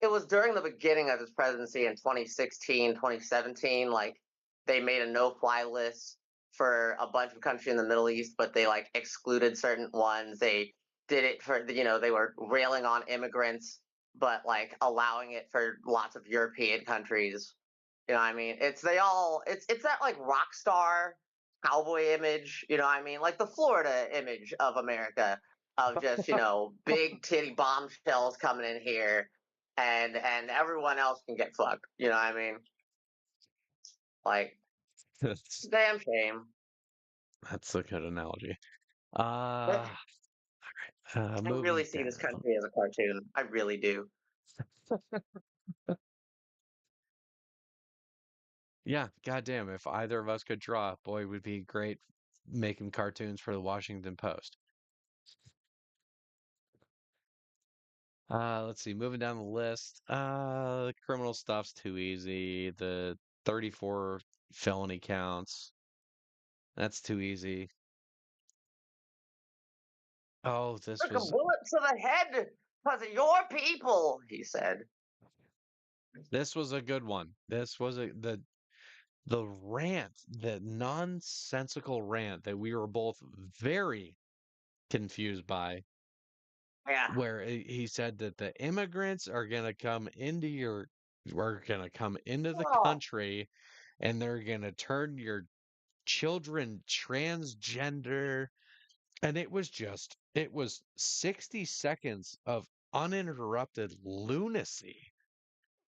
it was during the beginning of his presidency in 2016, 2017, like they made a no-fly list for a bunch of countries in the Middle East, but they like excluded certain ones. They did it for, they were railing on immigrants, but like allowing it for lots of European countries. You know what I mean? It's that like rock star cowboy image, you know what I mean? Like the Florida image of America of just, big titty bombshells coming in here and everyone else can get fucked. You know what I mean? Like, damn shame. That's a good analogy. I really see this country as a cartoon. I really do. Yeah, goddamn, if either of us could draw, boy, it would be great making cartoons for the Washington Post. Let's see, moving down the list. The criminal stuff's too easy. The 34 felony counts. That's too easy. Oh, this Took was a bullet to the head because of your people, he said. This was a good one. This was the rant, the nonsensical rant that we were both very confused by. Yeah. Where he said that the immigrants are gonna come into the country and they're gonna turn your children transgender, and it was 60 seconds of uninterrupted lunacy.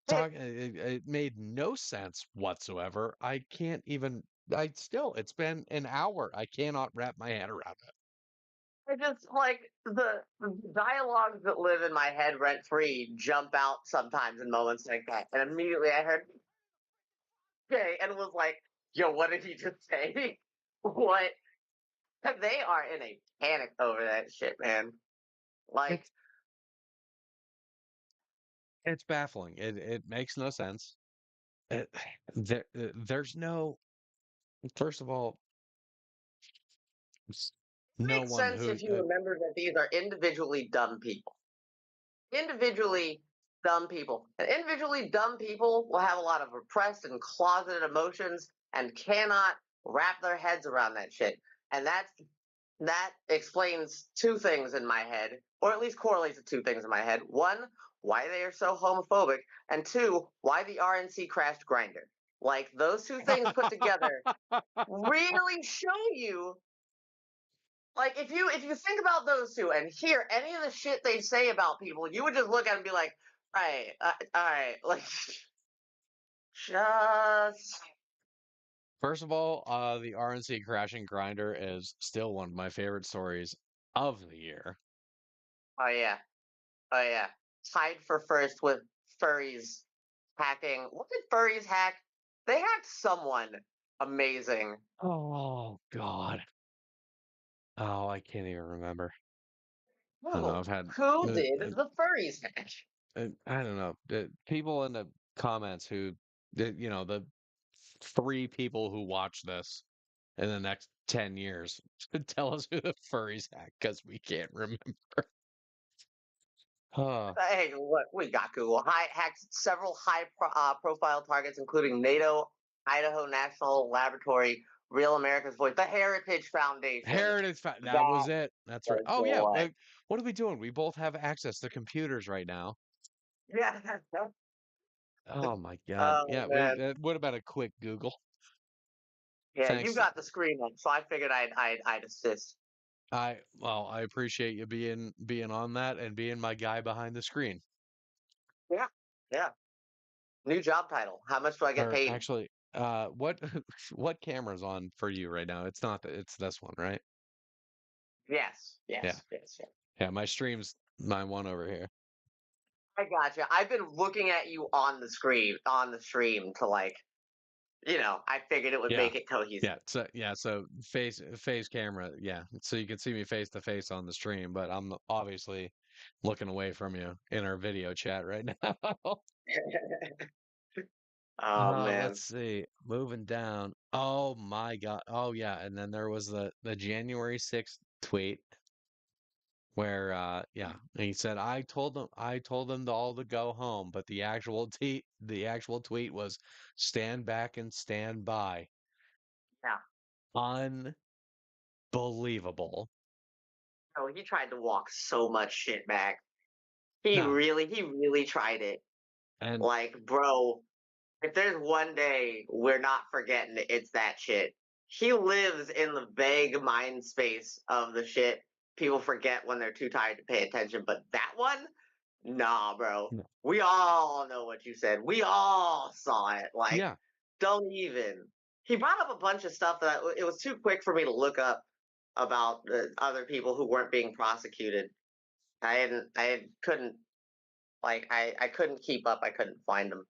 It made no sense whatsoever. I can't even. It's been an hour. I cannot wrap my head around it. I just like the dialogues that live in my head rent free jump out sometimes in moments like that. And immediately I heard, okay, and was like, yo, what did he just say? What? They are in a panic over that shit, man. Like, It's baffling. It makes no sense. There's no. First of all, no makes one sense who. if you remember that these are individually dumb people. Individually dumb people. And individually dumb people will have a lot of repressed and closeted emotions and cannot wrap their heads around that shit. And that explains two things in my head, or at least correlates to two things in my head. One, why they are so homophobic, and two, why the RNC crashed Grindr. Like, those two things put together really show you. Like, if you think about those two and hear any of the shit they say about people, you would just look at it and be like, all right, like, just. First of all, the RNC crashing Grinder is still one of my favorite stories of the year. Oh yeah. Tied for first with furries hacking. What did furries hack? They hacked someone amazing. Oh God. Oh, I can't even remember. I don't know. I've had Who did the furries hack? I don't know. The people in the comments who, the 3 people who watch this in the next 10 years tell us who the furries hack, because we can't remember. Hey, look, we got Google. Hacked several high-profile targets, including NATO, Idaho National Laboratory, Real America's Voice, the Heritage Foundation. That was it. That's right. Oh yeah. What are we doing? We both have access to computers right now. Yeah. Oh my God. Oh, Yeah. man. What about a quick Google? Yeah, Thanks. you got the screen up, so I figured I'd assist. I appreciate you being on that and being my guy behind the screen. Yeah. New job title. How much do I get paid? Actually, what camera's on for you right now? It's this one, right? Yes. Yeah, my stream's my one over here. I gotcha. I've been looking at you on the stream to, like, I figured it would make it cohesive. So face camera, so you can see me face to face on the stream, but I'm obviously looking away from you in our video chat right now. Oh man. Let's see. Moving down. Oh my God. Oh yeah, and then there was the January 6th tweet where he said I told them all to go home, but the actual tweet was stand back and stand by. Yeah. Unbelievable. Oh, he tried to walk so much shit back. He really tried it. And like, bro, if there's one day we're not forgetting, it's that shit. He lives in the vague mind space of the shit people forget when they're too tired to pay attention. But that one, nah, bro. No. We all know what you said. We all saw it. Like, don't even. He brought up a bunch of stuff that it was too quick for me to look up about the other people who weren't being prosecuted. I couldn't keep up. I couldn't find them.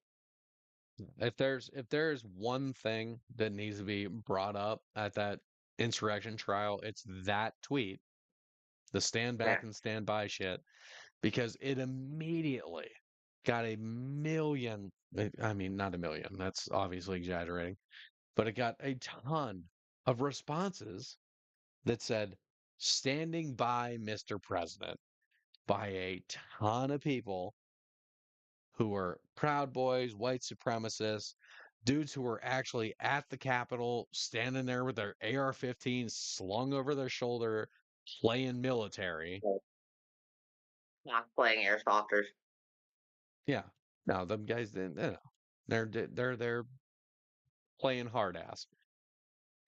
If there's one thing that needs to be brought up at that insurrection trial, it's that tweet, the stand back and stand by shit, because it immediately got a million. I mean, not a million. That's obviously exaggerating, but it got a ton of responses that said "standing by Mr. President" by a ton of people who were Proud Boys, white supremacists, dudes who were actually at the Capitol, standing there with their AR-15 slung over their shoulder, playing military. Not playing airsofters. Yeah, no, them guys didn't. They're playing hard ass.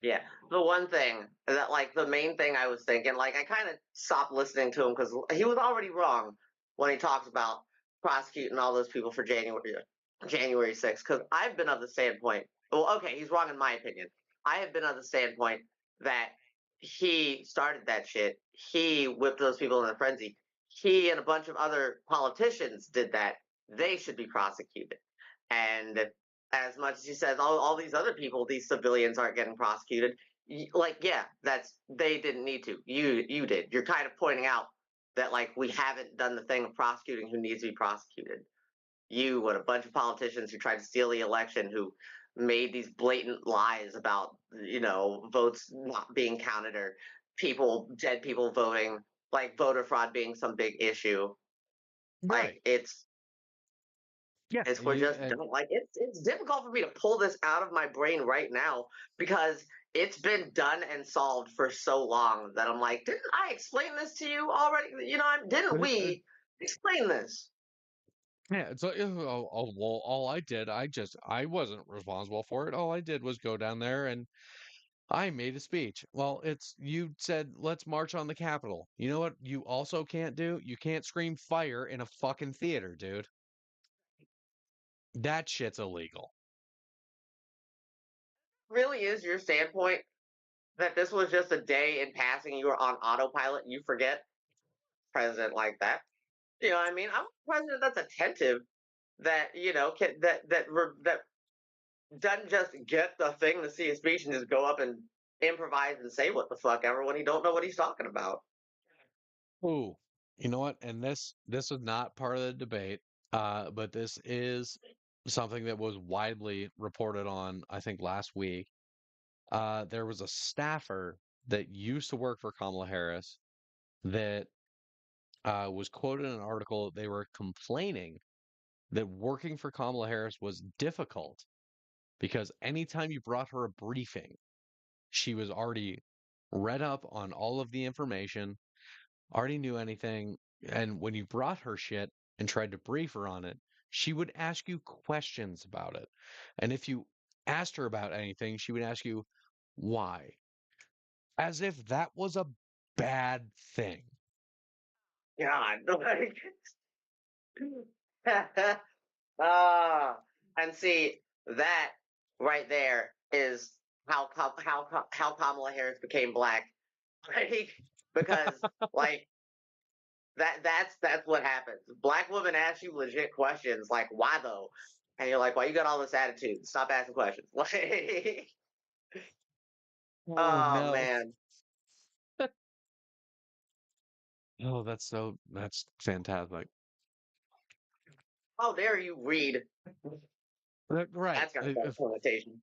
Yeah. The one thing that, like, the main thing I was thinking, like, I kind of stopped listening to him because he was already wrong when he talks about prosecuting all those people for January 6th. Because I've been of the standpoint, well, okay, he's wrong in my opinion. I have been of the standpoint that he started that shit. He whipped those people in a frenzy. He and a bunch of other politicians did that. They should be prosecuted. And as much as he says all these other people, these civilians aren't getting prosecuted, like, yeah, they didn't need to. You did. You're kind of pointing out that, like, we haven't done the thing of prosecuting who needs to be prosecuted. You and a bunch of politicians who tried to steal the election, who made these blatant lies about, votes not being counted or dead people voting, like voter fraud being some big issue. Right. Like, it's Yeah. we're just like, it's difficult for me to pull this out of my brain right now because it's been done and solved for so long that I'm like, didn't I explain this to you already? Didn't we explain this? Yeah, it's like, well, all I did, I wasn't responsible for it. All I did was go down there and I made a speech. Well, you said, let's march on the Capitol. You know what you also can't do? You can't scream fire in a fucking theater, dude. That shit's illegal. Really is your standpoint that this was just a day in passing, you were on autopilot and you forget president like that? You know what I mean? I'm a president that's attentive, that that doesn't just get the thing to see a speech and just go up and improvise and say what the fuck ever when he don't know what he's talking about. Ooh, you know what? And this is not part of the debate, but this is something that was widely reported on, I think, last week. There was a staffer that used to work for Kamala Harris that was quoted in an article. They were complaining that working for Kamala Harris was difficult because anytime you brought her a briefing, she was already read up on all of the information, already knew anything. And when you brought her shit and tried to brief her on it, she would ask you questions about it. And if you asked her about anything, she would ask you why, as if that was a bad thing. God, like, and see, that right there is how Kamala Harris became black, like, because like that's what happens. Black women ask you legit questions like, why though? And you're like, why you got all this attitude? Stop asking questions. Like, oh no. man. Oh, that's fantastic. How dare you read? Right. That's got a bad connotation.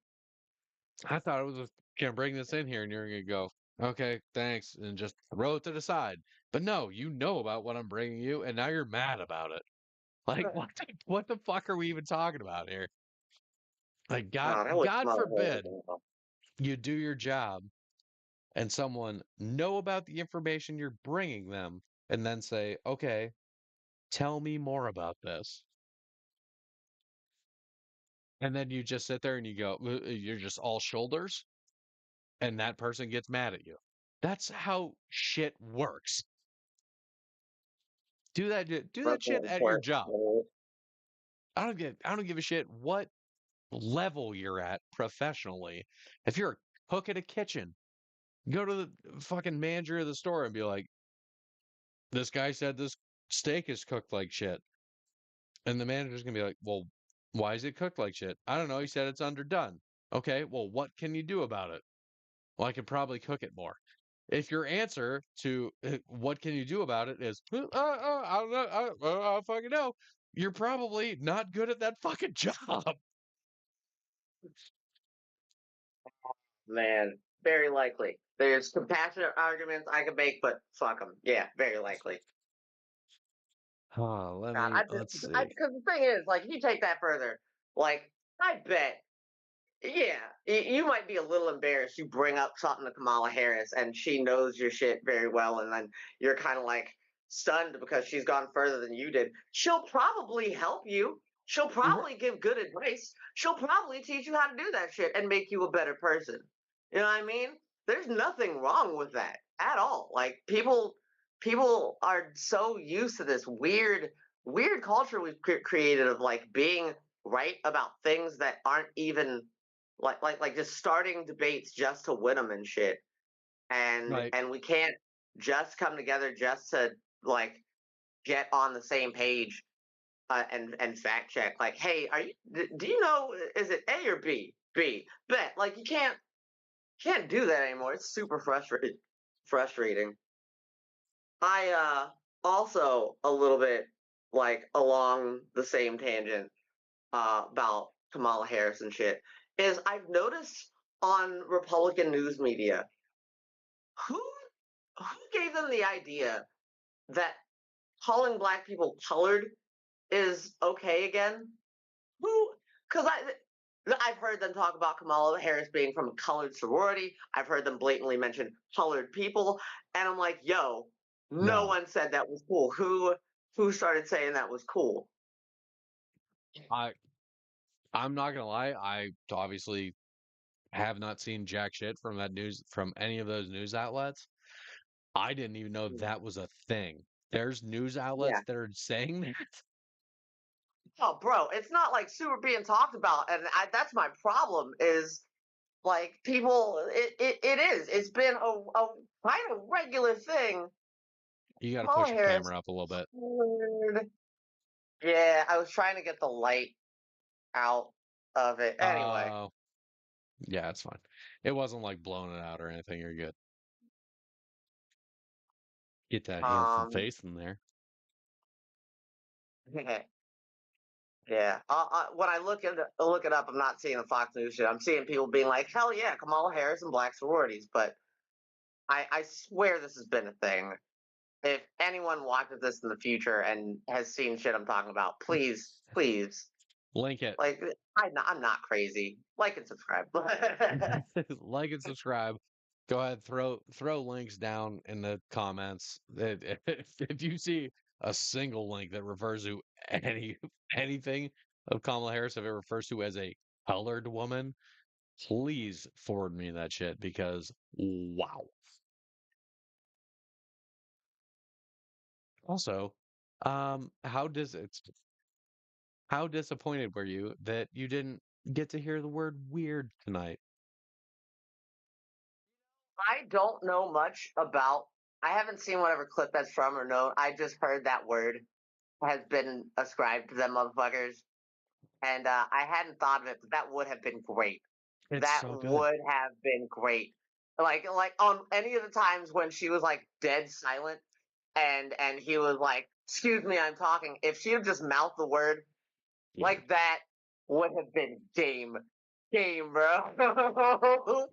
I thought I was just gonna bring this in here and you're gonna go, okay, thanks, and just throw it to the side. But no, you know about what I'm bringing you, and now you're mad about it. Like, what the fuck are we even talking about here? Like, God forbid you do your job and someone know about the information you're bringing them and then say, okay, tell me more about this. And then you just sit there and you go, you're just all shoulders, and that person gets mad at you. That's how shit works. Do that shit at your job. I don't give a shit what level you're at professionally. If you're a cook at a kitchen, go to the fucking manager of the store and be like, this guy said this steak is cooked like shit. And the manager's gonna be like, well, why is it cooked like shit? I don't know. He said it's underdone. Okay, well, what can you do about it? Well, I could probably cook it more. If your answer to what can you do about it is, I don't know, I don't fucking know, you're probably not good at that fucking job. Man, very likely. There's compassionate arguments I could make, but fuck them. Yeah, very likely. Oh, let's see. Because the thing is, like, if you take that further, like, I bet, yeah, you might be a little embarrassed. You bring up something to Kamala Harris, and she knows your shit very well, and then you're kind of like stunned because she's gone further than you did. She'll probably help you. She'll probably give good advice. She'll probably teach you how to do that shit and make you a better person. You know what I mean? There's nothing wrong with that at all. Like people are so used to this weird culture we've created of like being right about things that aren't even like just starting debates just to win them and shit. Right. And we can't just come together just to like get on the same page and fact check. Like, hey, do you know, is it A or B? B. Bet. Like you can't do that anymore. It's super frustrating. I also a little bit like along the same tangent about Kamala Harris and shit is I've noticed on Republican news media who gave them the idea that calling black people colored is okay again? Who? Because I've heard them talk about Kamala Harris being from a colored sorority. I've heard them blatantly mention colored people, and I'm like, yo, no No. one said that was cool. Who started saying that was cool? I'm not gonna lie, I obviously have not seen jack shit from that news from any of those news outlets. I didn't even know that was a thing. There's news outlets Yeah. that are saying that. Oh, bro, it's not like super being talked about, and that's my problem. Is like people, it is. It's been a kind of regular thing. You got to Kamala push your Harris. camera up a little bit. Weird. Yeah, I was trying to get the light out of it. Anyway, Oh, yeah, it's fine. It wasn't like blowing it out or anything. You're good. Get that handsome um, face in there. yeah. When I look it up, I'm not seeing the Fox News shit. I'm seeing people being like, "Hell yeah, Kamala Harris and black sororities." But I swear this has been a thing. If anyone watches this in the future and has seen shit I'm talking about, please, Link it. like I'm not crazy. Like and subscribe. Like and subscribe. Go ahead, throw links down in the comments. If you see a single link that refers to anything of Kamala Harris, if it refers to as a colored woman, please forward me that shit because wow. Also, how disappointed were you that you didn't get to hear the word weird tonight? I don't know much about. I haven't seen whatever clip that's from or known. I just heard that word has been ascribed to them motherfuckers, and I hadn't thought of it, but that would have been great. It's That so good. would have been great. Like on any of the times when she was like dead silent, and he was like, "Excuse me, I'm talking." If she had just mouthed the word Yeah. like that, would have been game, bro.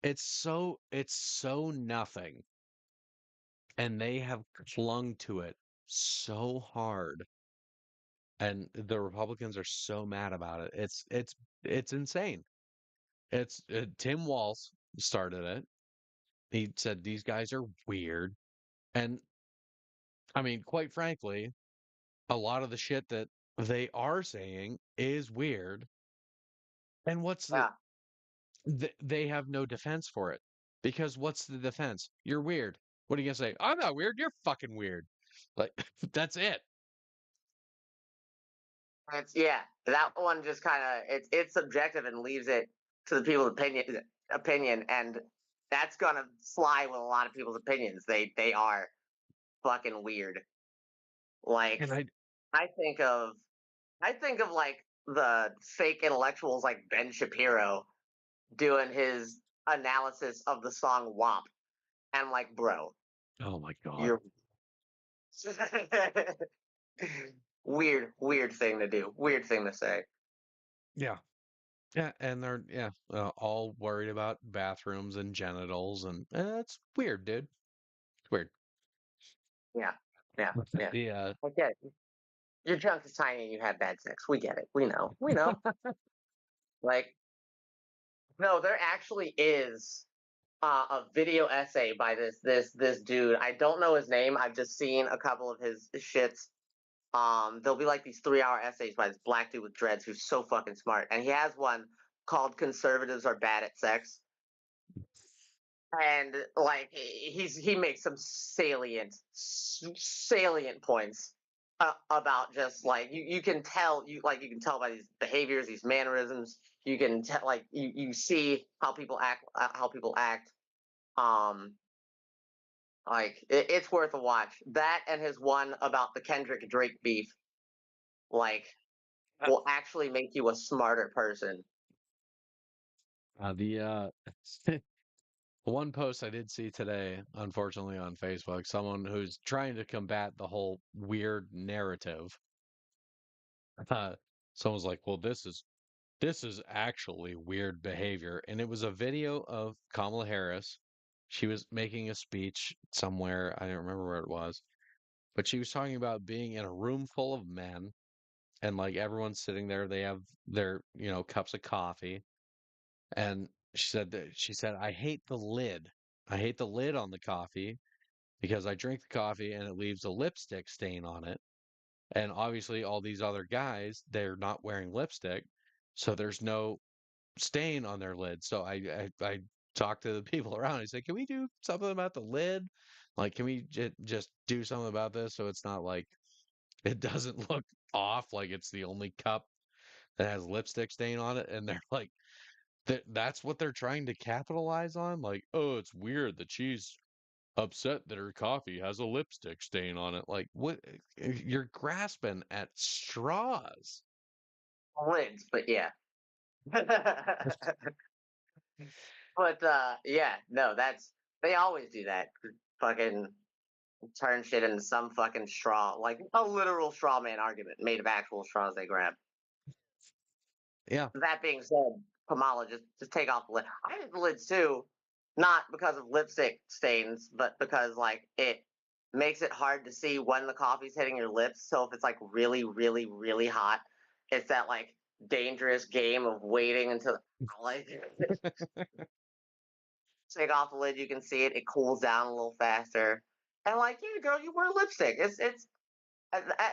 It's so nothing, and they have clung to it so hard, and the Republicans are so mad about it. It's insane. It's Tim Walz started it. He said these guys are weird, and I mean, quite frankly, a lot of the shit that they are saying is weird. And Yeah. they have no defense for it because what's the defense? You're weird. What are you gonna say? I'm not weird. You're fucking weird. Like that's it. Yeah, that one just kind of it's subjective and leaves it to the people's opinion, and that's gonna fly with a lot of people's opinions. They are fucking weird. Like And I I think of like the fake intellectuals like Ben Shapiro doing his analysis of the song WAP, and I'm like, bro, oh my god. you're weird thing to do, weird thing to say. Yeah. Yeah, and they're all worried about bathrooms and genitals, and it's weird, dude. It's weird. Yeah, yeah. Yeah. Okay. Your junk is tiny and you had bad sex. We get it. We know. We know. Like, no, there actually is a video essay by this dude. I don't know his name. I've just seen a couple of his shits. There'll be like these 3-hour essays by this black dude with dreads who's so fucking smart, and he has one called "Conservatives Are Bad at Sex," and like he makes some salient points about just like you can tell you can tell by these behaviors, these mannerisms. You can tell you see how people act. Um, it's worth a watch. That and his one about the Kendrick Drake beef, like, will actually make you a smarter person. The one post I did see today, unfortunately, on Facebook, someone who's trying to combat the whole weird narrative. Uh, Someone's like, "Well, this is actually weird behavior," and it was a video of Kamala Harris. She was making a speech somewhere. I don't remember where it was, but she was talking about being in a room full of men, and like everyone's sitting there. They have their cups of coffee, and she said, "I hate the lid. I hate the lid on the coffee because I drink the coffee and it leaves a lipstick stain on it. And obviously, all these other guys, they're not wearing lipstick, so there's no stain on their lid. So I talked to the people around. I said, can we do something about the lid? Like, can we just do something about this so it's not like it doesn't look off like it's the only cup that has lipstick stain on it?" And they're like, that's what they're trying to capitalize on. Like, oh, it's weird that she's upset that her coffee has a lipstick stain on it. Like, what? You're grasping at straws. Lids, but yeah. But yeah, no, they always do that. Fucking turn shit into some fucking straw, like a literal straw man argument made of actual straws they grab. Yeah. That being said, Kamala, just take off the lid. I did the lids too, not because of lipstick stains, but because like it makes it hard to see when the coffee's hitting your lips. So if it's like really, really, really hot, it's that like dangerous game of waiting until like take off the lid, you can see it. It cools down a little faster. And like, yeah, girl, you wear lipstick. It's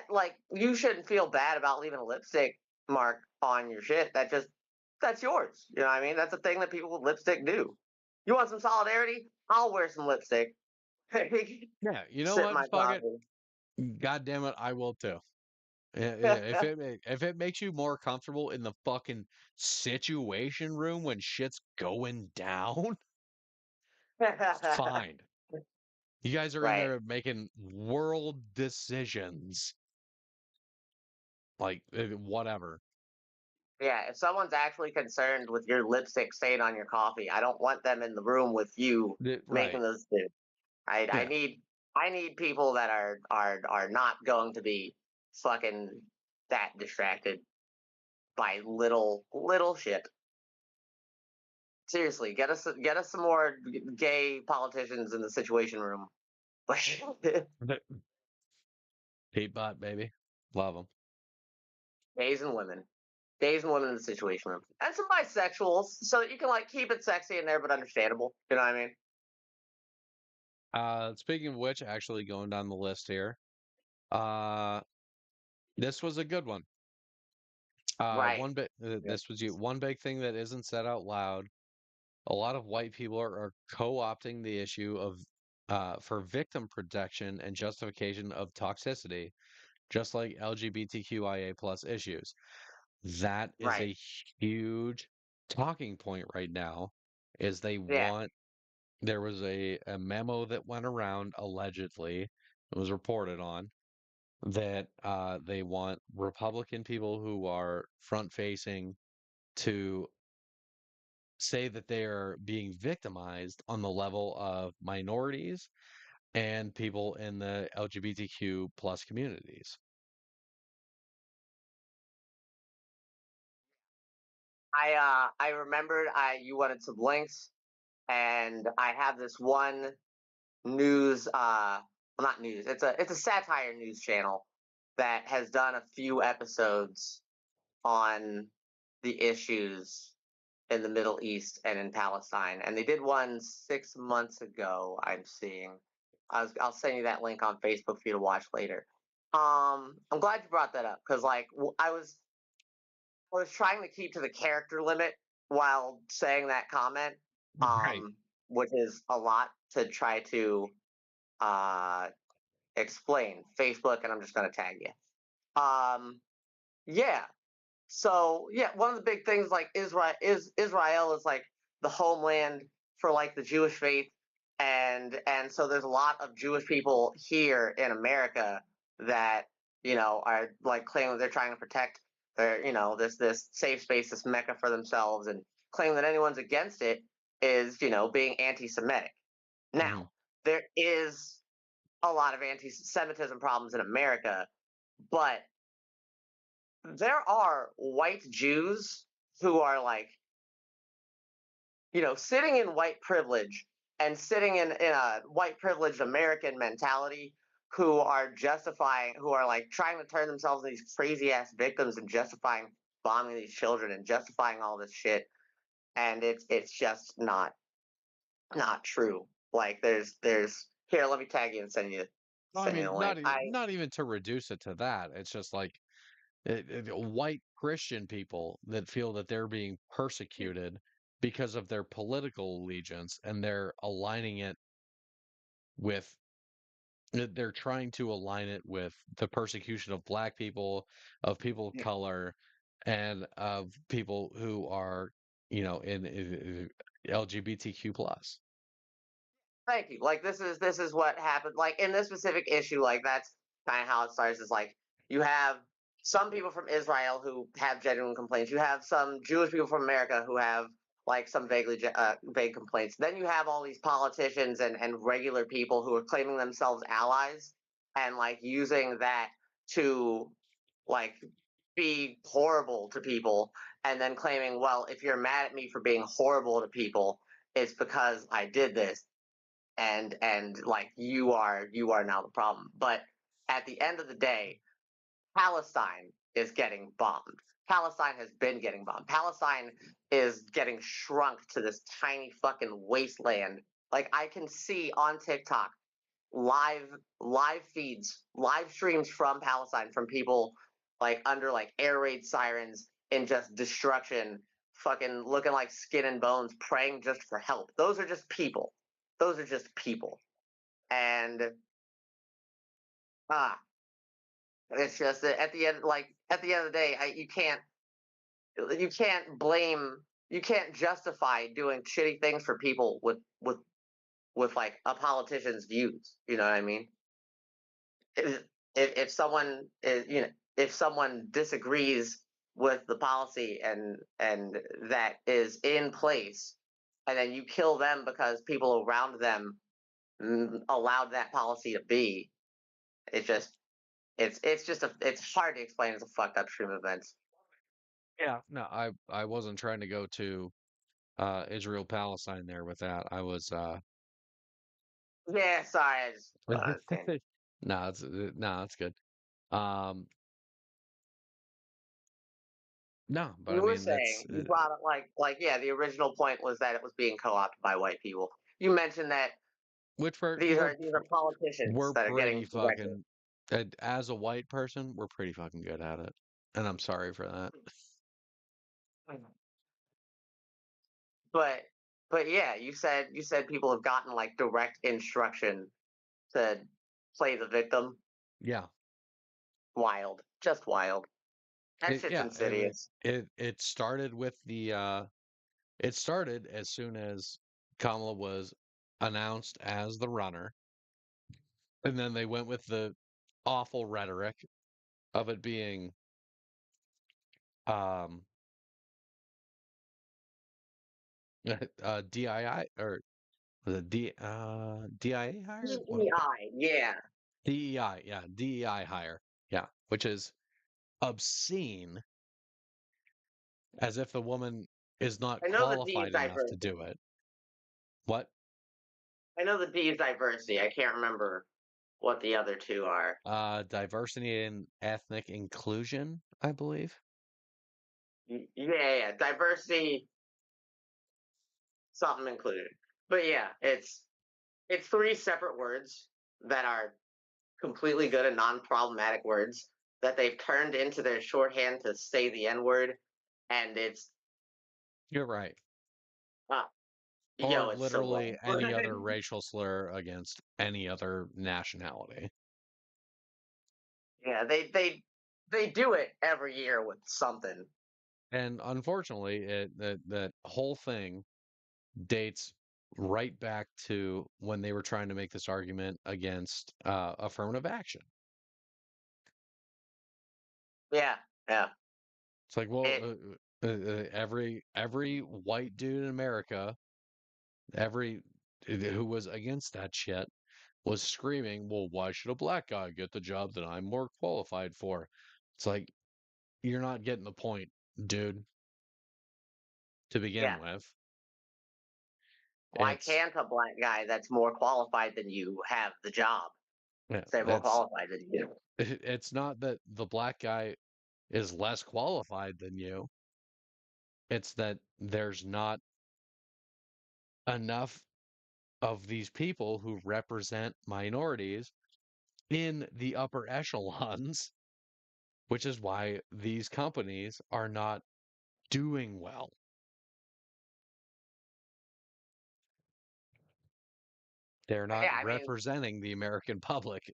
like you shouldn't feel bad about leaving a lipstick mark on your shit. That's yours. You know what I mean? That's a thing that people with lipstick do. You want some solidarity? I'll wear some lipstick. Yeah, you know Sit in what? my Fuck coffee. it. God damn it, I will too. Yeah, if it makes you more comfortable in the fucking situation room when shit's going down, fine. You guys are in Right. there making world decisions. Like, whatever. Yeah, if someone's actually concerned with your lipstick stain on your coffee, I don't want them in the room with you making Right. those decisions. I Yeah. need people that are not going to be fucking that distracted by little shit. Seriously, get us some more gay politicians in the Situation Room. Pete Bot, baby. Love them. Gays and women. Gays and women in the Situation Room. And some bisexuals, so that you can like keep it sexy in there but understandable. You know what I mean? Speaking of which, actually going down the list here, this was a good one. Right. This was one big thing that isn't said out loud. A lot of white people are co-opting the issue of for victim protection and justification of toxicity, just like LGBTQIA plus issues. That is Right. a huge talking point right now. Is they Yeah. want There was a memo that went around allegedly, it was reported on, that they want Republican people who are front facing to say that they are being victimized on the level of minorities and people in the LGBTQ plus communities. I remembered you wanted some links, and I have this one news well, not news, it's a satire news channel that has done a few episodes on the issues in the Middle East and in Palestine, and they did one 6 months ago. I'm seeing. I'll send you that link on Facebook for you to watch later. I'm glad you brought that up because like I was trying to keep to the character limit while saying that comment, Right. which is a lot to try to uh, explain. Facebook, and I'm just going to tag you. Yeah. So yeah, one of the big things like Israel is like the homeland for like the Jewish faith, and so there's a lot of Jewish people here in America that are like claiming that they're trying to protect their this safe space, this mecca for themselves, and claiming that anyone's against it is being anti-Semitic. Now there is a lot of anti-Semitism problems in America, but there are white Jews who are like, sitting in white privilege and sitting in a white privileged American mentality who are like trying to turn themselves into these crazy ass victims and justifying bombing these children and justifying all this shit. And it's just not true. Like there's here, let me tag you and send you I send you mean, the link. not even to reduce it to that. It's just like white Christian people that feel that they're being persecuted because of their political allegiance, and they're aligning it with they're trying to align it with the persecution of black people, of people of color, and of people who are, in LGBTQ plus. Thank you. Like this is what happened. Like in this specific issue, like that's kind of how it starts. Is like you have some people from Israel who have genuine complaints. You have some Jewish people from America who have like some vague complaints. Then you have all these politicians and regular people who are claiming themselves allies and like using that to like be horrible to people, and then claiming, well, if you're mad at me for being horrible to people, it's because I did this, and like you are now the problem. But at the end of the day, Palestine is getting bombed. Palestine has been getting bombed. Palestine is getting shrunk to this tiny fucking wasteland. Like I can see on TikTok live feeds, live streams from Palestine from people like under like air raid sirens in just destruction, fucking looking like skin and bones, praying just for help. Those are just people. Those are just people. And it's just that at the end of the day, you can't justify doing shitty things for people with like a politician's views. You know what I mean? If someone is, if someone disagrees with the policy and that is in place, and then you kill them because people around them allowed that policy to be, it's hard to explain as a fucked up stream of events. Yeah, no, I wasn't trying to go to Israel Palestine there with that. I was Yeah, sorry, I just no, it's good. No, but you I were mean saying that's you brought up like yeah, the original point was that it was being co-opted by white people. You mentioned that which these are politicians we're that are getting pretty fucking as a white person, we're pretty fucking good at it. And I'm sorry for that. But yeah, you said people have gotten like direct instruction to play the victim. Yeah. Wild. Just wild. That shit's insidious. It started with the it started as soon as Kamala was announced as the runner. And then they went with the awful rhetoric of it being DII or the DIA hire? DEI, yeah. DEI, yeah, DEI hire. Yeah, which is obscene, as if the woman is not qualified enough to do it. What? I know the D is diversity. I can't remember what the other two are. Diversity and ethnic inclusion, I believe. Yeah, diversity, something included. But yeah, it's three separate words that are completely good and non-problematic words that they've turned into their shorthand to say the N-word, and it's You're right. Uh, Or yo, it's so literally wrong. any other racial slur against any other nationality. Yeah, they do it every year with something. And unfortunately, that whole thing dates right back to when they were trying to make this argument against affirmative action. Yeah, yeah. It's like, well, It, every white dude in America, every who was against that shit, was screaming, "Well, why should a black guy get the job that I'm more qualified for?" It's like you're not getting the point, dude. To begin yeah. with, Why it's can't a black guy that's more qualified than you have the job? yeah, Say more that's qualified than you. it's not that the black guy is less qualified than you. It's that there's not enough of these people who represent minorities in the upper echelons, which is why these companies are not doing well. They're not Yeah, I mean, representing the American public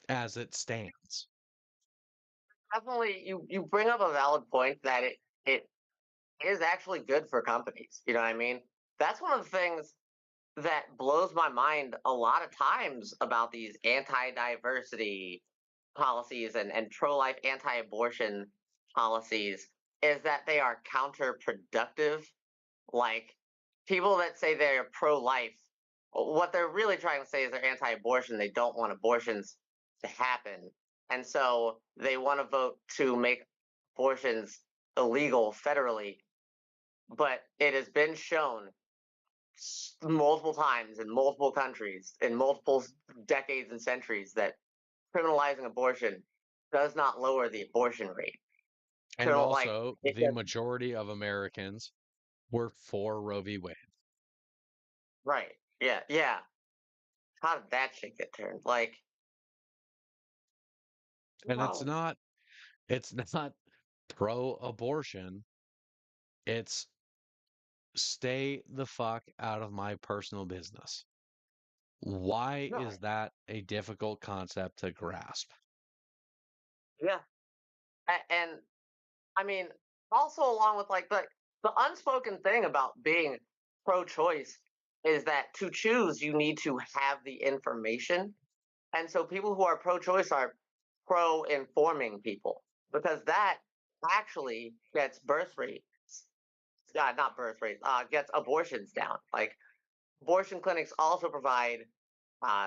as it stands. definitely you bring up a valid point that it is actually good for companies. You know what I mean? That's one of the things that blows my mind a lot of times about these anti-diversity policies and pro-life, anti-abortion policies is that they are counterproductive. Like people that say they're pro-life, what they're really trying to say is they're anti-abortion. They don't want abortions to happen, and so they want to vote to make abortions illegal federally. But it has been shown multiple times in multiple countries in multiple decades and centuries that criminalizing abortion does not lower the abortion rate. And So, like, also, it the just, majority of Americans were for Roe v. Wade. right. Yeah, yeah. How did that shit get turned? Like, And wow. it's not pro-abortion. It's stay the fuck out of my personal business. Why No. is that a difficult concept to grasp? Yeah. And I mean, also along with like the unspoken thing about being pro-choice is that to choose, you need to have the information. And so people who are pro-choice are pro-informing people because that actually gets birth rates, not birth rates, gets abortions down. Like abortion clinics also provide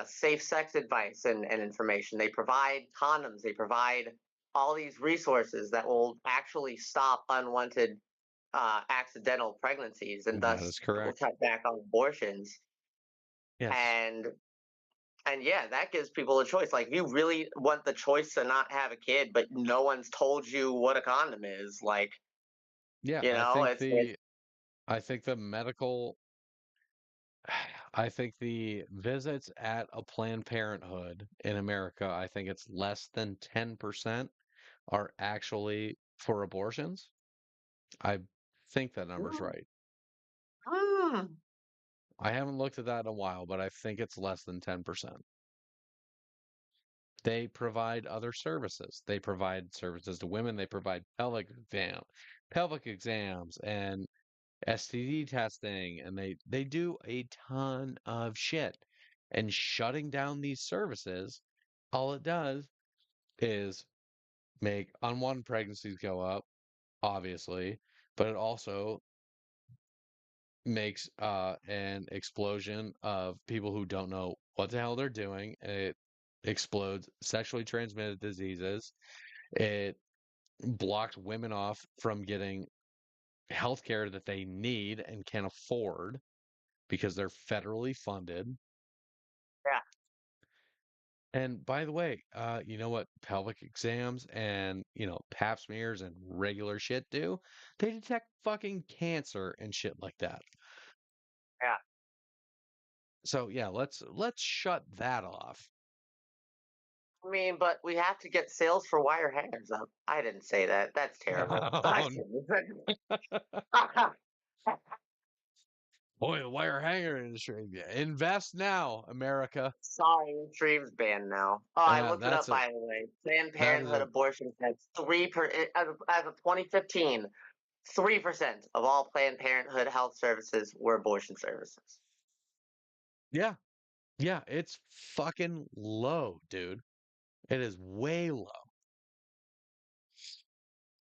safe sex advice and information. They provide condoms. They provide all these resources that will actually stop unwanted accidental pregnancies and That thus is will correct. cut back on abortions. Yes. And yeah, that gives people a choice. Like, you really want the choice to not have a kid, but no one's told you what a condom is. Like, Yeah, you know, I think the medical I think the visits at a Planned Parenthood in America, I think it's less than 10% are actually for abortions. I think that number's mm, right. mm, I haven't looked at that in a while, but I think it's less than 10%. They provide other services. They provide services to women. They provide pelvic exams and STD testing, and they do a ton of shit. And shutting down these services, all it does is make unwanted pregnancies go up, obviously, but it also makes an explosion of people who don't know what the hell they're doing. It explodes sexually transmitted diseases. It blocks women off from getting health care that they need and can afford because they're federally funded. yeah. And by the way, you know what pelvic exams and, pap smears and regular shit do? They detect fucking cancer and shit like that. Yeah. So yeah, let's shut that off. I mean, but we have to get sales for wire hangers up. I didn't say that. That's terrible. I Oh, shouldn't. boy, the wire hanger industry. Invest now, America. Sorry, stream's banned now. Oh, I looked it up, That's a by the way. Planned that is Parenthood a abortion has 3%, as of 2015, 3% of all Planned Parenthood health services were abortion services. yeah. Yeah, it's fucking low, dude. It is way low.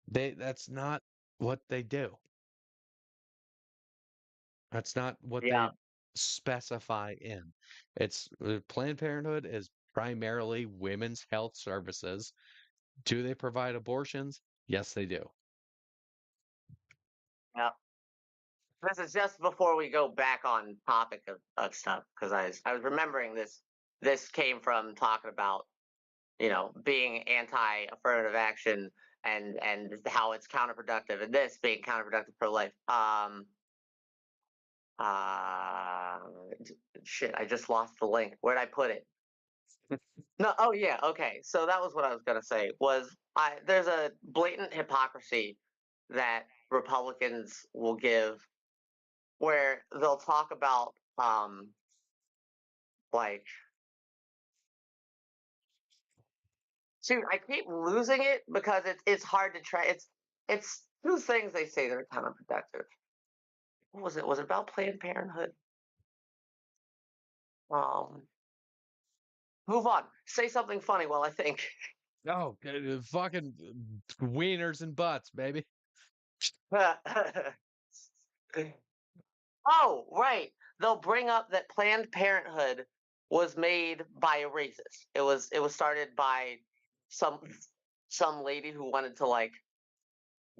That's not what they do. That's not what Yeah. they specify in. It's Planned Parenthood is primarily women's health services. Do they provide abortions? Yes, they do. Yeah. This is just before we go back on topic of stuff, because I was remembering this. This came from talking about, being anti-affirmative action and how it's counterproductive, and this being counterproductive for life. Uh, Shit, I just lost the link. Where'd I put it? No, oh yeah, okay. So that was what I was gonna say. There's a blatant hypocrisy that Republicans will give, where they'll talk about like, shoot, I keep losing it because it's hard to try. It's two things they say that are counterproductive. What was it? Was it about Planned Parenthood? Um, Move on. Say something funny while I think. Oh, fucking wieners and butts, baby. Oh, right. They'll bring up that Planned Parenthood was made by a racist. It was started by some some lady who wanted to, like,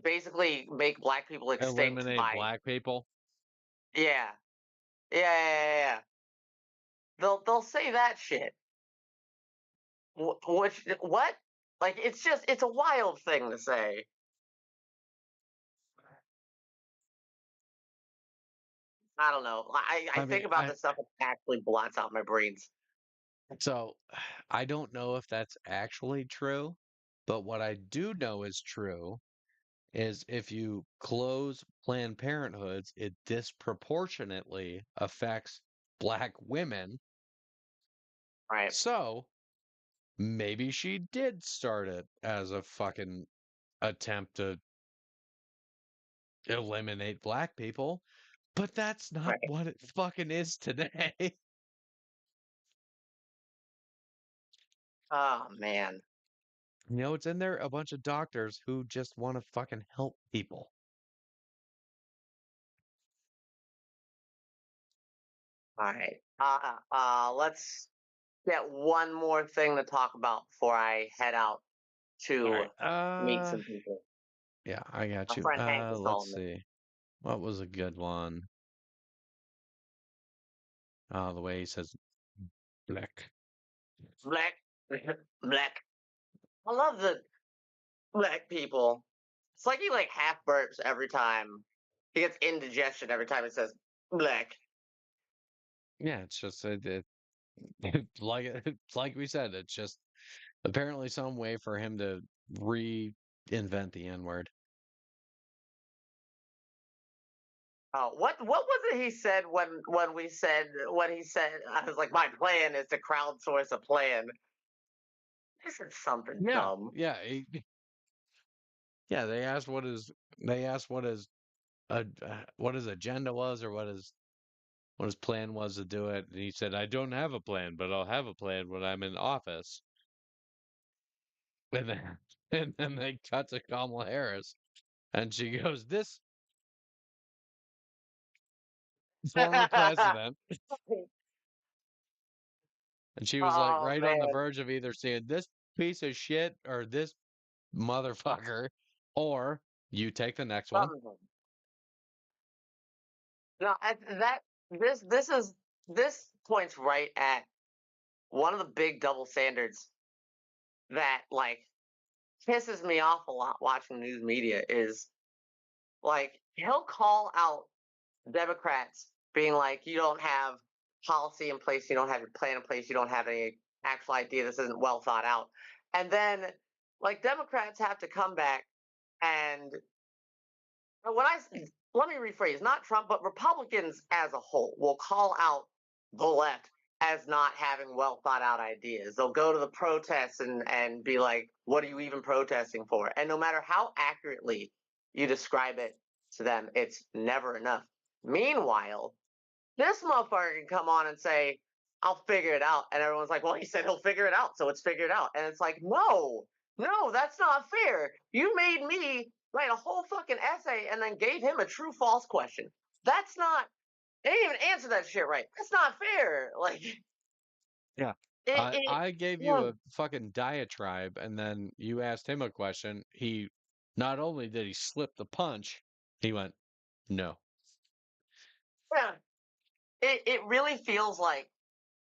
basically make black people extinct Eliminate by, black people. yeah. Yeah. They'll say that shit. Which, what? Like, it's a wild thing to say. I don't know. I I think mean, about this stuff, it actually blots out my brains. so I don't know if that's actually true, but what I do know is true is if you close Planned Parenthoods, it disproportionately affects black women. Right. So maybe she did start it as a fucking attempt to eliminate black people, but that's not Right. what it fucking is today. Oh man. It's in there a bunch of doctors who just want to fucking help people. All right. Let's get one more thing to talk about before I head out to meet some people. Yeah, I got My you. friend Hank is Let's calling me. see. What was a good one? The way he says black. Black, black. I love the black people. It's like he like half burps every time. He gets indigestion every time he says black. Yeah, it's just like we said, it's just apparently some way for him to reinvent the N-word. What was it he said when he said, I was like, my plan is to crowdsource a plan. This is something dumb. Yeah, yeah. They asked what his agenda was, or what his plan was to do it, and he said, "I don't have a plan, but I'll have a plan when I'm in office." And then and then they cut to Kamala Harris, and she goes, "This former president," and she was like Oh right on the man. verge of either saying this piece of shit or this motherfucker, or you take the next one. No, this points right at one of the big double standards that, like, pisses me off a lot watching news media is, like, he'll call out Democrats being like, you don't have policy in place, you don't have your plan in place, you don't have any actual idea. This isn't well thought out. And then, like, Democrats have to come back and when let me rephrase, not Trump, but Republicans as a whole will call out the left as not having well thought out ideas. They'll go to the protests and be like, what are you even protesting for? And no matter how accurately you describe it to them, it's never enough. Meanwhile, this motherfucker can come on and say, I'll figure it out. And everyone's like, well, he said he'll figure it out, so it's figured out. And it's like, no, that's not fair. You made me write a whole fucking essay and then gave him a true false question. That's not, they didn't even answer that shit right. That's not fair. Like, Yeah. I gave you a fucking diatribe, and then you asked him a question. He not only did he slip the punch, he went, no. Yeah. It really feels like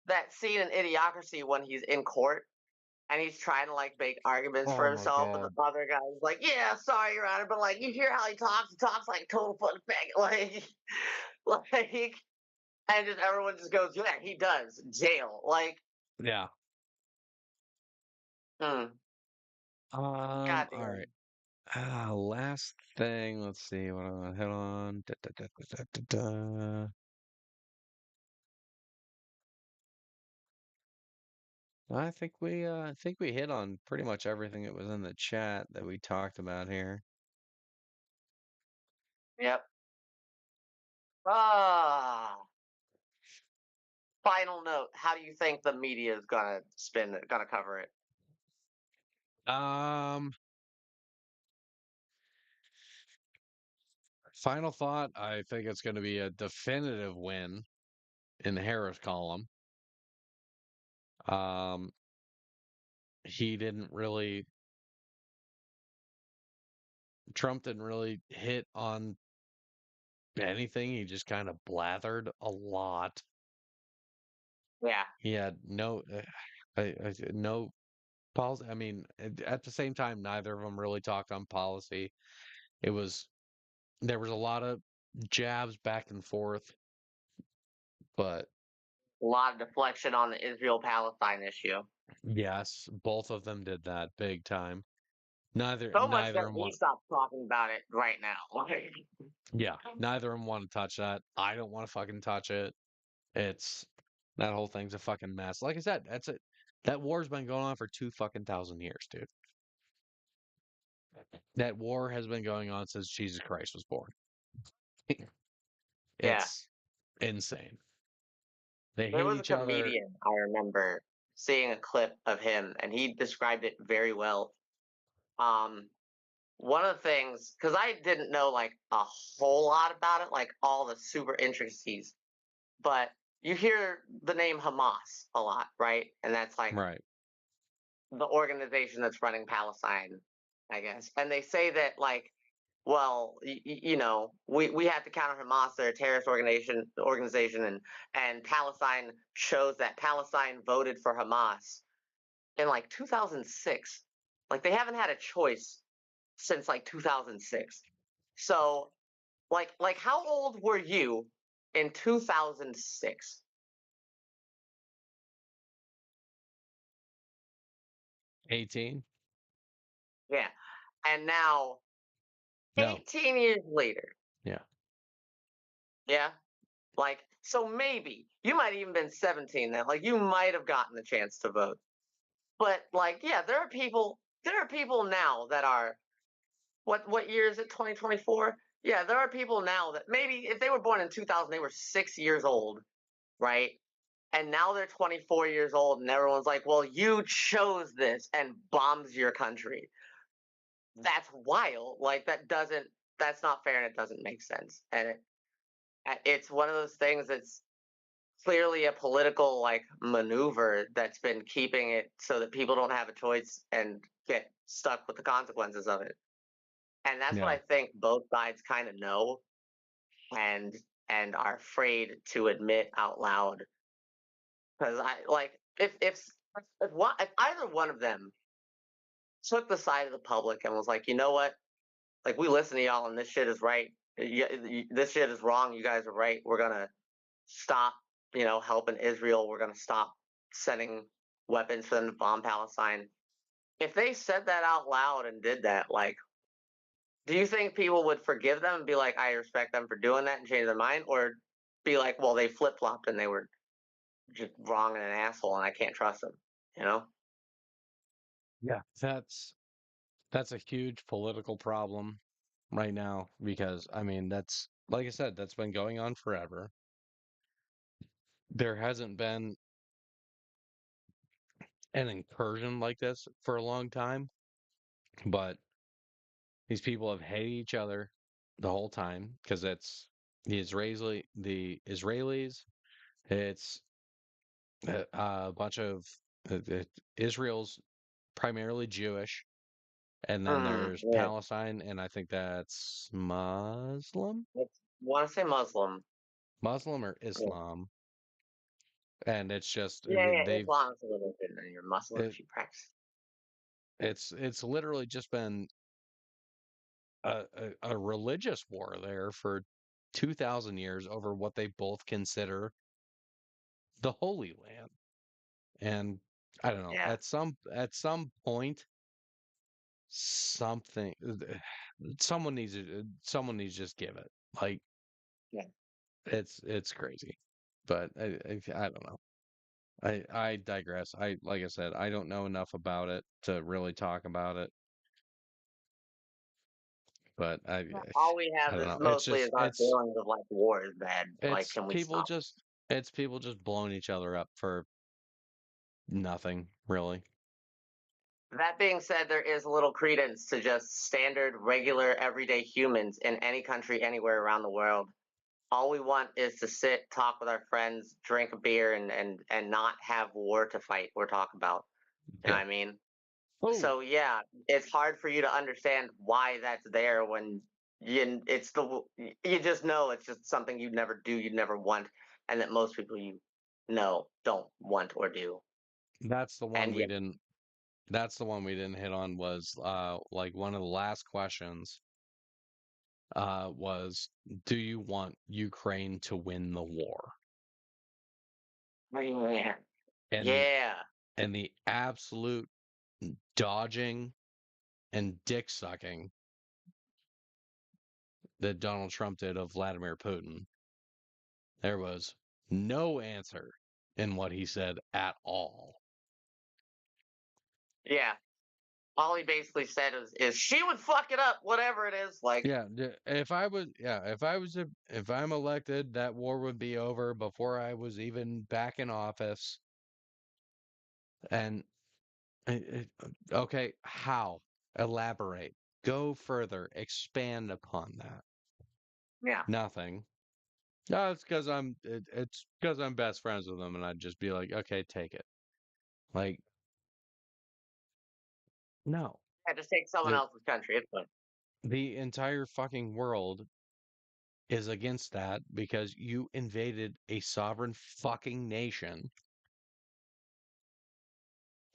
that scene in Idiocracy when he's in court and he's trying to like make arguments for Oh my himself, and the God. other guy's like, "Yeah, sorry, Your Honor, but like you hear how he talks like a total fucking faggot, like, and just everyone just goes, yeah, he does, jail, like, Yeah. hmm, All goddamn." right. Last thing. Let's see what I want to hit on. I think we hit on pretty much everything that was in the chat that we talked about here. Yep. Ah. Final note: how do you think the media is gonna cover it? Final thought. I think it's going to be a definitive win in the Harris column. He didn't really. Trump didn't really hit on anything. He just kind of blathered a lot. Yeah. He had no policy. I mean, at the same time, neither of them really talked on policy. There was a lot of jabs back and forth, but A lot of deflection on the Israel-Palestine issue. yes, both of them did that big time. Neither So much of that them we want. stopped talking about it right now. Yeah, neither of them want to touch that. I don't want to fucking touch it. It's that whole thing's a fucking mess. Like I said, that's it. That war's been going on for 2,000 years, dude. That war has been going on since Jesus Christ was born. Yeah. It's insane. They There hate was a each other. comedian I remember seeing a clip of him, and he described it very well. One of the things, because I didn't know like a whole lot about it, like all the super intricacies, but you hear the name Hamas a lot, right? And that's like Right. the organization that's running Palestine, I guess. And they say that like, well, you know, we have to counter Hamas. They're a terrorist organization, and Palestine shows that Palestine voted for Hamas in like 2006. Like they haven't had a choice since like 2006. So, like how old were you in 2006? 18? Yeah. And now No. 18 years later. Yeah. Yeah. Like, so maybe you might even been 17 then. Like you might have gotten the chance to vote. But like, yeah, there are people now that are what year is it? 2024? Yeah, there are people now that maybe if they were born in 2000, they were 6 years old, right? And now they're 24 years old and everyone's like, "Well, you chose this," and bombs your country. That's wild. Like that's not fair and it doesn't make sense. And it's one of those things that's clearly a political like maneuver that's been keeping it so that people don't have a choice and get stuck with the consequences of it. And that's what Yeah. I think both sides kind of know and are afraid to admit out loud. Because I like if either one of them took the side of the public and was like, you know what, like we listen to y'all and this shit is right. This shit is wrong. You guys are right. We're gonna stop, helping Israel. We're gonna stop sending weapons for them to bomb Palestine. If they said that out loud and did that, like, do you think people would forgive them and be like, I respect them for doing that and change their mind? Or be like, well, they flip flopped and they were just wrong and an asshole and I can't trust them, you know? Yeah, that's a huge political problem right now because I mean that's like I said, that's been going on forever. There hasn't been an incursion like this for a long time, but these people have hated each other the whole time because it's the Israelis, it's a bunch of Israel's primarily Jewish, and then there's Yeah. Palestine, and I think that's Muslim, Want to say Muslim? Muslim or Yeah, Islam, and it's just yeah. they've Islam is a little bit than your Muslim it, if you practice. it's literally just been a religious war there for 2,000 years over what they both consider the Holy Land. And I don't know, Yeah, at some point, something someone needs to just give it. Like yeah. it's crazy, but I don't know. I digress. Like I said, I don't know enough about it to really talk about it. But All we I have don't is know. mostly is our feelings of like war is bad. Like, It's can we people stop? just it's people just blowing each other up for nothing, really. That being said, there is a little credence to just standard, regular, everyday humans in any country, anywhere around the world. All we want is to sit, talk with our friends, drink a beer, and not have war to fight or talk about. You know Yeah. what I mean? Oh, So yeah, it's hard for you to understand why that's there when you just know it's just something you'd never do, you'd never want, and that most people you know don't want or do. that's the one And we yeah, didn't that's the one we didn't hit on was like one of the last questions was do you want Ukraine to win the war? yeah, And yeah. the absolute dodging and dick sucking that Donald Trump did of Vladimir Putin. There was no answer in what he said at all. Yeah. All he basically said is she would fuck it up, whatever it is. Like, Yeah, if I'm elected, that war would be over before I was even back in office. And okay, how? Elaborate. Go further. Expand upon that. yeah. Nothing. No, it's because I'm best friends with them, and I'd just be like, okay, take it. Like, no. Had to take someone The else's country. It's fine. the entire fucking world is against that because you invaded a sovereign fucking nation.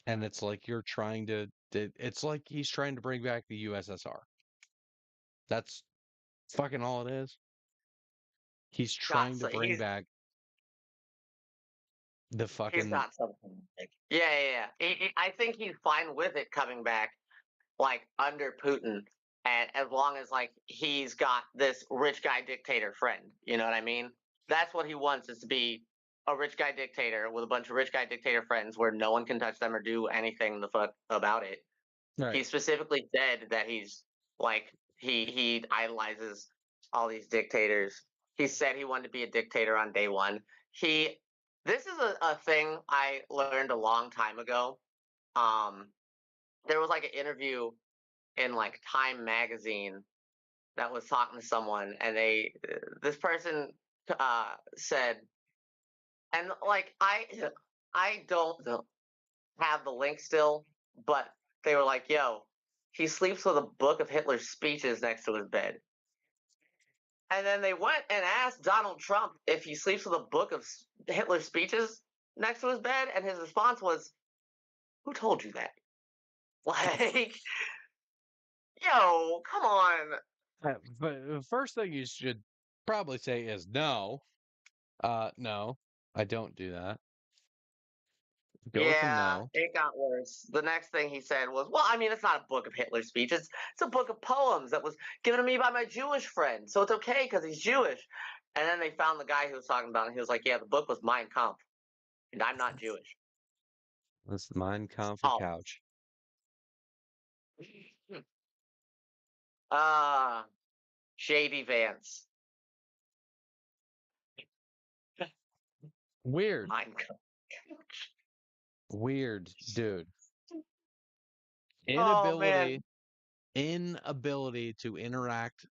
And it's like you're trying to it's like he's trying to bring back the USSR. That's fucking all it is. He's Got trying to so bring back the he's fucking got something. Yeah, yeah, yeah. I think he's fine with it coming back, like under Putin, and as long as like he's got this rich guy dictator friend. You know what I mean? That's what he wants is to be a rich guy dictator with a bunch of rich guy dictator friends where no one can touch them or do anything the fuck about it. He right. specifically said that he's like he idolizes all these dictators. He said he wanted to be a dictator on day one. He This is a thing I learned a long time ago. Um, there was like an interview in like Time magazine that was talking to someone, and this person said, and like I don't have the link still, but they were like, "Yo, he sleeps with a book of Hitler's speeches next to his bed." And then they went and asked Donald Trump if he sleeps with a book of Hitler's speeches next to his bed, and his response was, "Who told you that?" Like, yo, come on. But the first thing you should probably say is no. No, I don't do that. Go with a Yeah, no. it got worse. The next thing he said was, "Well, I mean, it's not a book of Hitler's speech. It's a book of poems that was given to me by my Jewish friend, so it's okay because he's Jewish." And then they found the guy who was talking about it. He was like, "Yeah, the book was Mein Kampf, and I'm not Jewish." That's Mein Kampf Oh, couch. ah, JD Vance, Weird. Mein Kampf. Weird, dude. Oh man, Inability to interact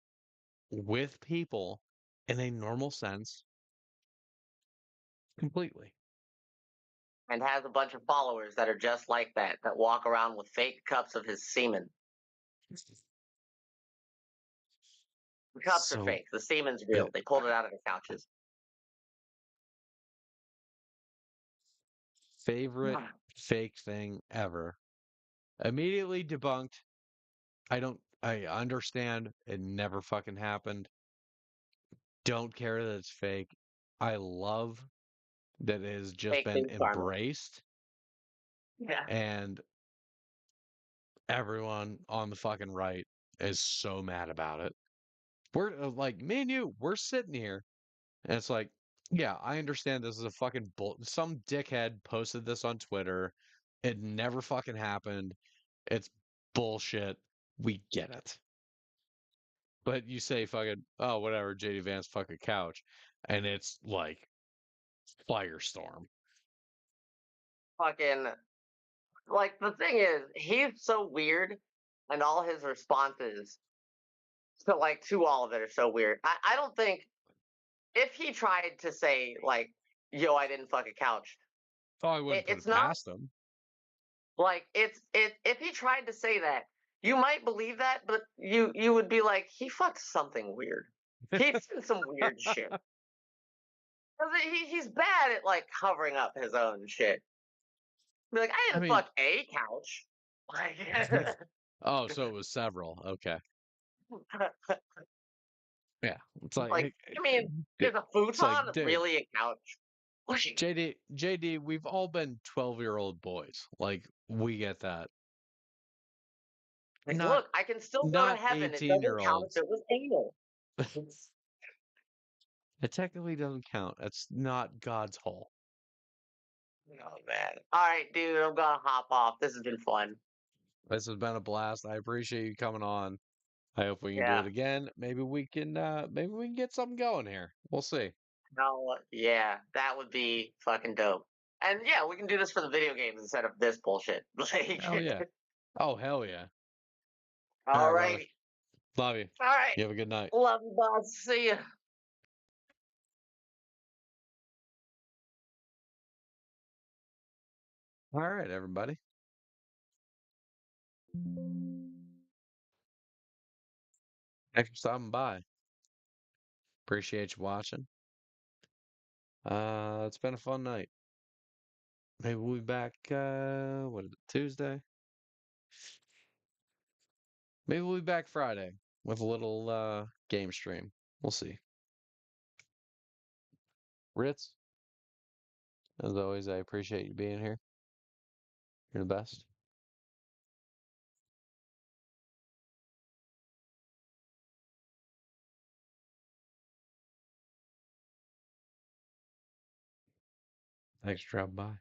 with people in a normal sense completely. and has a bunch of followers that are just like that walk around with fake cups of his semen. The cups are So fake. The semen's uh, real. They pulled it out of the couches. favorite fake thing ever. Immediately debunked. I understand it never fucking happened. Don't care that it's fake. I love that it has just Fake been news karma. embraced Yeah. and everyone on the fucking right is so mad about it. We're like, me and you, we're sitting here and it's like, yeah, I understand this is a fucking some dickhead posted this on Twitter. It never fucking happened. It's bullshit. We get it. But you say fucking, oh, whatever, JD Vance fucking couch. And it's like firestorm. Fucking like the thing is, he's so weird, and all his responses to all of it are so weird. I don't think if he tried to say like, "Yo, I didn't fuck a couch," Oh, I wouldn't put it's it not past him. like it. If he tried to say that, you might believe that, but you would be like, he fucked something weird. He's done some weird shit. 'Cause he's bad at like covering up his own shit. Be like, I I didn't mean, fuck a couch. Like, oh, so it was several. Okay. Yeah. It's like, like I mean, is a it's like, futon dude, really a couch? JD, we've all been 12-year-old boys. Like, we get that. Like, Not look, I can still go to not heaven. It doesn't count if 18-year-olds. it was anal. It technically doesn't count. It's not God's hole. Oh man. All right, dude, I'm gonna hop off. This has been fun. This has been a blast. I appreciate you coming on. I hope we can do Yeah. it again. Maybe we can get something going here. We'll see. No, yeah, that would be fucking dope. And yeah, we can do this for the video games instead of this bullshit. Like, Hell yeah. Oh, hell yeah. all right, brother. right. Love you. All right. You have a good night. Love you, boss. See ya. All right, everybody. Thanks for stopping by. Appreciate you watching. It's been a fun night. Maybe we'll be back, what is it, Tuesday? Maybe we'll be back Friday with a little game stream. We'll see. Ritz, as always, I appreciate you being here. You're the best. Thanks for dropping by.